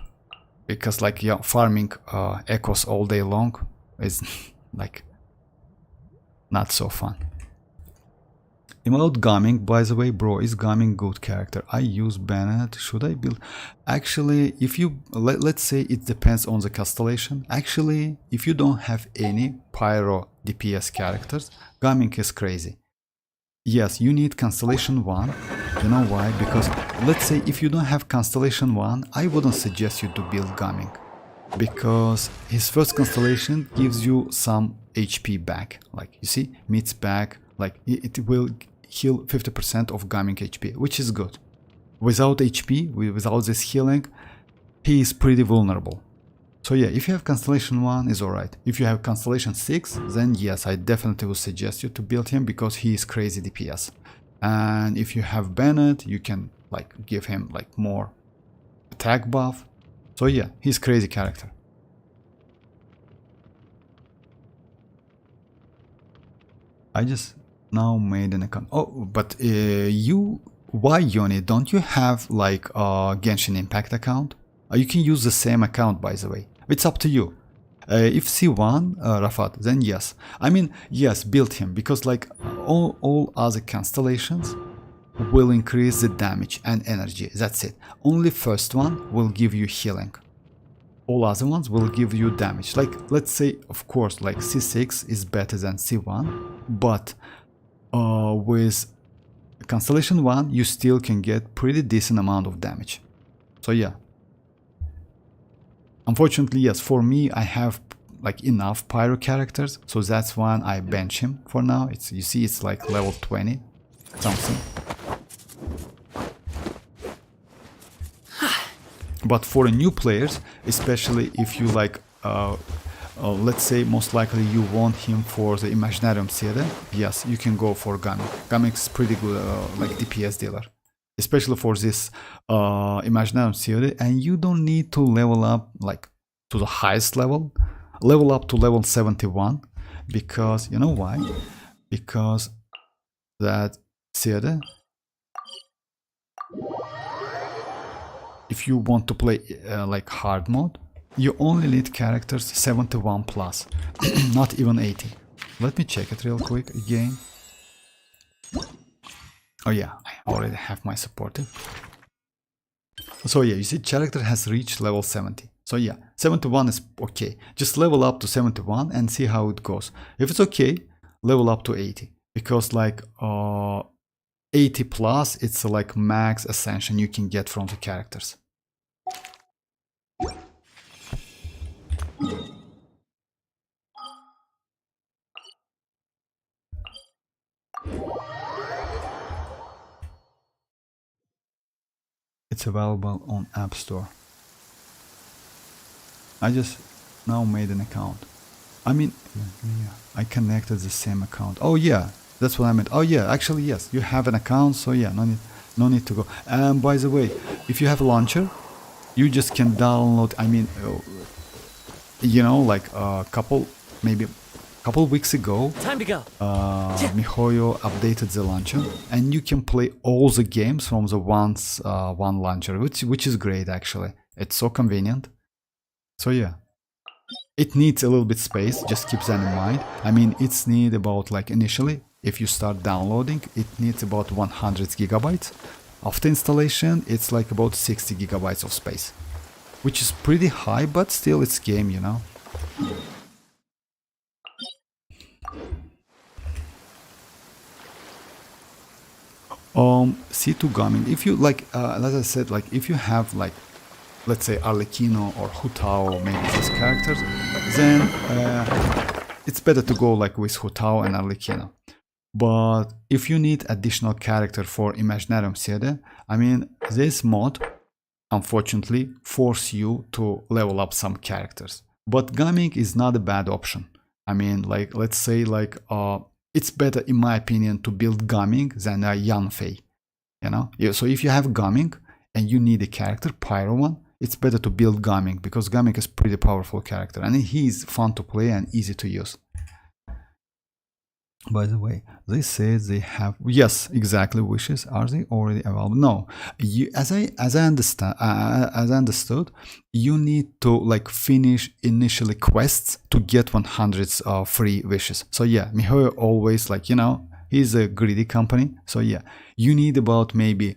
Because like, yeah, farming echoes all day long is like not so fun. About Gaming, by the way, bro, is Gaming good character? I use Bennett. Should I build? Actually, if you let's say it depends on the constellation. Actually, if you don't have any pyro DPS characters, Gaming is crazy. Yes, you need Constellation 1. You know why? Because let's say if you don't have Constellation 1, I wouldn't suggest you to build Gaming. Because his first constellation gives you some HP back. Like, you see, meets back. Like, it will heal 50% of Gaming HP, which is good. Without HP, without this healing, he is pretty vulnerable. So yeah, if you have Constellation 1, is alright. If you have Constellation 6, then yes, I definitely would suggest you to build him, because he is crazy DPS. And if you have Bennett, you can like give him like more attack buff. So yeah, he's crazy character. I just now made an account. Oh, but why, Yoni, don't you have like a Genshin Impact account? You can use the same account, by the way. It's up to you. If C1, Rafat, then yes. I mean, yes, build him, because like all other constellations will increase the damage and energy. That's it. Only first one will give you healing. All other ones will give you damage. Like, let's say, of course, like C6 is better than C1, but with Constellation 1, you still can get pretty decent amount of damage. So yeah. Unfortunately, yes, for me, I have like enough pyro characters, so that's why I bench him for now. It's, you see, it's like level 20 something. But for new players, especially if you like, let's say most likely you want him for the Imaginarium Theatre, yes, you can go for Gaming. Gaming is pretty good, like DPS dealer, especially for this Imaginarium Theatre, and you don't need to level up like to the highest level. Level up to level 71, because you know why? Because that theater, if you want to play like hard mode, you only need characters 71 plus, not even 80. Let me check it real quick again. Oh yeah, I already have my supportive. So yeah, you see, character has reached level 70. So yeah, 71 is okay. Just level up to 71 and see how it goes. If it's okay, level up to 80. Because like 80 plus, it's like max ascension you can get from the characters. It's available on App Store. I just now made an account. I mean, yeah, I connected the same account. Oh yeah, that's what I meant. Oh yeah, actually yes, you have an account, so yeah, no need to go. And by the way, if you have a launcher, you just can download. I mean, you know, like maybe a couple weeks ago, Time to go. Mihoyo updated the launcher, and you can play all the games from the one launcher, which is great actually. It's so convenient. So yeah, it needs a little bit space, just keep that in mind. I mean, it's need about like initially, if you start downloading, it needs about 100 gigabytes. After installation, it's like about 60 gigabytes of space, which is pretty high, but still it's game, you know. C2 Gaming, if you like, as I said, like if you have like, let's say Arlecchino or Hutao, maybe these characters, then it's better to go like with Hutao and Arlecchino. But if you need additional character for Imaginarium Theatre, I mean, this mod unfortunately force you to level up some characters. But Gaming is not a bad option. I mean, like, let's say like, it's better in my opinion to build Gaming than a Yanfei, you know? So if you have Gaming and you need a character, Pyro one, it's better to build Gaming, because Gaming is pretty powerful character and he's fun to play and easy to use. By the way, they say they have, yes, exactly, wishes. Are they already available? No, as I understood, you need to like finish initially quests to get 100 free wishes. So yeah, Mihoyo always, like, you know, he's a greedy company. So yeah, you need about maybe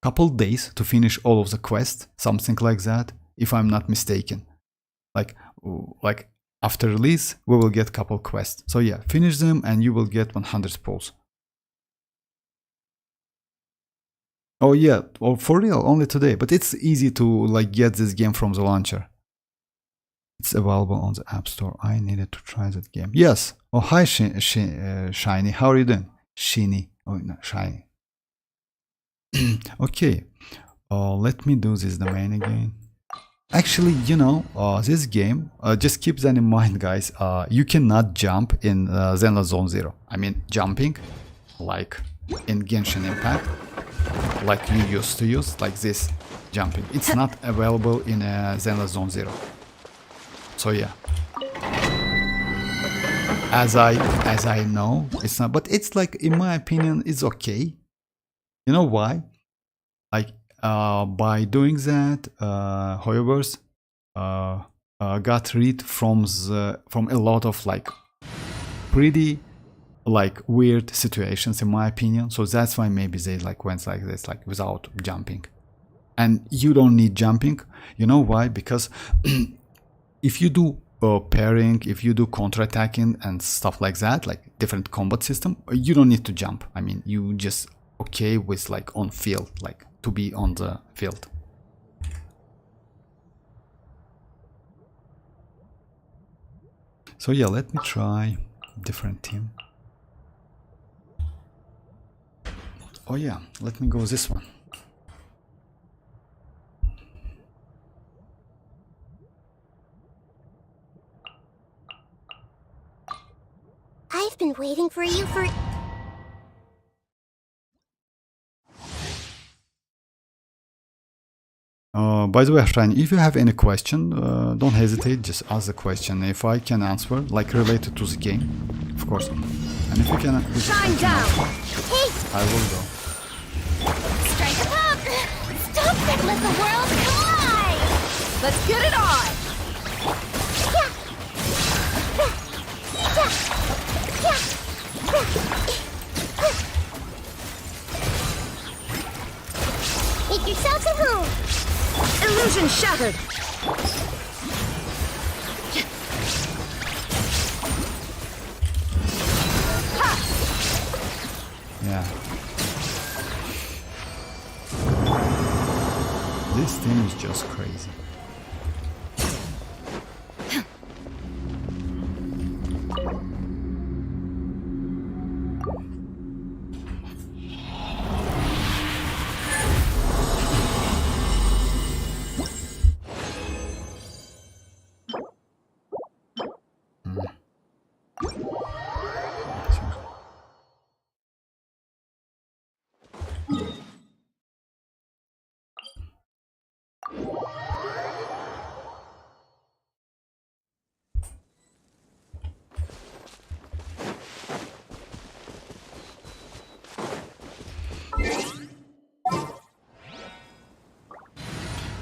couple days to finish all of the quests, something like that, if I'm not mistaken. Like after release, we will get couple quests. So yeah, finish them and you will get 100 pulls. Oh yeah, oh, for real, only today. But it's easy to like get this game from the launcher. It's available on the App Store. I needed to try that game. Yes. Oh, hi, Shiny. How are you doing? Shiny. Oh, no, Shiny. Okay. Let me do this domain again. Actually, you know, this game, just keep that in mind, guys. You cannot jump in Zenless Zone Zero. I mean, jumping, like in Genshin Impact, like you used to use, like this jumping. It's not available in Zenless Zone Zero. So yeah, as I know, it's not. But it's like, in my opinion, it's okay. You know why? Like, by doing that, Hoyoverse got rid from a lot of like pretty like weird situations, in my opinion. So that's why maybe they like went like this, like without jumping. And you don't need jumping. You know why? Because if you do pairing, if you do counter-attacking and stuff like that, like different combat system, you don't need to jump. I mean, you just okay with like on field, like to be on the field. So yeah, let me try different team. Oh yeah, let me go this one. I've been waiting for you for... By the way, Shine, if you have any question, don't hesitate, just ask the question. If I can answer, like related to the game, of course. And if you can, Shine down! Hey! I will go. Strike a pop! Stop and let the world collide! Let's get it on! Make yourselves at home! Illusion shattered! Yeah. This team is just crazy.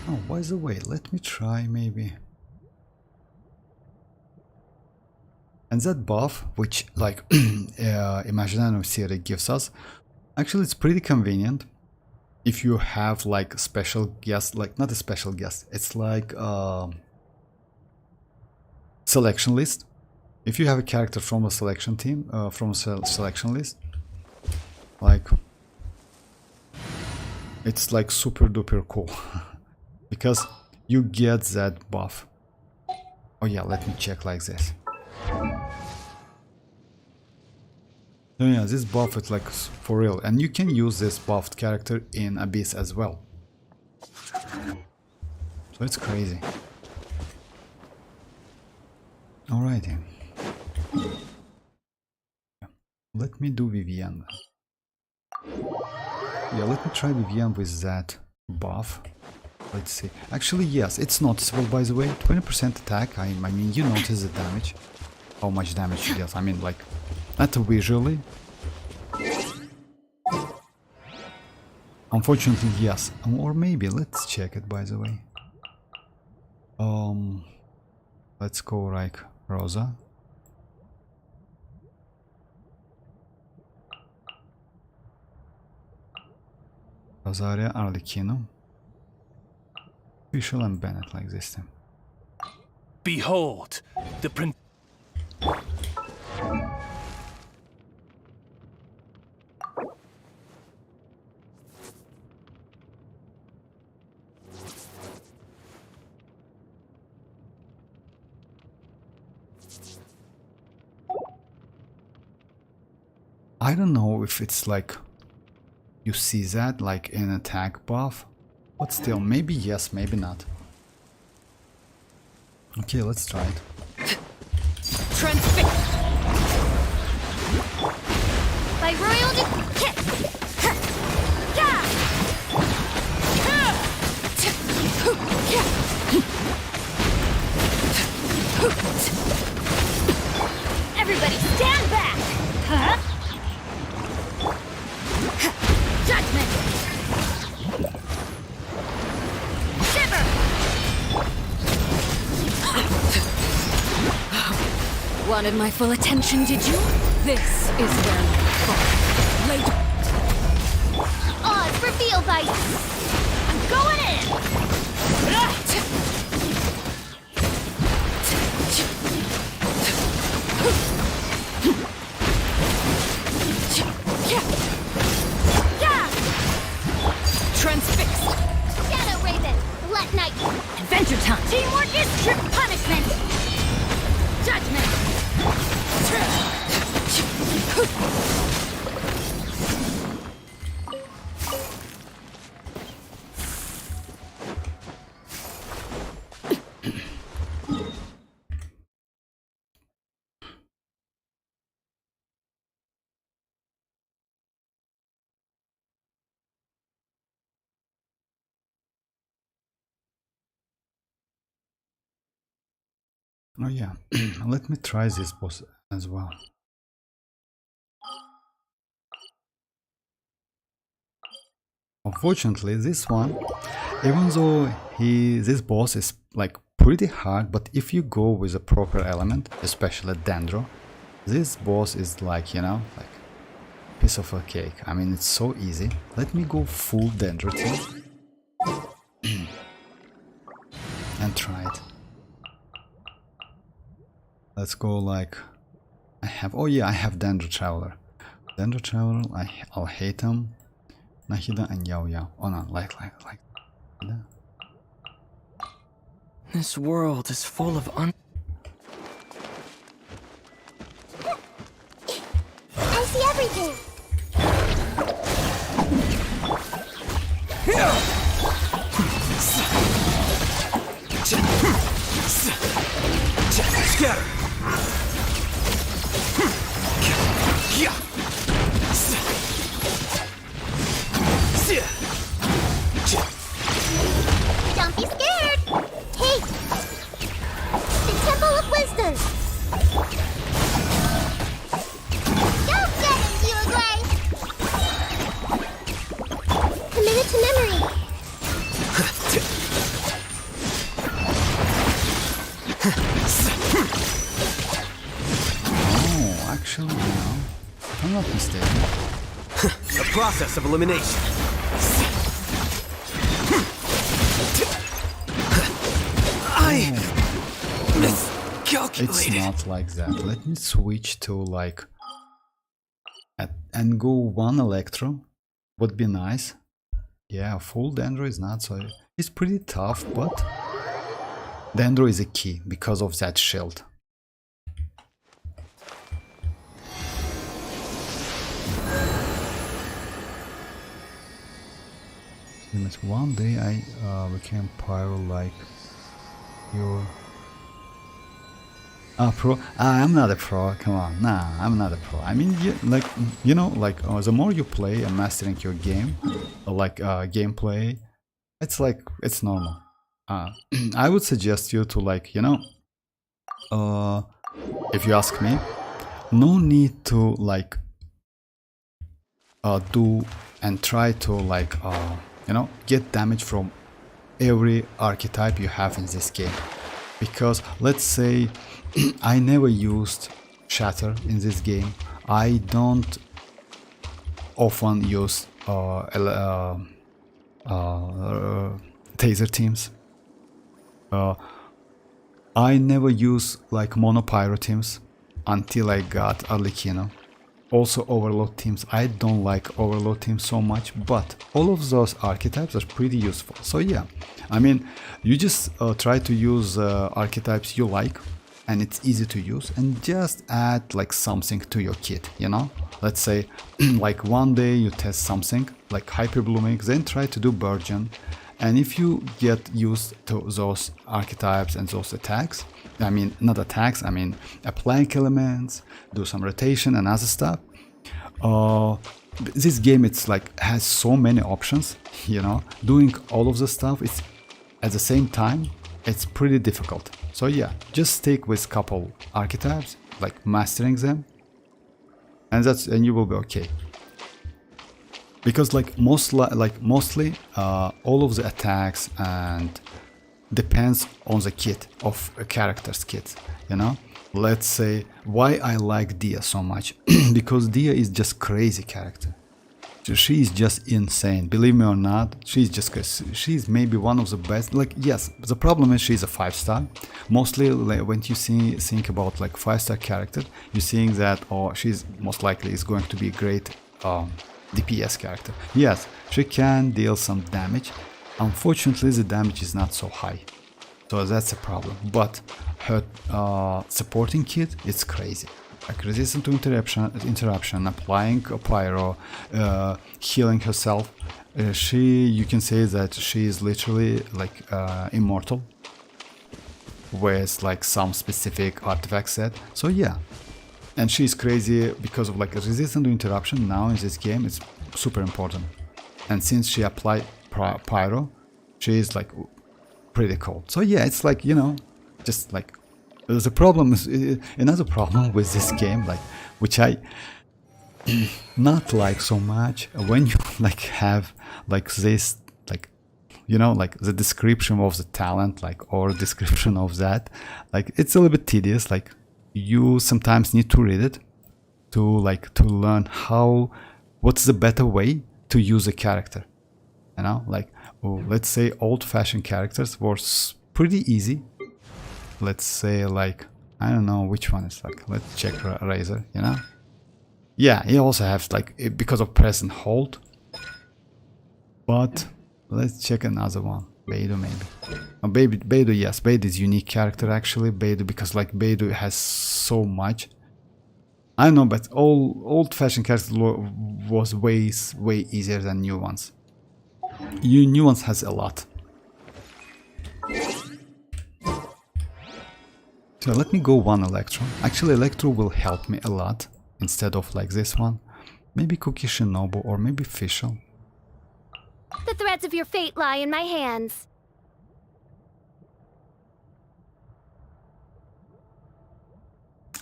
Oh, by the way, let me try maybe. And that buff, which like Imaginarium Theatre gives us, actually it's pretty convenient if you have like a special guest, like not a special guest, it's like selection list. If you have a character from a selection team, from a selection list, like it's like super duper cool because you get that buff. Oh yeah, let me check like this. So yeah, this buff is like for real, and you can use this buffed character in Abyss as well. So it's crazy. Alrighty. Let me do Vivienne. Yeah, let me try Vivienne with that buff. Let's see. Actually, yes, it's noticeable, by the way. 20% attack. I mean, you notice the damage. How much damage it does. I mean, like, not visually. Unfortunately, yes. Or maybe, let's check it, by the way. Let's go like Rosa. Rosaria, Arlecchino. Official and Bennett like this time. Behold, the prin- I don't know if it's like you see that like in attack buff, but still, maybe yes, maybe not. Okay, let's try it. Transfix! By royal everybody stand back! Huh? Judgment! Shiver! Wanted my full attention, did you? This is where my fault. Late. Oz, reveal bite! I'm going in! Transfixed. Shadow Raven, let night. Adventure time. Teamwork is true punishment. Judgment. Oh yeah, let me try this boss as well. Unfortunately, this one, even though this boss is like pretty hard, but if you go with a proper element, especially Dendro, this boss is like, you know, like piece of a cake. I mean, it's so easy. Let me go full Dendro team and try it. Let's go like I have. Oh yeah, I have Dendro Traveler. Dendro Traveler. I'll hate him. Nahida and Yao Yao. Oh no, like. This world is full of I see everything. Scatter! Don't be scared. Hey, the Temple of Wisdom. Don't get it, you agree? Commit it to memory. Oh, actually, no. If I'm not mistaken. The process of elimination. It's not like that. Let me switch to like and go one Electro. Would be nice. Yeah, full Dendro is not so. It's pretty tough, but Dendro is a key because of that shield. One day I became pyro like your pro. I'm not a pro. Come on, nah, I'm not a pro. I mean, you know, like the more you play and mastering your game, like gameplay, It's like, it's normal. I would suggest you to like, you know, if you ask me, no need to like do and try to like, you know, get damage from every archetype you have in this game. Because let's say I never used Shatter in this game. I don't often use taser teams. I never use like monopyro teams until I got Arlecchino. Also overload teams. I don't like overload teams so much, but all of those archetypes are pretty useful. So yeah, I mean, you just try to use archetypes you like and it's easy to use, and just add like something to your kit, you know? Let's say like one day you test something like hyper blooming, then try to do burgeon, and if you get used to those archetypes and those attacks, I mean not attacks, I mean applying elements, do some rotation and other stuff, this game it's like has so many options, you know? Doing all of the stuff, it's at the same time it's pretty difficult. So yeah, just stick with couple archetypes, like mastering them, and you will be okay. Because like mostly all of the attacks and depends on the kit of a character's kit, you know? Let's say why I like Dia so much, because Dia is just crazy character. She is just insane, believe me or not. She's maybe one of the best. Like, yes, the problem is she's a 5-star. Mostly like, when you think about like 5-star character, you're seeing that she's most likely is going to be a great DPS character. Yes, she can deal some damage. Unfortunately, the damage is not so high, so that's a problem. But her supporting kit, it's crazy. Like resistant to interruption, applying a pyro, healing herself. You can say that she is literally like immortal with like some specific artifact set. So yeah, and she's crazy because of like resistant to interruption. Now in this game, it's super important. And since she applied pyro, she is like pretty cool. So yeah, it's like, you know, just like. The problem is another problem with this game, like which I not like so much, when you like have like this, like, you know, like the description of the talent, like, or description of that, like it's a little bit tedious. Like you sometimes need to read it to like to learn what's the better way to use a character, you know? Like, let's say old-fashioned characters were pretty easy. Let's say like, I don't know which one is like, let's check Razor, you know? Yeah, he also has like, because of press and hold. But let's check another one. Beidou maybe. Beidou, yes, Beidou is unique character actually. Beidou, because like Beidou has so much. I don't know, but old-fashioned characters was way easier than new ones. New ones has a lot. So let me go one Electro. Actually, Electro will help me a lot instead of like this one. Maybe Cookie Shinobu or maybe Fischl. The threads of your fate lie in my hands.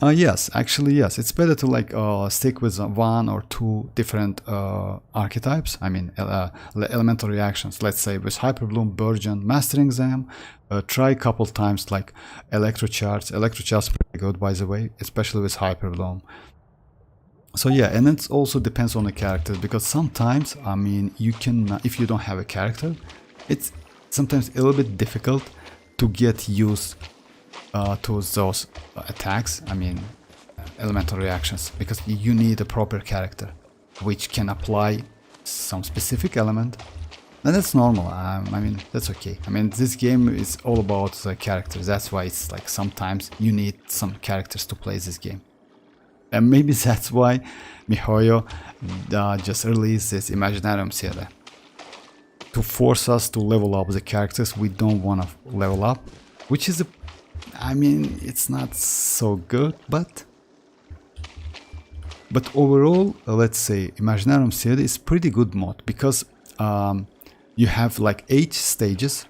Yes, actually yes. It's better to like stick with one or two different archetypes. I mean elemental reactions. Let's say with Hyperbloom, Burgeon, mastering them. Try a couple times like Electro Charge. Electro Charge is pretty good, by the way, especially with Hyperbloom. So yeah, and it also depends on the character, because sometimes, I mean, you can, if you don't have a character, it's sometimes a little bit difficult to get used to those attacks, I mean elemental reactions, because you need a proper character which can apply some specific element, and that's normal. I mean, that's okay. I mean, this game is all about the characters, that's why it's like sometimes you need some characters to play this game. And maybe that's why Mihoyo just released this Imaginarium Theatre, to force us to level up the characters we don't want to level up, which is I mean, it's not so good, but overall, let's say Imaginarium Theatre is pretty good mod, because you have like 8 stages,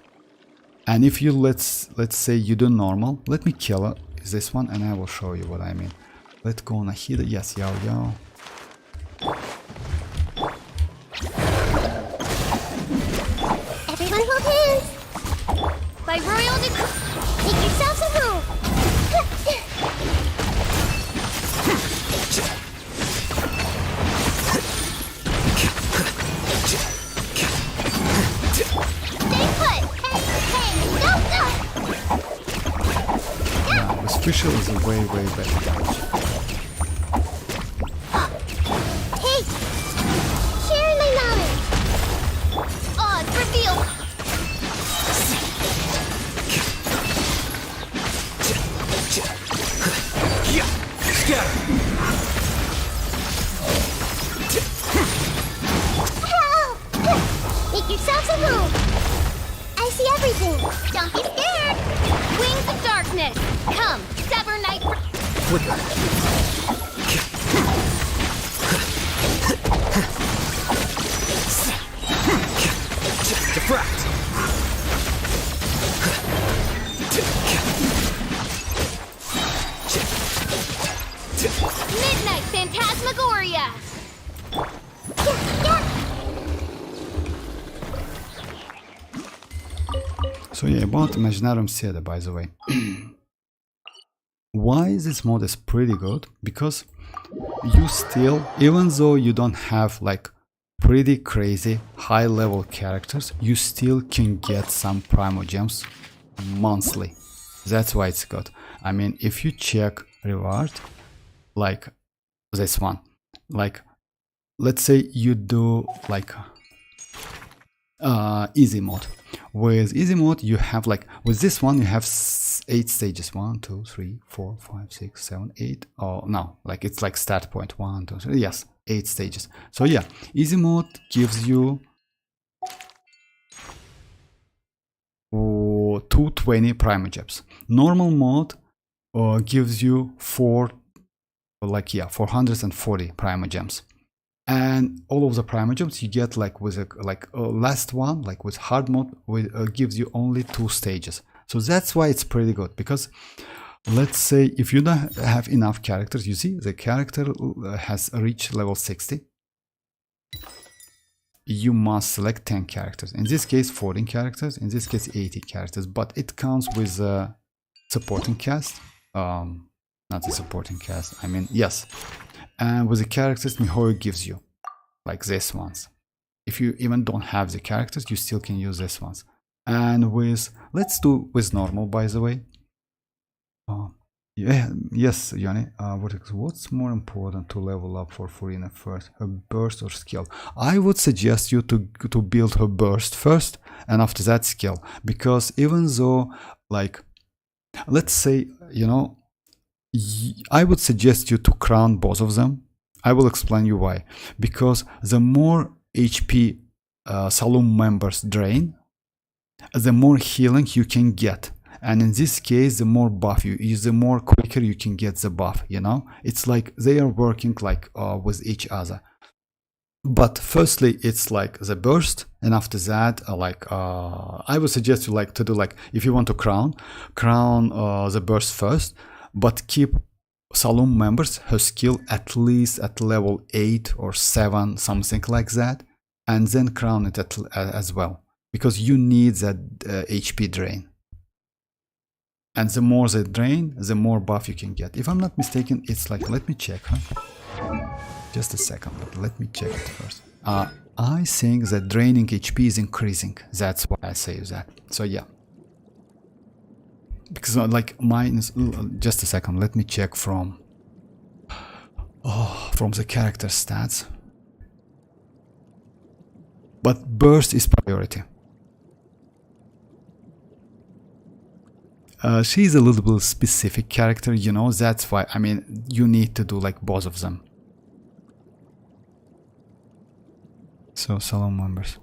and if you let's say you do normal, let me kill it, this one, and I will show you what I mean. Let's go Nahida, yes, Yao Yao. Everyone hold hands. By royal decree, make yourselves a move. Stay put. Hey, don't go. Yeah, this Fischl is a way better damage. Hey, sharing my knowledge. Odds revealed. Scatter! Help! Make yourselves a move. I see everything. Don't be scared. Wings of darkness. Come, sever night. Flicker. Diffract. Midnight Phantasmagoria. So yeah, about Imaginarium Theatre, by the way. Why this mod is pretty good? Because you still, even though you don't have like pretty crazy high level characters, you still can get some Primo Gems monthly. That's why it's good. I mean, if you check reward, like this one, like let's say you do like easy mode. With easy mode you have like, with this one you have 8 stages, 1 2 3 4 5 6 7 8. Oh no, like it's like start point 1 2 3, yes, 8 stages. So yeah, easy mode gives you 220 Primo Gems. Normal mode gives you 440 Primo Gems. And all of the Primo Gems you get like with a last one, like with hard mode, gives you only 2 stages. So that's why it's pretty good, because let's say if you don't have enough characters, you see the character has reached level 60, you must select 10 characters, in this case 14 characters, in this case 80 characters, but it comes with a supporting cast, not the supporting cast, I mean, yes. And with the characters Mihoyo gives you, like these ones. If you even don't have the characters, you still can use these ones. And with, let's do with normal, by the way. Yeah, yes, Yanni. What's more important to level up for Furina first, her burst or skill? I would suggest you to build her burst first, and after that skill. Because even though, like, let's say, you know, I would suggest you to crown both of them. I will explain you why. Because the more HP Saloon members drain, the more healing you can get. And in this case, the more buff you use, the more quicker you can get the buff, you know? It's like they are working like with each other. But firstly, it's like the burst, and after that, I would suggest you like to do like, if you want to crown the burst first, but keep Saloon members, her skill at least at level 8 or 7, something like that, and then crown it as well, because you need that HP drain. And the more they drain, the more buff you can get. If I'm not mistaken, it's like, let me check, huh? Just a second, but let me check it first. I think that draining HP is increasing. That's why I say that. So yeah. Because like mine is, just a second, let me check from the character stats. But burst is priority. She's a little bit specific character, you know, that's why, I mean, you need to do like both of them. So, Saloon members.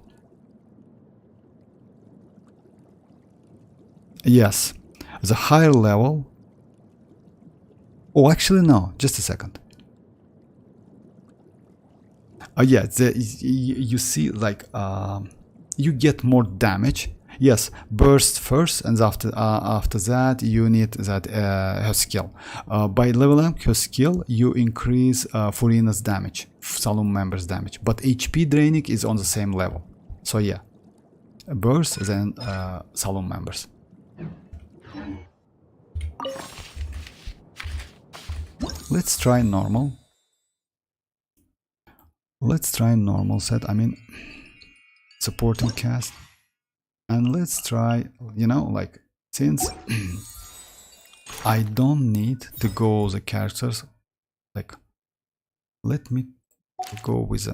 Yes, the higher level. Oh, actually, no, just a second. Oh, yeah, you see, like, you get more damage. Yes, burst first, and after that you need that her skill. By leveling up her skill, you increase Furina's damage, saloon members' damage, but HP draining is on the same level. So yeah, burst, then saloon members. Let's try normal. Let's try normal set. I mean, supporting cast. And let's try, you know, like, since I don't need to go the characters, like, let me go with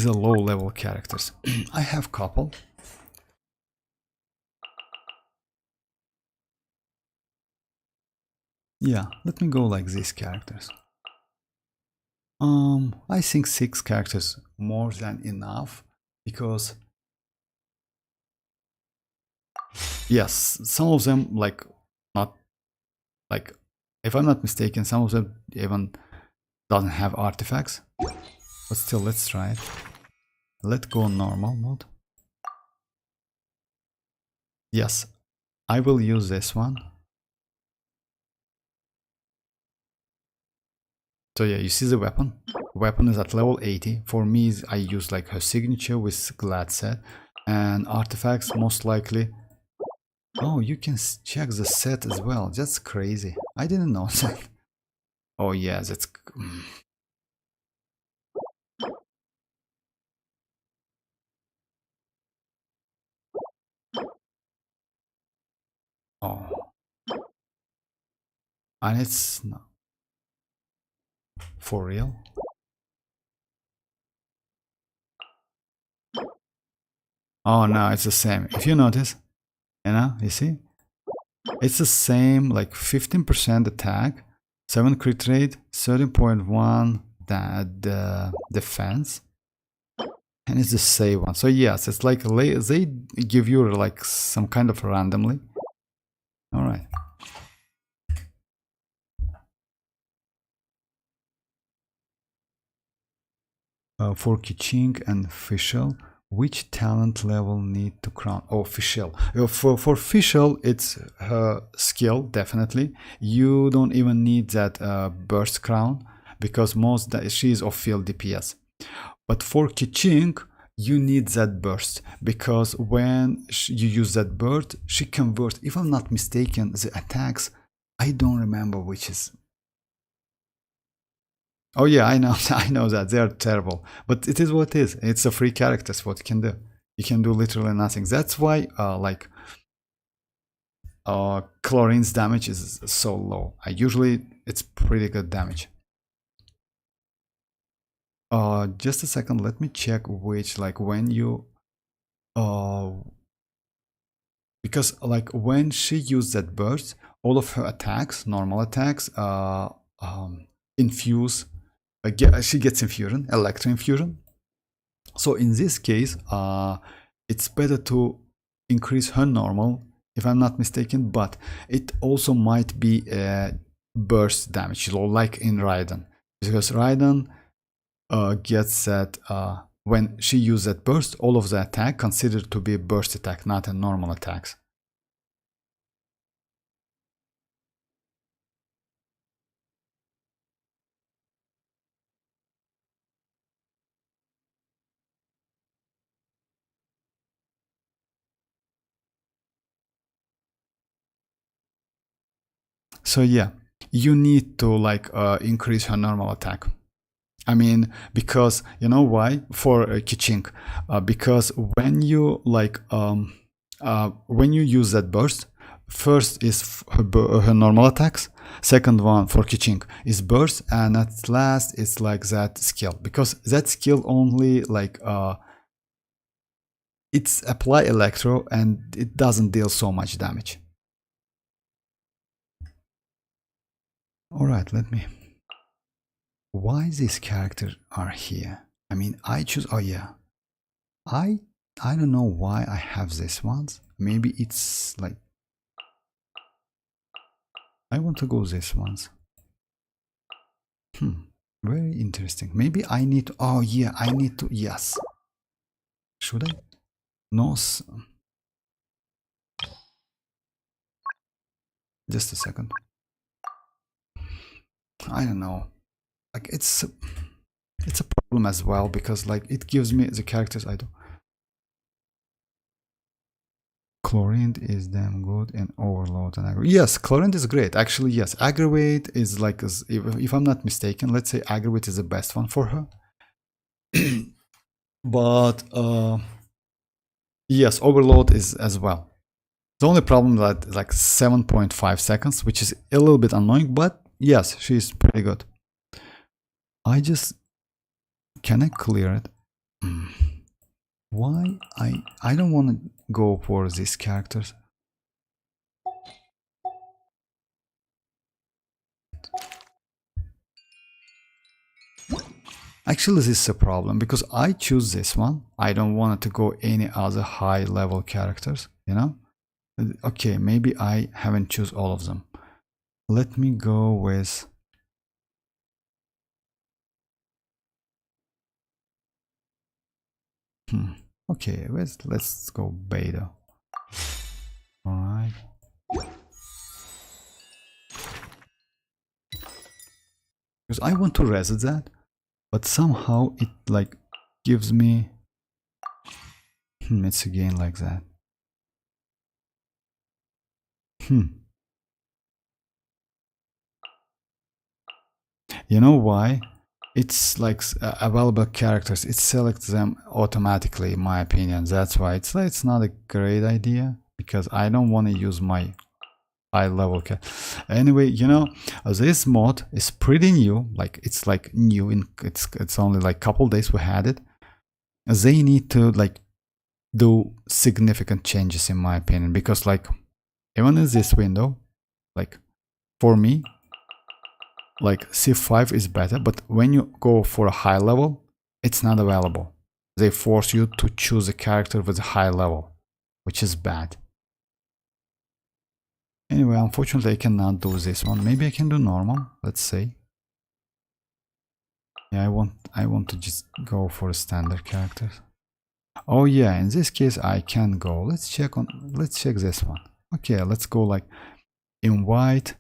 a low level characters. I have couple. Yeah, let me go like these characters. I think 6 characters more than enough, because yes, some of them like not like, if I'm not mistaken, some of them even doesn't have artifacts. But still, let's try it. Let's go normal mode. Yes, I will use this one. So yeah, you see the weapon. Weapon is at level 80. For me, I use like her signature with glad set, and artifacts most likely. Oh, you can check the set as well. That's crazy. I didn't know that. Oh yeah, that's. Oh, and it's not for real. Oh no, it's the same. If you notice, you know, you see, it's the same, like 15% attack, 7 crit rate, 13.1 defense, and it's the same one. So yes, it's like they give you like some kind of randomly. All right. For Kiching and Fischl, which talent level need to crown? Oh, Fischl. For Fischl, it's her skill, definitely. You don't even need that burst crown, because she is off field DPS. But for Kiching, you need that burst, because when you use that burst, she converts, if I'm not mistaken, the attacks, I don't remember which is. Oh yeah, I know, I know that they are terrible, but it is what it is. It's a free character. So what you can do? You can do literally nothing. That's why, Chlorine's damage is so low. Usually it's pretty good damage. Just a second. Let me check which, like, when you, because like when she used that burst, all of her attacks, normal attacks, infuse. She gets infusion, electro infusion. So in this case, it's better to increase her normal, if I'm not mistaken, but it also might be a burst damage, like in Raiden, because Raiden gets that when she uses that burst, all of the attack considered to be a burst attack, not a normal attacks. So yeah, you need to like increase her normal attack. I mean, because you know why? For Kiching, because when you like when you use that burst, first is her normal attacks, second one for Kiching is burst, and at last it's like that skill, because that skill only like it's apply electro and it doesn't deal so much damage. All right, let me. Why these characters are here? I mean, I choose. Oh yeah, I don't know why I have this ones. Maybe it's like I want to go this ones. Very interesting. Maybe I need to, oh yeah, I need to, yes. Should I? No. Just a second. I don't know. Like it's a problem as well because like it gives me the characters I do. Chlorine is damn good and overload and aggravate. Yes, chlorine is great. Actually, yes, aggravate is like, if I'm not mistaken, let's say aggravate is the best one for her. But yes, overload is as well. The only problem that like 7.5 seconds, which is a little bit annoying, but yes, she's pretty good. Can I clear it? Why? I don't want to go for these characters. Actually, this is a problem because I choose this one. I don't want to go any other high level characters, you know? Okay, maybe I haven't choose all of them. Let me go with okay, let's go beta. All right. Because I want to reset that, but somehow it like gives me it's again like that. You know why? It's like available characters. It selects them automatically, in my opinion. That's why it's not a great idea because I don't want to use my high level anyway. You know, this mod is pretty new. Like it's like new. It's only like couple days we had it. They need to like do significant changes, in my opinion, because like even in this window, like for me, like C5 is better, but when you go for a high level, it's not available. They force you to choose a character with a high level, which is bad. Anyway, unfortunately I cannot do this one. Maybe I can do normal, let's say. Yeah, I want to just go for standard characters. Oh yeah, in this case I can go. Let's check this one. Okay, let's go like invite.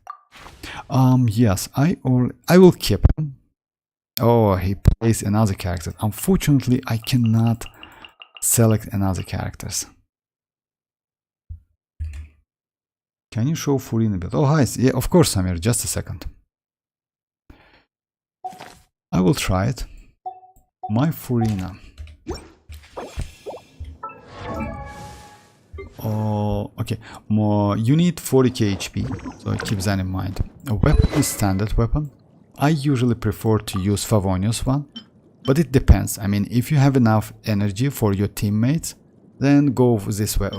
Yes, I will keep him. Oh, he plays another character. Unfortunately, I cannot select another characters. Can you show Furina build? Oh, hi. Yeah, of course, Samir. Just a second. I will try it. My Furina. Oh, okay. You need 40k HP, so keep that in mind. A weapon is standard weapon. I usually prefer to use Favonius one, but it depends. I mean, if you have enough energy for your teammates, then go this way.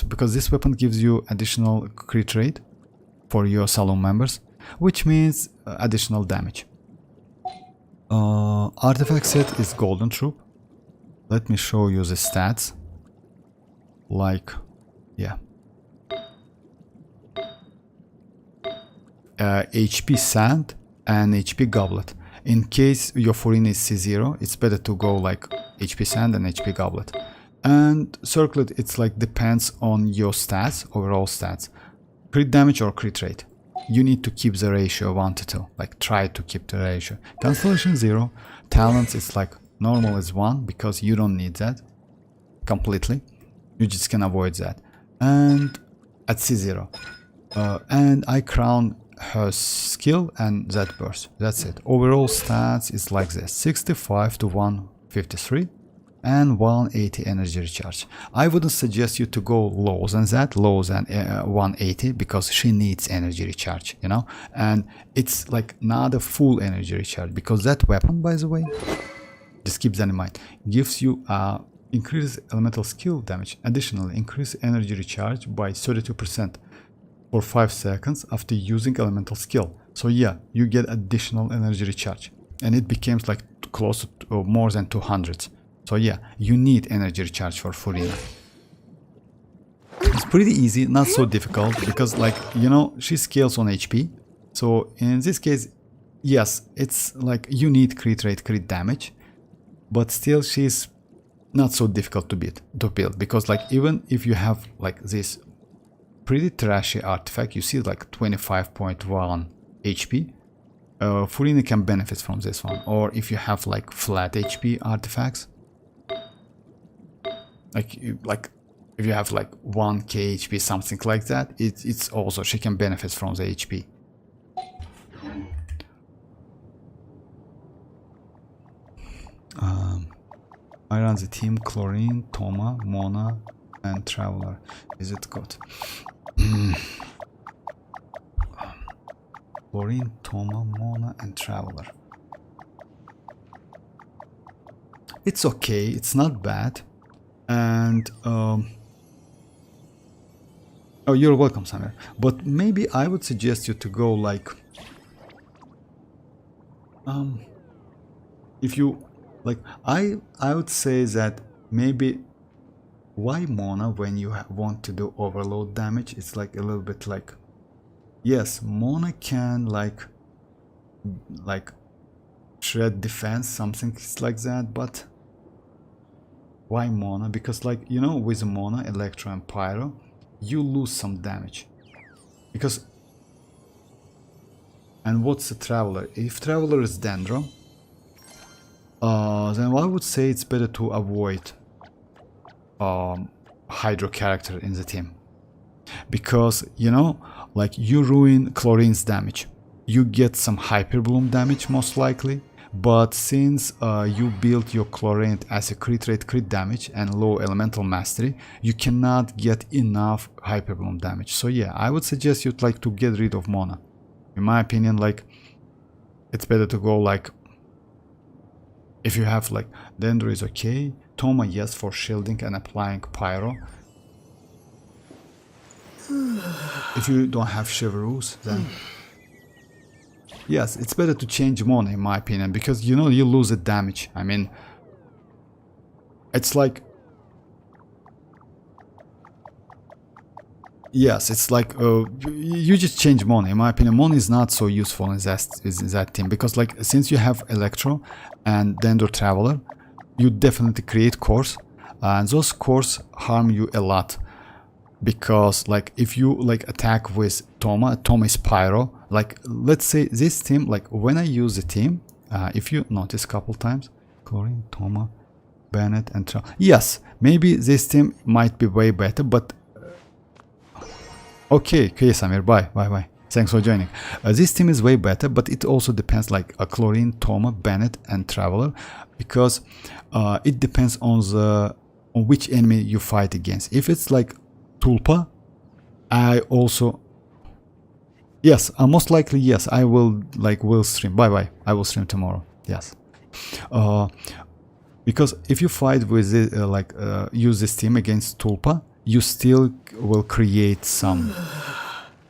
Because this weapon gives you additional crit rate for your saloon members, which means additional damage. Artifact set is Golden Troop. Let me show you the stats. Like, yeah. HP Sand and HP Goblet. In case your Furina is C0, it's better to go like HP Sand and HP Goblet. And Circlet, it's like depends on your stats, overall stats. Crit damage or crit rate. You need to keep the ratio 1 to 2. Like try to keep the ratio. Constellation 0. Talents, it's like normal is 1 because you don't need that completely. You just can avoid that. And at C0. And I crown her skill and that burst. That's it. Overall stats is like this. 65 to 153 and 180 energy recharge. I wouldn't suggest you to go lower than that, lower than 180, because she needs energy recharge, you know? And it's like not a full energy recharge, because that weapon, by the way, just keep that in mind, gives you increase elemental skill damage. Additionally, increase energy recharge by 32% for 5 seconds after using elemental skill. So yeah, you get additional energy recharge, and it becomes like close to more than 200. So yeah, you need energy recharge for Furina. It's pretty easy, not so difficult, because like, you know, she scales on HP. So in this case, yes, it's like you need crit rate, crit damage, but still she's not so difficult to build, because like even if you have like this pretty trashy artifact, you see like 25.1 HP, Furina can benefit from this one. Or if you have like flat HP artifacts, like if you have like 1k HP, something like that, it's also, she can benefit from the HP. I run the team Chlorine, Toma, Mona, and Traveler. Is it good? Chlorine, Toma, Mona, and Traveler. It's okay, it's not bad. And oh, you're welcome, Samir. But maybe I would suggest you to go like if you like, I would say that maybe why Mona when you want to do overload damage? It's like a little bit like, yes, Mona can like shred defense, something like that, but why Mona? Because like, you know, with Mona, Electro, and Pyro, you lose some damage. Because, and what's a Traveler? If Traveler is Dendro, then I would say it's better to avoid Hydro character in the team. Because, you know, like you ruin Chlorine's damage. You get some Hyper Bloom damage most likely. But since you build your Chlorine as a crit rate, crit damage, and low elemental mastery, you cannot get enough Hyper Bloom damage. So yeah, I would suggest you'd like to get rid of Mona. In my opinion, like, it's better to go like, if you have like, Dendro is okay, Toma, yes, for shielding and applying Pyro. If you don't have Chivalrous, then yes, it's better to change Mona in my opinion, because you know you lose the damage. I mean, it's like, yes, it's like you just change Mona. In my opinion, Mona is not so useful in that team, because like since you have Electro and Dendro Traveler, you definitely create cores, and those cores harm you a lot. Because like if you like attack with Toma is Pyro. Like let's say this team, like when I use the team, if you notice a couple times, Chlorine, Toma, Bennett, and yes, maybe this team might be way better, but okay, Samir, bye. Thanks for joining. This team is way better, but it also depends like Chlorine, Toma, Bennett, and Traveler, because it depends on which enemy you fight against. If it's like Tulpa, I also, yes, most likely yes, I will stream. Bye. I will stream tomorrow. Yes, because if you fight with it, use this team against Tulpa, you still will create some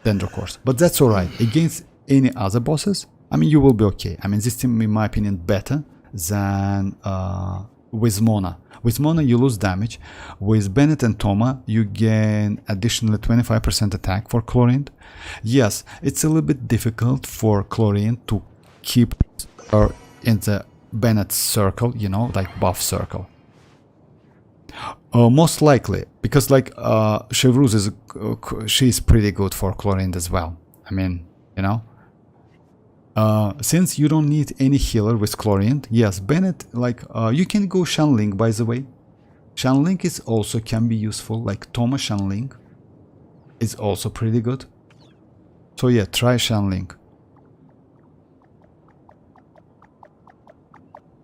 Dendro cores, but that's alright. Against any other bosses, I mean, you will be okay. I mean, this team, in my opinion, better than with Mona. With Mona, you lose damage. With Bennett and Toma, you gain additionally 25% attack for Chlorine. Yes, it's a little bit difficult for Chlorine to keep her in the Bennett circle, you know, like buff circle. Most likely, because like Chivalrous is, she's pretty good for Chlorine as well. I mean, you know. Since you don't need any healer with Chlorine, yes, Bennett, like, you can go Shanling, by the way. Shanling is also can be useful, like Toma Shanling is also pretty good. So yeah, try Shanling.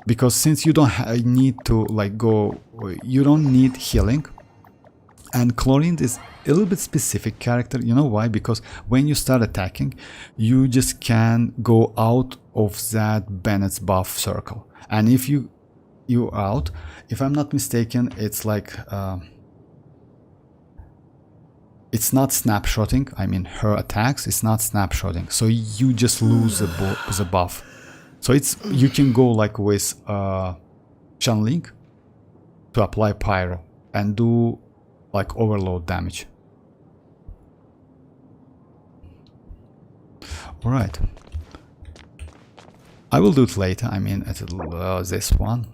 Because since you don't need to like go, you don't need healing. And Chlorine is a little bit specific character. You know why? Because when you start attacking, you just can go out of that Bennett's buff circle. And if you're out, if I'm not mistaken, it's like it's not snapshotting. I mean, her attacks is not snapshotting. So you just lose the buff. So it's, you can go like with Shanling to apply Pyro and do like overload damage. Alright. I will do it later, I mean at this one.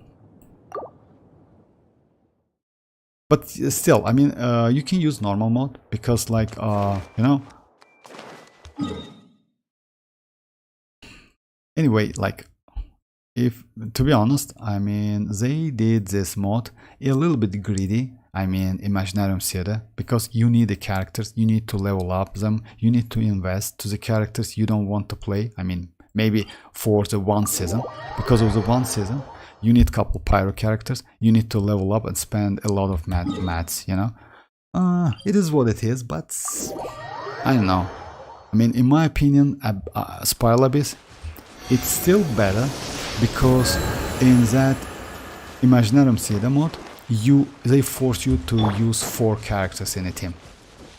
But still, I mean, you can use normal mode, because like, you know... Anyway, like, if, to be honest, I mean, they did this mod a little bit greedy, I mean, Imaginarium Theatre, because you need the characters, you need to level up them, you need to invest to the characters you don't want to play, I mean, maybe for the one season, because of the one season, you need a couple pyro characters, you need to level up and spend a lot of mats, you know? It is what it is, but I don't know. I mean, in my opinion, Spiral Abyss, it's still better, because in that Imaginarium Theatre mode, they force you to use 4 characters in a team.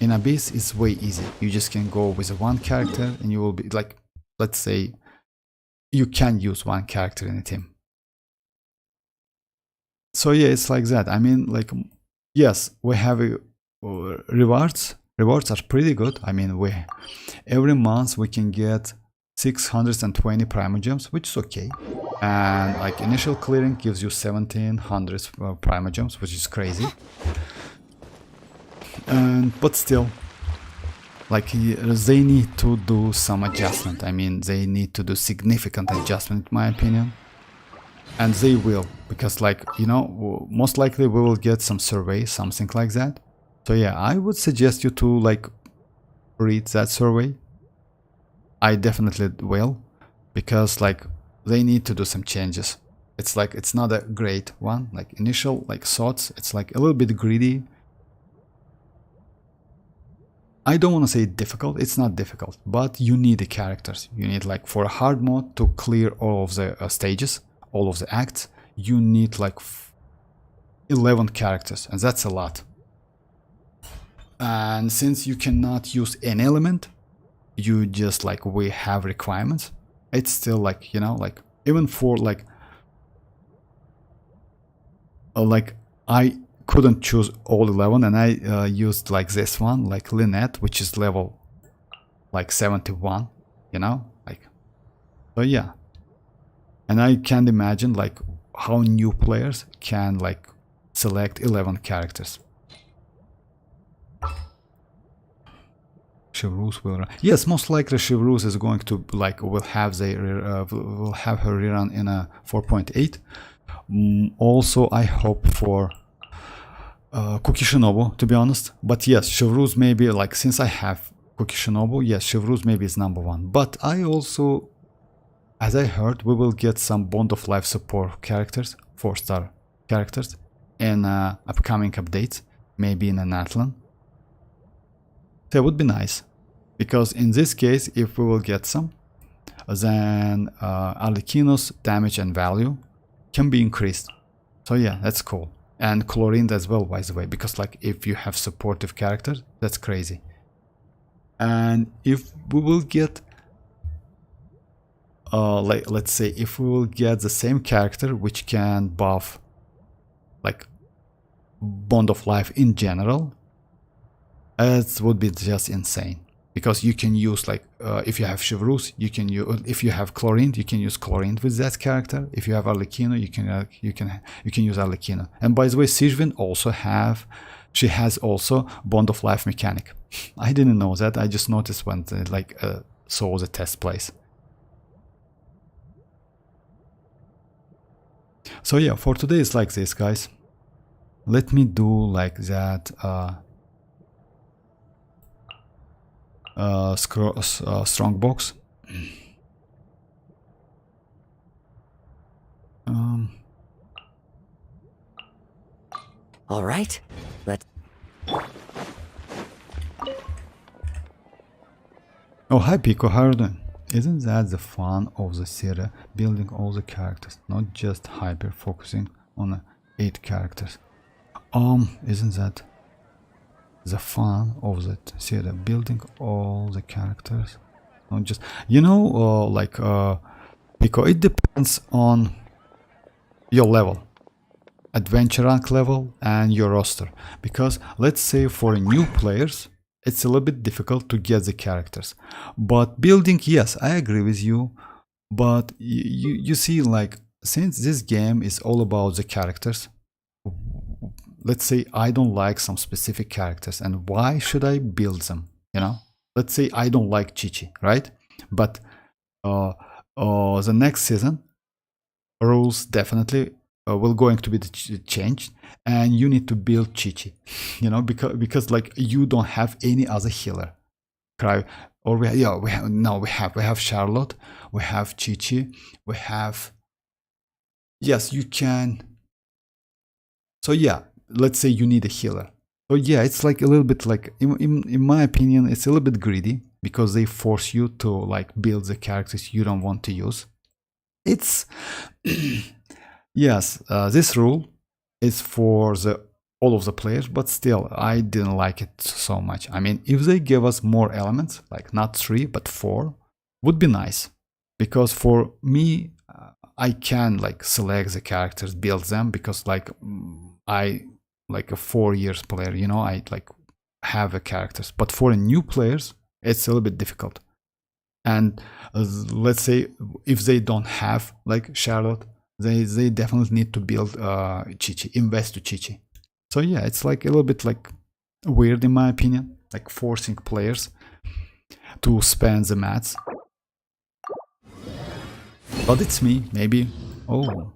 In Abyss, it's way easy. You just can go with one character, and you will be like, let's say, you can use 1 character in a team. So yeah, it's like that. I mean, like, yes, we have rewards. Rewards are pretty good. I mean, every month we can get 620 Primo Gems, which is okay. And like initial clearing gives you 1700 Primo Gems, which is crazy. But still, like, they need to do some adjustment. I mean, they need to do significant adjustment, in my opinion. And they will, because, like, you know, most likely we will get some survey, something like that. So yeah, I would suggest you to, like, read that survey. I definitely will, because, like, they need to do some changes. It's like, it's not a great one, like initial, like, thoughts, it's like a little bit greedy. I don't want to say difficult, it's not difficult, but you need the characters. You need, like, for a hard mode to clear all of the stages, all of the acts, you need like 11 characters, and that's a lot. And since you cannot use an element, you just, like, we have requirements, it's still, like, you know, like, even for like I couldn't choose all 11, and I used, like, this one, like Lynette, which is level like 71, you know, like, so yeah. And I can't imagine, like, how new players can, like, select 11 characters. Chevreuse will run. Yes, most likely Chevreuse is going to, like, will have her rerun in a 4.8. Also, I hope for Cookie Shinobu, to be honest. But yes, Chevreuse maybe, like, since I have Cookie Shinobu, yes, Chevreuse maybe is #1. But I also, as I heard, we will get some Bond of Life support characters, 4-star characters, in upcoming updates, maybe in an Atlan. That would be nice, because in this case, if we will get some, then Arlecchino's damage and value can be increased. So yeah, that's cool. And Chlorine as well, by the way, because, like, if you have supportive characters, that's crazy. And if we will get like, let's say, if we will get the same character which can buff, like, Bond of Life in general, it would be just insane. Because you can use, like, if you have Chevreuse, you can use, if you have Chlorine, you can use Chlorine with that character. If you have Arlecchino, you can use Arlecchino. And by the way, Sigewinne also she has also Bond of Life mechanic. I didn't know that. I just noticed when saw the test plays. So yeah, for today it's like this, guys. Let me do like that strongbox. All right, let's. Oh, hi Pico, how are you doing? Isn't that the fun of the theater, building all the characters, not just hyper focusing on 8 characters? Isn't that the fun of the theater, building all the characters, not just, you know, Pico, it depends on your level, adventure rank level, and your roster. Because let's say for new players, it's a little bit difficult to get the characters. But building, yes, I agree with you. But you see, like, since this game is all about the characters, let's say I don't like some specific characters, and why should I build them? You know, let's say I don't like Chi-Chi, right? But the next season rules definitely will going to be changed, and you need to build Chi-Chi, you know, because like you don't have any other healer. Or we have Charlotte, we have Chi-Chi, we have, yes, you can. So yeah, let's say you need a healer. So yeah, it's like a little bit like, in my opinion, it's a little bit greedy, because they force you to like build the characters you don't want to use. It's yes, this rule is for all of the players, but still I didn't like it so much. I mean, if they give us more elements, like not 3 but 4, would be nice, because for me I can like select the characters, build them, because like I like a 4 years player, you know, I like have a characters. But for new players it's a little bit difficult. And let's say if they don't have like Charlotte, they definitely need to build Chi-Chi, invest to Chi-Chi. So yeah, it's like a little bit like weird in my opinion, like forcing players to spend the mats. But it's me, maybe. Oh,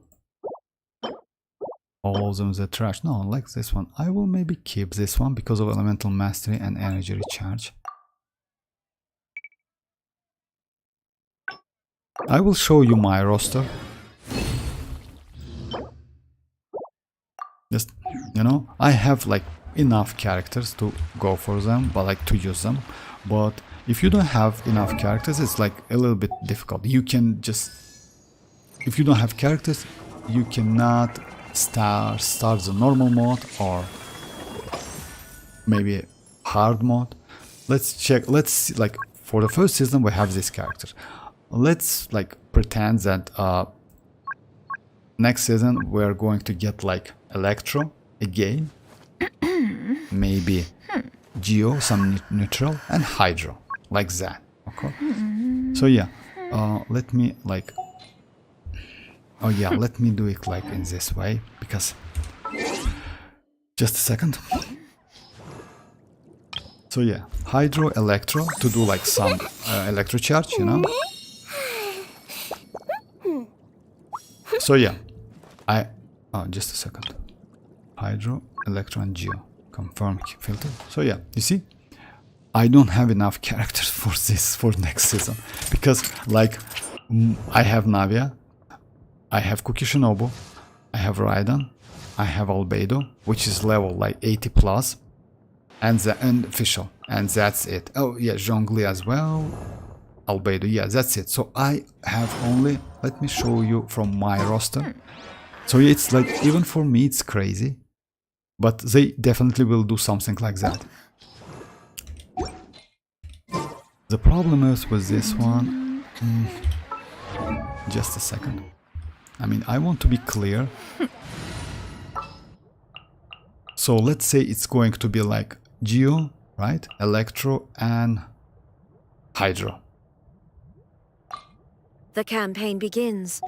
all of them are trash. No, I like this one. I will maybe keep this one because of elemental mastery and energy recharge. I will show you my roster. Just, you know, I have like enough characters to go for them, but like to use them. But if you don't have enough characters, it's like a little bit difficult. You can just, if you don't have characters, you cannot start the normal mode or maybe hard mode. Let's check. Let's see, like for the first season we have this character. Let's like pretend that next season we're going to get like Electro again, maybe Geo, some neutral, and Hydro, like that. Okay. So yeah, let me like, oh yeah, let me do it like in this way, because just a second. So yeah, Hydro, Electro to do like some electro charge, you know. So yeah, just a second. Hydro, Electro, and Geo. Confirm filter. So yeah, you see, I don't have enough characters for this for next season, because like I have Navia, I have Kukishinobu, I have Raiden, I have Albedo, which is level like 80 plus, and official, and that's it. Oh yeah, Zhongli as well, Albedo, yeah, that's it. So I have only, let me show you from my roster. So it's like, even for me it's crazy, but they definitely will do something like that. The problem is with this one, just a second. I mean, I want to be clear. So let's say it's going to be like Geo, right? Electro and Hydro. The campaign begins.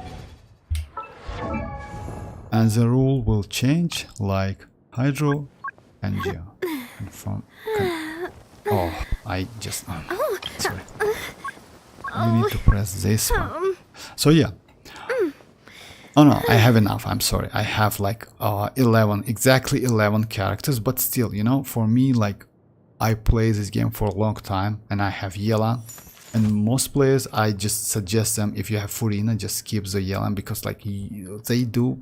And the rule will change like Hydro and Geo. Oh, I just... sorry. You need to press this one. So yeah. Oh no, I have enough, I'm sorry. I have like 11, exactly 11 characters, but still, you know, for me, like, I play this game for a long time, and I have Yelan. And most players, I just suggest them, if you have Furina, just skip the Yelan, because like they do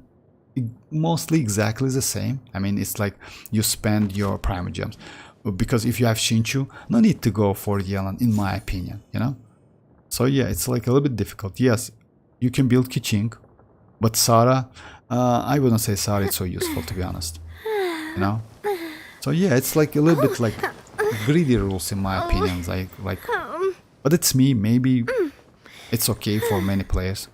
mostly exactly the same. I mean, it's like you spend your Primo Gems. Because if you have Shinchu, no need to go for Yelan, in my opinion, you know? So yeah, it's like a little bit difficult. Yes, you can build Kiching, but Sara, I wouldn't say Sara is so useful, to be honest, you know? So yeah, it's like a little bit like greedy rules, in my opinion, like, but it's me, maybe it's okay for many players.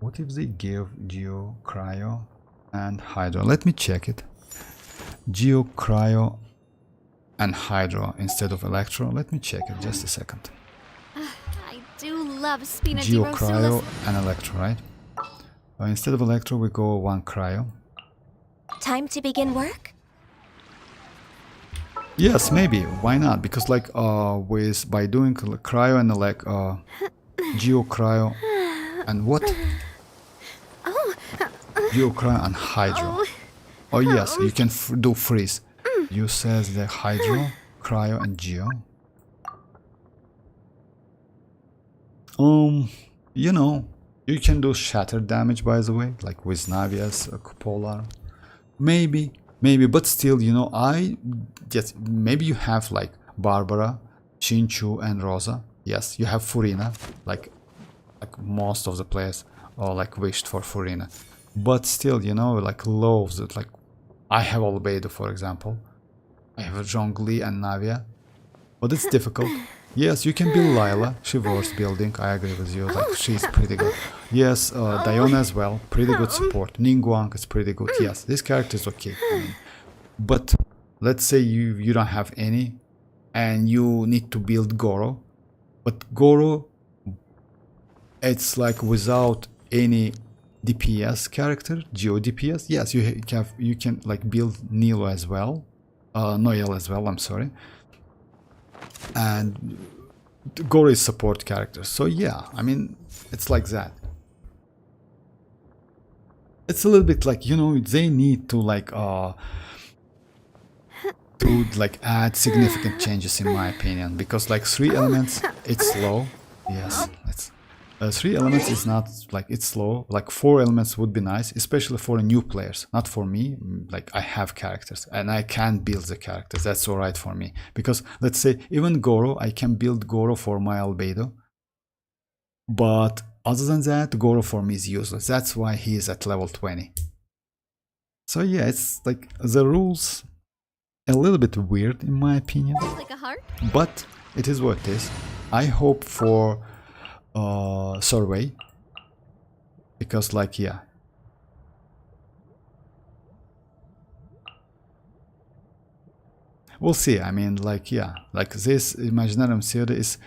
What if they give Geo, Cryo, and Hydro? Let me check it. Geo, Cryo, and Hydro instead of Electro. Let me check it, just a second. I do love Spina di Geo, Rosula's. Cryo, and Electro, right? Instead of Electro, we go one Cryo. Time to begin work? Yes, maybe. Why not? Because like by doing Cryo and Geo, Cryo, and what? Geo, Cryo, and Hydro. Oh yes, you can do freeze. You says the Hydro, Cryo, and Geo. You know, you can do shatter damage, by the way, like with Navia's Polar. Maybe, but still, you know, maybe you have like Barbara, Chinchu, and Rosa. Yes, you have Furina, like most of the players or like wished for Furina. But still, you know, like lows that like I have Albedo, for example. I have Zhongli and Navia, but it's difficult. Yes, you can build Lila. She worth building. I agree with you. Like she's pretty good. Yes, Diona as well. Pretty good support. Ningguang is pretty good. Yes, this character is okay. I mean, but let's say you don't have any, and you need to build Goro. But Goro, it's like without any DPS character, Geo DPS. Yes, you can like build Nilo as well, Noel as well. I'm sorry. And Goro is support character, so yeah, I mean, it's like that. It's a little bit like, you know, they need to like add significant changes in my opinion, because like 3 elements, it's slow. Yes, it's 3 elements is not like, it's slow. Like 4 elements would be nice, especially for new players, not for me. Like I have characters and I can build the characters. That's all right for me, because let's say even Goro, I can build Goro for my Albedo, but other than that, Goro for me is useless. That's why he is at level 20. So yeah, it's like the rules a little bit weird in my opinion, Like a heart? but it is what it is. I hope for survey, because like yeah, we'll see. I mean, like yeah, like this Imaginarium Theatre is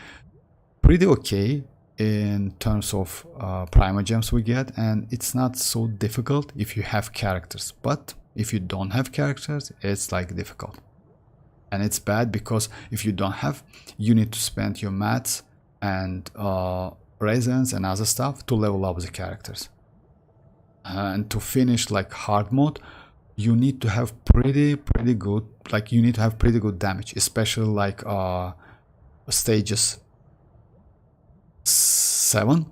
pretty okay in terms of primogems we get, and it's not so difficult if you have characters, but if you don't have characters, it's like difficult, and it's bad because if you don't have, you need to spend your mats and resins and other stuff to level up the characters, and to finish like hard mode, you need to have pretty good, like you need to have pretty good damage, especially like stages 7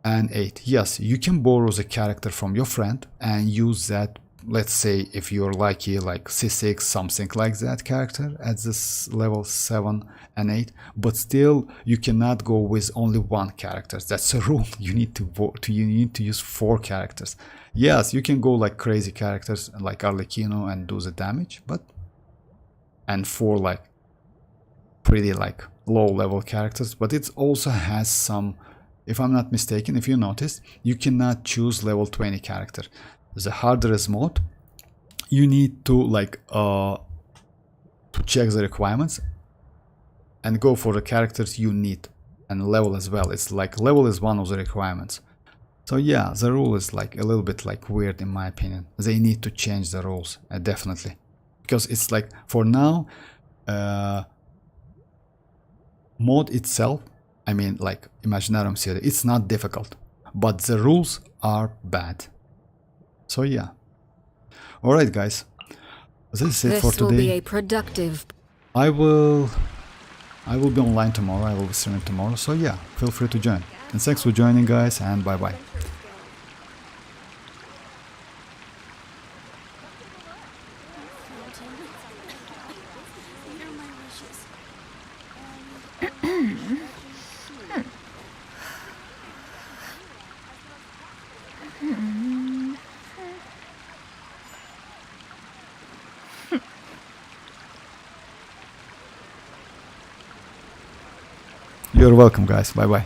and 8. Yes, you can borrow the character from your friend and use that. Let's say if you're lucky, like C6, something like that character at this level 7 and 8, but still you cannot go with only one character. That's a rule. You need to use 4 characters. Yes, you can go like crazy characters like Arlecchino and do the damage, but and 4 like pretty like low level characters, but it also has some, if I'm not mistaken, if you notice, you cannot choose level 20 character. The harder is mode, you need to like to check the requirements and go for the characters you need, and level as well. It's like level is one of the requirements. So yeah, the rule is like a little bit like weird in my opinion. They need to change the rules, definitely, because it's like for now mode itself, I mean like Imaginarium Theatre, it's not difficult, but the rules are bad. So yeah. Alright guys, this is it for today. This will be a productive... I will be online tomorrow. I will be streaming tomorrow. So yeah, feel free to join. And thanks for joining guys, and bye bye. You're welcome guys. Bye bye.